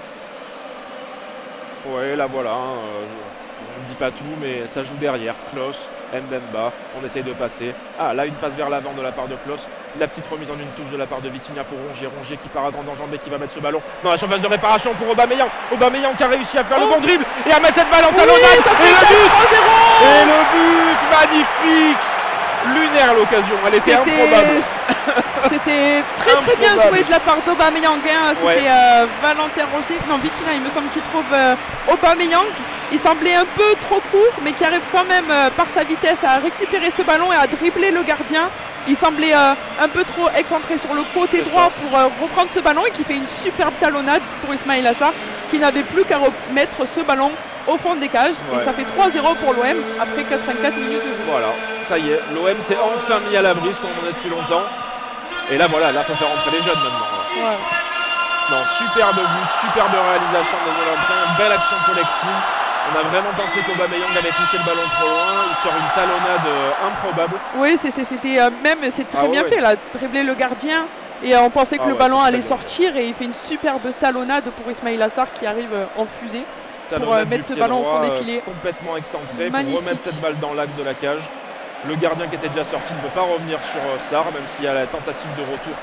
Ouais, là voilà, on ne dit pas tout, mais ça joue derrière. Klaus, Mbemba, on essaye de passer. Ah, là une passe vers l'avant de la part de Klaus. La petite remise en une touche de la part de Vitinha pour Rongier. Rongier qui part à grande enjambée, qui va mettre ce ballon dans la surface de réparation pour Aubameyang. Aubameyang qui a réussi à faire le bon dribble et à mettre cette balle en talonnade. Et le but magnifique. Lunaire l'occasion, elle était improbable. C'était très bien joué de la part d'Aubameyang. C'était Valentin Rongier, non Vitinha il me semble, qui trouve Aubameyang. Il semblait un peu trop court, mais qui arrive quand même par sa vitesse à récupérer ce ballon et à dribbler le gardien. Il semblait un peu trop excentré sur le côté droit pour reprendre ce ballon, et qui fait une superbe talonnade pour Ismail Assar, qui n'avait plus qu'à remettre ce ballon au fond des cages. Et ça fait 3-0 pour l'OM après 84 minutes de jeu. Voilà, ça y est, l'OM s'est enfin mis à l'abri, ce qu'on en est depuis longtemps. Et là voilà, là il faut faire rentrer les jeunes maintenant. Non, superbe but, superbe réalisation des Olympiens, belle action collective. On a vraiment pensé qu'Aubameyang avait poussé le ballon trop loin. Il sort une talonnade improbable. Oui, c'est très bien fait là, dribbler le gardien. Et on pensait que le ballon allait sortir, et il fait une superbe talonnade pour Ismail Assar qui arrive en fusée pour mettre ce ballon au fond des filets. Complètement excentré, pour remettre cette balle dans l'axe de la cage. Le gardien qui était déjà sorti ne peut pas revenir sur Sarr, même s'il y a la tentative de retour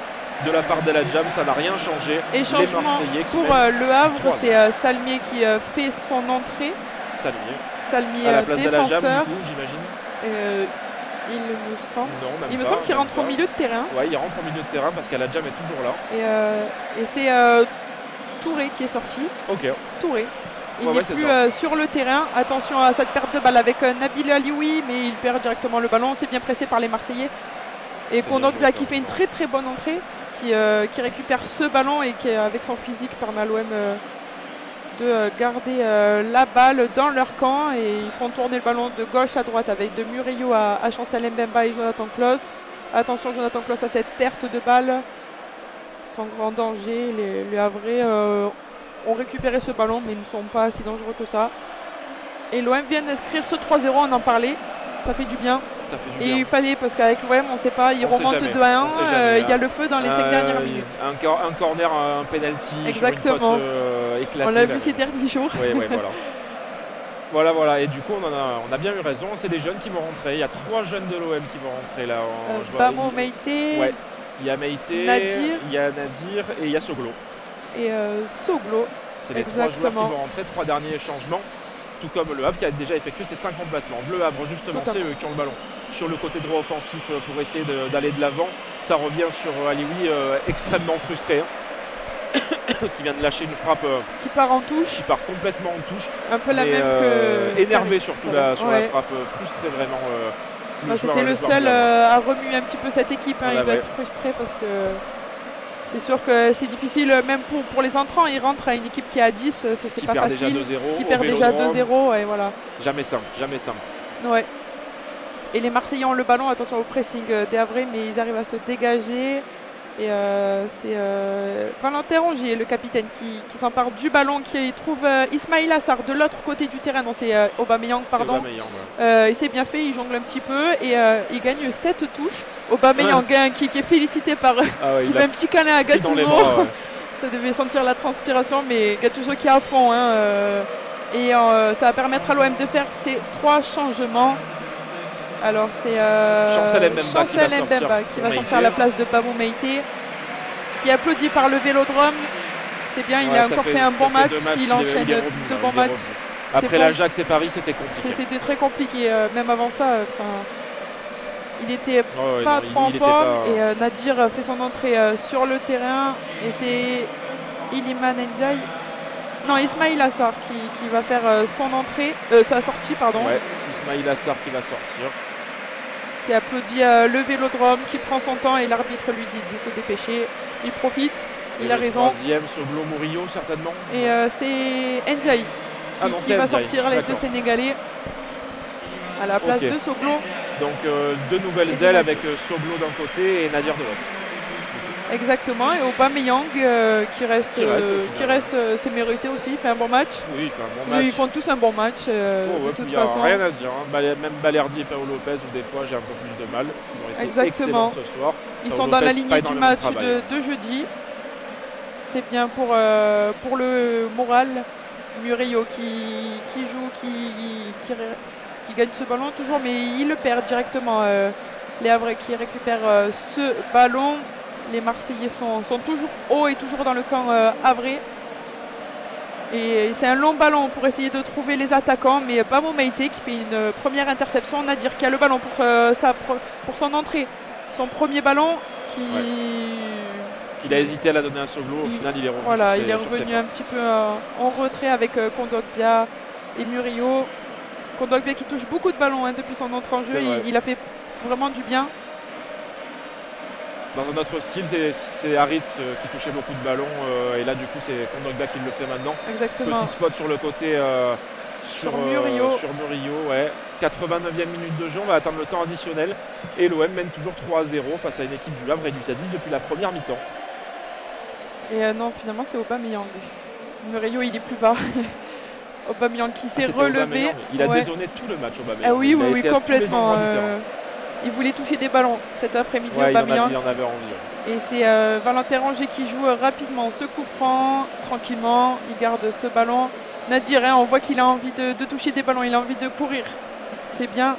de la part d'El Hadjam, ça n'a rien changé. Et changement pour le Havre, c'est Salmier qui fait son entrée. Salmier à la place défenseur, j'imagine. Il me semble. Non, il me semble qu'il rentre au milieu de terrain. Ouais, il rentre au milieu de terrain parce qu'El Hadjam est toujours là. Et c'est Touré qui est sorti. Ok. Touré. Il n'est plus sur le terrain. Attention à cette perte de balle avec Nabil Alioui, mais il perd directement le ballon. C'est bien pressé par les Marseillais. Et Kondogbia qui fait une très très bonne entrée, qui récupère ce ballon et qui, avec son physique, permet à l'OM de garder la balle dans leur camp. Et ils font tourner le ballon de gauche à droite avec de Murillo à Chancel Mbemba et Jonathan Klaus. Attention, Jonathan Klaus à cette perte de balle. Sans grand danger, les Havrais ont récupéré ce ballon mais ne sont pas si dangereux que ça. Et l'OM vient d'inscrire ce 3-0, on en parlait, ça fait du bien. Ça fait du et bien. il fallait, parce qu'avec l'OM on ne sait pas, il remonte 2-1, il y a le feu dans les 5 dernières minutes. Un corner, un penalty, exactement. Sur une faute, éclatée. On l'a vu ces derniers jours. Oui, voilà. Voilà, et du coup on a bien eu raison, c'est des jeunes qui vont rentrer, il y a 3 jeunes de l'OM qui vont rentrer là. Bamo Meïté. Ouais. Il y a Meïté, Nadir. il y a Nadir et il y a Soglo. Et Soglo. C'est les 3 joueurs qui vont rentrer, 3 derniers changements. Tout comme le Havre qui a déjà effectué ses 5 remplacements. Le Havre, justement, c'est eux qui ont le ballon sur le côté droit offensif pour essayer d'aller de l'avant. Ça revient sur Alioui, extrêmement frustré, qui vient de lâcher une frappe qui part en touche. Qui part complètement en touche. Un peu la même que. Énervé surtout sur la frappe, frustré vraiment. C'était le seul à remuer un petit peu cette équipe. Il doit être frustré parce que c'est sûr que c'est difficile, même pour les entrants. Ils rentrent à une équipe qui est à 10, c'est pas facile. Qui perd déjà 2-0. Et voilà. Jamais simple, jamais simple. Ouais. Et les Marseillais ont le ballon, attention au pressing des Havrais, mais ils arrivent à se dégager. Et c'est Valentin Rongier, le capitaine, qui s'empare du ballon, qui trouve Ismail Assar de l'autre côté du terrain. Non, c'est Aubameyang, pardon. Il s'est bien fait, il jongle un petit peu et il gagne 7 touches. Aubameyang qui est félicité par qui fait un petit câlin à Gattuso. Ça devait sentir la transpiration, mais Gattuso qui est à fond. Et ça va permettre à l'OM de faire ces 3 changements. Alors c'est Chancel Mbemba qui va sortir à la place de Bamo Meïté, qui est applaudi par le Vélodrome. C'est bien, il a encore fait un bon match, il enchaîne 2 bons matchs. Après l'Ajax et Paris, c'était compliqué. C'était très compliqué, même avant ça. Il n'était pas trop en forme. Et Nadir fait son entrée sur le terrain. Et c'est Iliman Ndiaye. Non, Ismail Assar qui va faire son entrée, sa sortie, pardon. Ouais, Ismail Assar qui va sortir. Qui applaudit le Vélodrome, qui prend son temps et l'arbitre lui dit de se dépêcher. Il profite, il a raison. Troisième, Soglo Murillo certainement. Et c'est Ndiaye qui va sortir, les 2 Sénégalais à la place de Soglo. Donc 2 nouvelles ailes avec Soglo d'un côté et Nadir de l'autre. Exactement, et Aubameyang qui reste c'est mérité aussi, il fait un bon match. Oui, il fait un bon match. Ils font tous un bon match de toute façon. Rien à dire, même Balerdi et Paolo Lopez où des fois j'ai un peu plus de mal. Ils ont été exactement. ce soir. Ils sont dans la lignée du match de jeudi. C'est bien pour le moral. Murillo qui joue, qui gagne ce ballon toujours, mais il le perd directement. Les Havrais qui récupèrent ce ballon. Les Marseillais sont toujours hauts et toujours dans le camp havrais. Et c'est un long ballon pour essayer de trouver les attaquants. Mais Bamo Meïté qui fait une première interception. Nadir qui a le ballon pour son entrée. Son premier ballon Il a hésité à la donner à Soglo. Au final, il est revenu. Voilà, il est revenu un petit peu en retrait avec Kondogbia et Murillo. Kondogbia qui touche beaucoup de ballons depuis son entrée en jeu. Il a fait vraiment du bien. Dans un autre style, c'est Haritz qui touchait beaucoup de ballons et là du coup c'est Kondogbia qui le fait maintenant. Exactement. Petite faute sur le côté sur Murillo. 89e minute de jeu, on va atteindre le temps additionnel et l'OM mène toujours 3-0 face à une équipe du Havre réduite à 10 depuis la première mi-temps. Et non, finalement c'est Aubameyang. Murillo il est plus bas. Aubameyang qui s'est relevé. Il a dézonné tout le match Aubameyang. Ah oui, complètement. Il voulait toucher des ballons cet après-midi Aubameyang. Il en avait envie. Et c'est Valentin Rongier qui joue rapidement ce coup franc, tranquillement. Il garde ce ballon. Nadir, on voit qu'il a envie de toucher des ballons, il a envie de courir. C'est bien.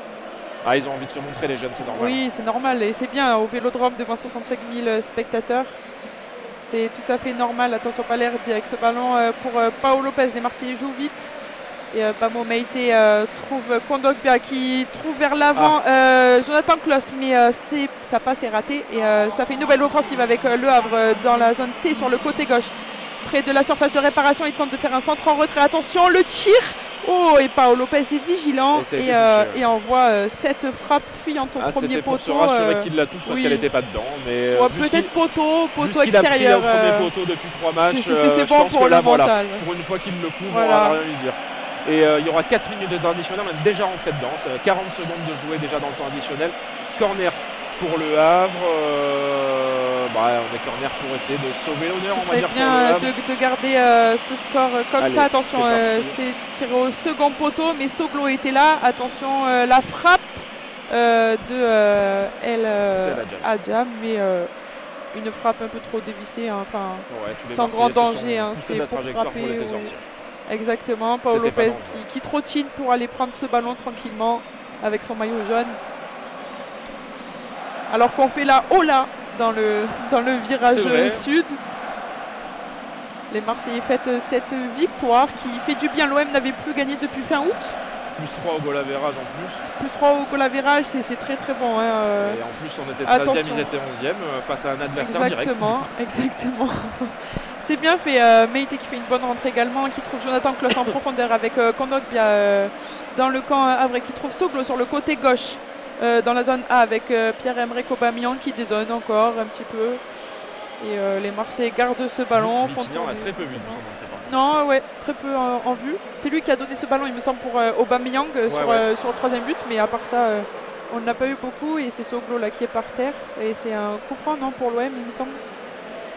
Ah, ils ont envie de se montrer les jeunes, c'est normal. Oui, c'est normal et c'est bien. Au Vélodrome devant 65 000 spectateurs. C'est tout à fait normal. Attention Balerdi avec ce ballon pour Paolo Lopez. Les Marseillais jouent vite. Et Bamo Meïté trouve Kondogbia qui trouve vers l'avant Jonathan Klaus, mais sa passe est ratée et ça fait une nouvelle offensive avec Le Havre dans la zone C sur le côté gauche. près de la surface de réparation. Il tente de faire un centre en retrait. Attention, le tir. Oh, et Paolo Lopez est vigilant et envoie cette frappe fuyante au premier poteau. C'était pour se rassurer qu'il la touche parce qu'elle n'était pas dedans. Mais peut-être poteau extérieur. Il a pris le premier poteau depuis 3 matchs. C'est bon pour le mental. Pour une fois qu'il le couvre, on va rien lui dire. Et il y aura 4 minutes de temps additionnel, on est déjà rentré dedans. 40 secondes de jouer déjà dans le temps additionnel. Corner pour le Havre. On est corner pour essayer de sauver l'honneur. Ce serait bien de garder ce score comme ça. Attention, c'est tiré au second poteau, mais Soglo était là. Attention, la frappe de El Adjam, mais une frappe un peu trop dévissée, sans grand danger. C'était pour frapper. Exactement, Paolo Lopez qui trottine pour aller prendre ce ballon tranquillement avec son maillot jaune. Alors qu'on fait la hola dans le virage sud. Les Marseillais fêtent cette victoire qui fait du bien. L'OM n'avait plus gagné depuis fin août. Plus 3 au goal average en plus. Plus 3 au goal average, c'est très très bon. Et en plus on était 13e, ils étaient 11e face à un adversaire direct. Exactement. C'est bien fait. Meite qui fait une bonne rentrée également, qui trouve Jonathan Kloss en profondeur avec Kondogbia dans le camp havrais, qui trouve Soglo sur le côté gauche dans la zone A avec Pierre-Emerick Aubameyang qui dézone encore un petit peu. Et les Marseillais gardent ce ballon. Vitinha a très peu vu. Non, très peu en vue. C'est lui qui a donné ce ballon, il me semble, pour Aubameyang sur le troisième but. Mais à part ça, on n'a pas eu beaucoup. Et c'est Soglo là qui est par terre. Et c'est un coup franc, non, pour l'OM, il me semble.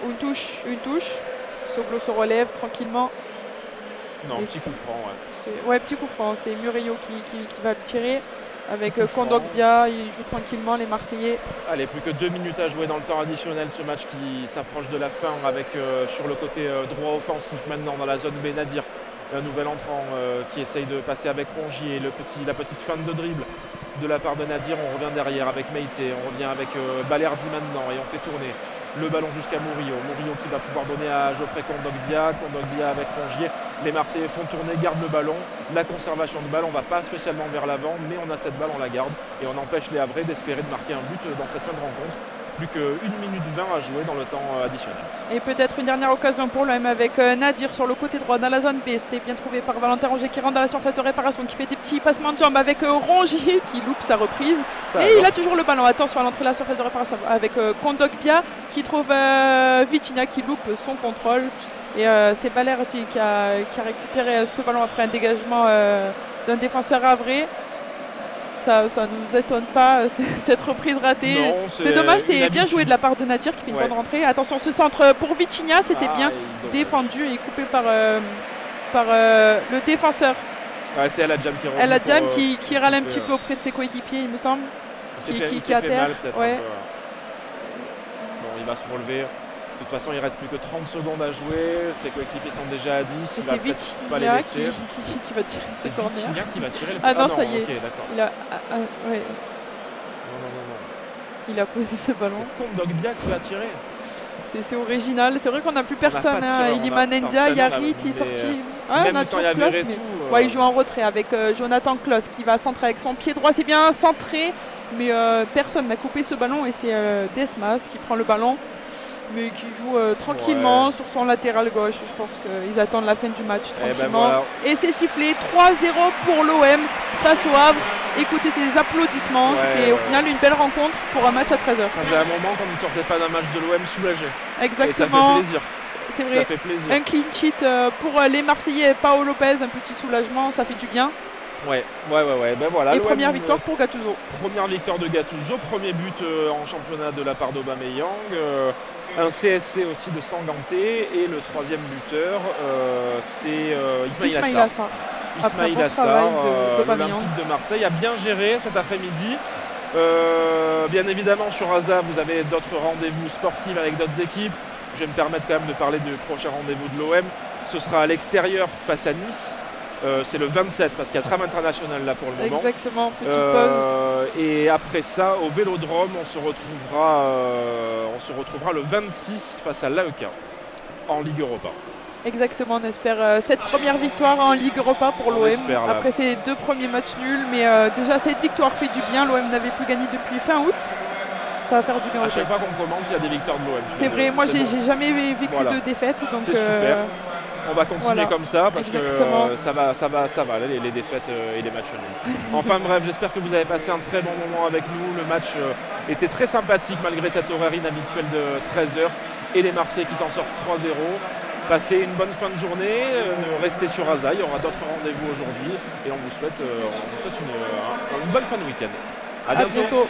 Ou une touche. Soglo se relève tranquillement. Non, petit coup franc, petit coup franc. C'est Murillo qui va le tirer. Avec Kondogbia, il joue tranquillement les Marseillais. Allez, plus que 2 minutes à jouer dans le temps additionnel. Ce match qui s'approche de la fin avec sur le côté droit offensif maintenant dans la zone B, Nadir. Un nouvel entrant qui essaye de passer avec Rongier. La petite feinte de dribble de la part de Nadir. On revient derrière avec Meite. On revient avec Balerdi maintenant et on fait tourner le ballon jusqu'à Murillo. Murillo qui va pouvoir donner à Geoffrey Kondogbia. Kondogbia avec Rongier. Les Marseillais font tourner, gardent le ballon. La conservation de balle, on ne va pas spécialement vers l'avant, mais on a cette balle, on la garde. Et on empêche les Havrais d'espérer de marquer un but dans cette fin de rencontre. Plus que 1 minute 20 à jouer dans le temps additionnel. Et peut-être une dernière occasion pour l'OM avec Nadir sur le côté droit dans la zone B. C'était bien trouvé par Valentin Rongier qui rentre dans la surface de réparation, qui fait des petits passements de jambes avec Rongier qui loupe sa reprise. Il a toujours le ballon. Attention à l'entrée de la surface de réparation avec Kondogbia qui trouve Vitinha qui loupe son contrôle. Et c'est Balerdi qui a récupéré ce ballon après un dégagement d'un défenseur havrais. Ça ne nous étonne pas, cette reprise ratée. C'est dommage, c'était bien joué de la part de Nadir qui fait une bonne rentrée. Attention, ce centre pour Vitinha, c'était bien défendu et coupé par le défenseur. C'est El Adjam qui El Adjam qui râle un petit peu auprès de ses coéquipiers, il me semble. Qui est à terre. Bon, il va se relever. De toute façon, il reste plus que 30 secondes à jouer. Ses coéquipiers sont déjà à 10. C'est Vitinha qui va tirer ce corner. C'est Vitinha qui va tirer le corner. Ah non, ça y est. Okay, non. Il a posé ce ballon. C'est Kondogbia qui va tirer. C'est original. C'est vrai qu'on n'a plus personne. Iliman Ndiaye, Yarit, il est sorti. On a toujours Kloss, mais il joue en retrait avec Jonathan Kloss qui va centrer avec son pied droit. C'est bien centré, mais personne n'a coupé ce ballon et c'est Desmas qui prend le ballon, mais qui joue tranquillement sur son latéral gauche. Je pense qu'ils attendent la fin du match tranquillement. Et c'est sifflé 3-0 pour l'OM face au Havre. Écoutez ces applaudissements. C'était au final une belle rencontre pour un match à 13h. Ça faisait un moment qu'on ne sortait pas d'un match de l'OM soulagé. Exactement. Et ça fait plaisir. C'est vrai. Ça fait plaisir. Un clean sheet pour les Marseillais et Paolo Lopez. Un petit soulagement, ça fait du bien. Ouais. Ben voilà, et première victoire pour Gattuso. Première victoire de Gattuso. Premier but en championnat de la part d'Aubameyang. Un CSC aussi de Sanganté. Et le troisième buteur, c'est Ismail Assar. Ismail Assar, l'Olympique de Marseille, a bien géré cet après-midi. Bien évidemment, sur ASA, vous avez d'autres rendez-vous sportifs avec d'autres équipes. Je vais me permettre quand même de parler du prochain rendez-vous de l'OM. Ce sera à l'extérieur face à Nice. C'est le 27 parce qu'il y a trame internationale là pour le moment. Exactement, petite pause. Et après ça, au Vélodrome, on se retrouvera le 26 face à l'AEK en Ligue Europa. Exactement, on espère cette première victoire en Ligue Europa pour l'OM. Après ces 2 premiers matchs nuls, mais déjà cette victoire fait du bien. L'OM n'avait plus gagné depuis fin août. ça va faire du bien aux À chaque têtes. fois qu'on commente, il y a des victoires de l'OM. C'est vrai, moi j'ai bon. jamais vécu Voilà. de défaite, donc C'est super. On va continuer voilà. comme ça parce Exactement. que ça va, les défaites et les matchs nuls. Enfin bref, j'espère que vous avez passé un très bon moment avec nous. Le match était très sympathique malgré cet horaire inhabituel de 13h et les Marseillais qui s'en sortent 3-0. Passez une bonne fin de journée, restez sur Aza, il y aura d'autres rendez-vous aujourd'hui et on vous souhaite une bonne fin de week-end. À bientôt.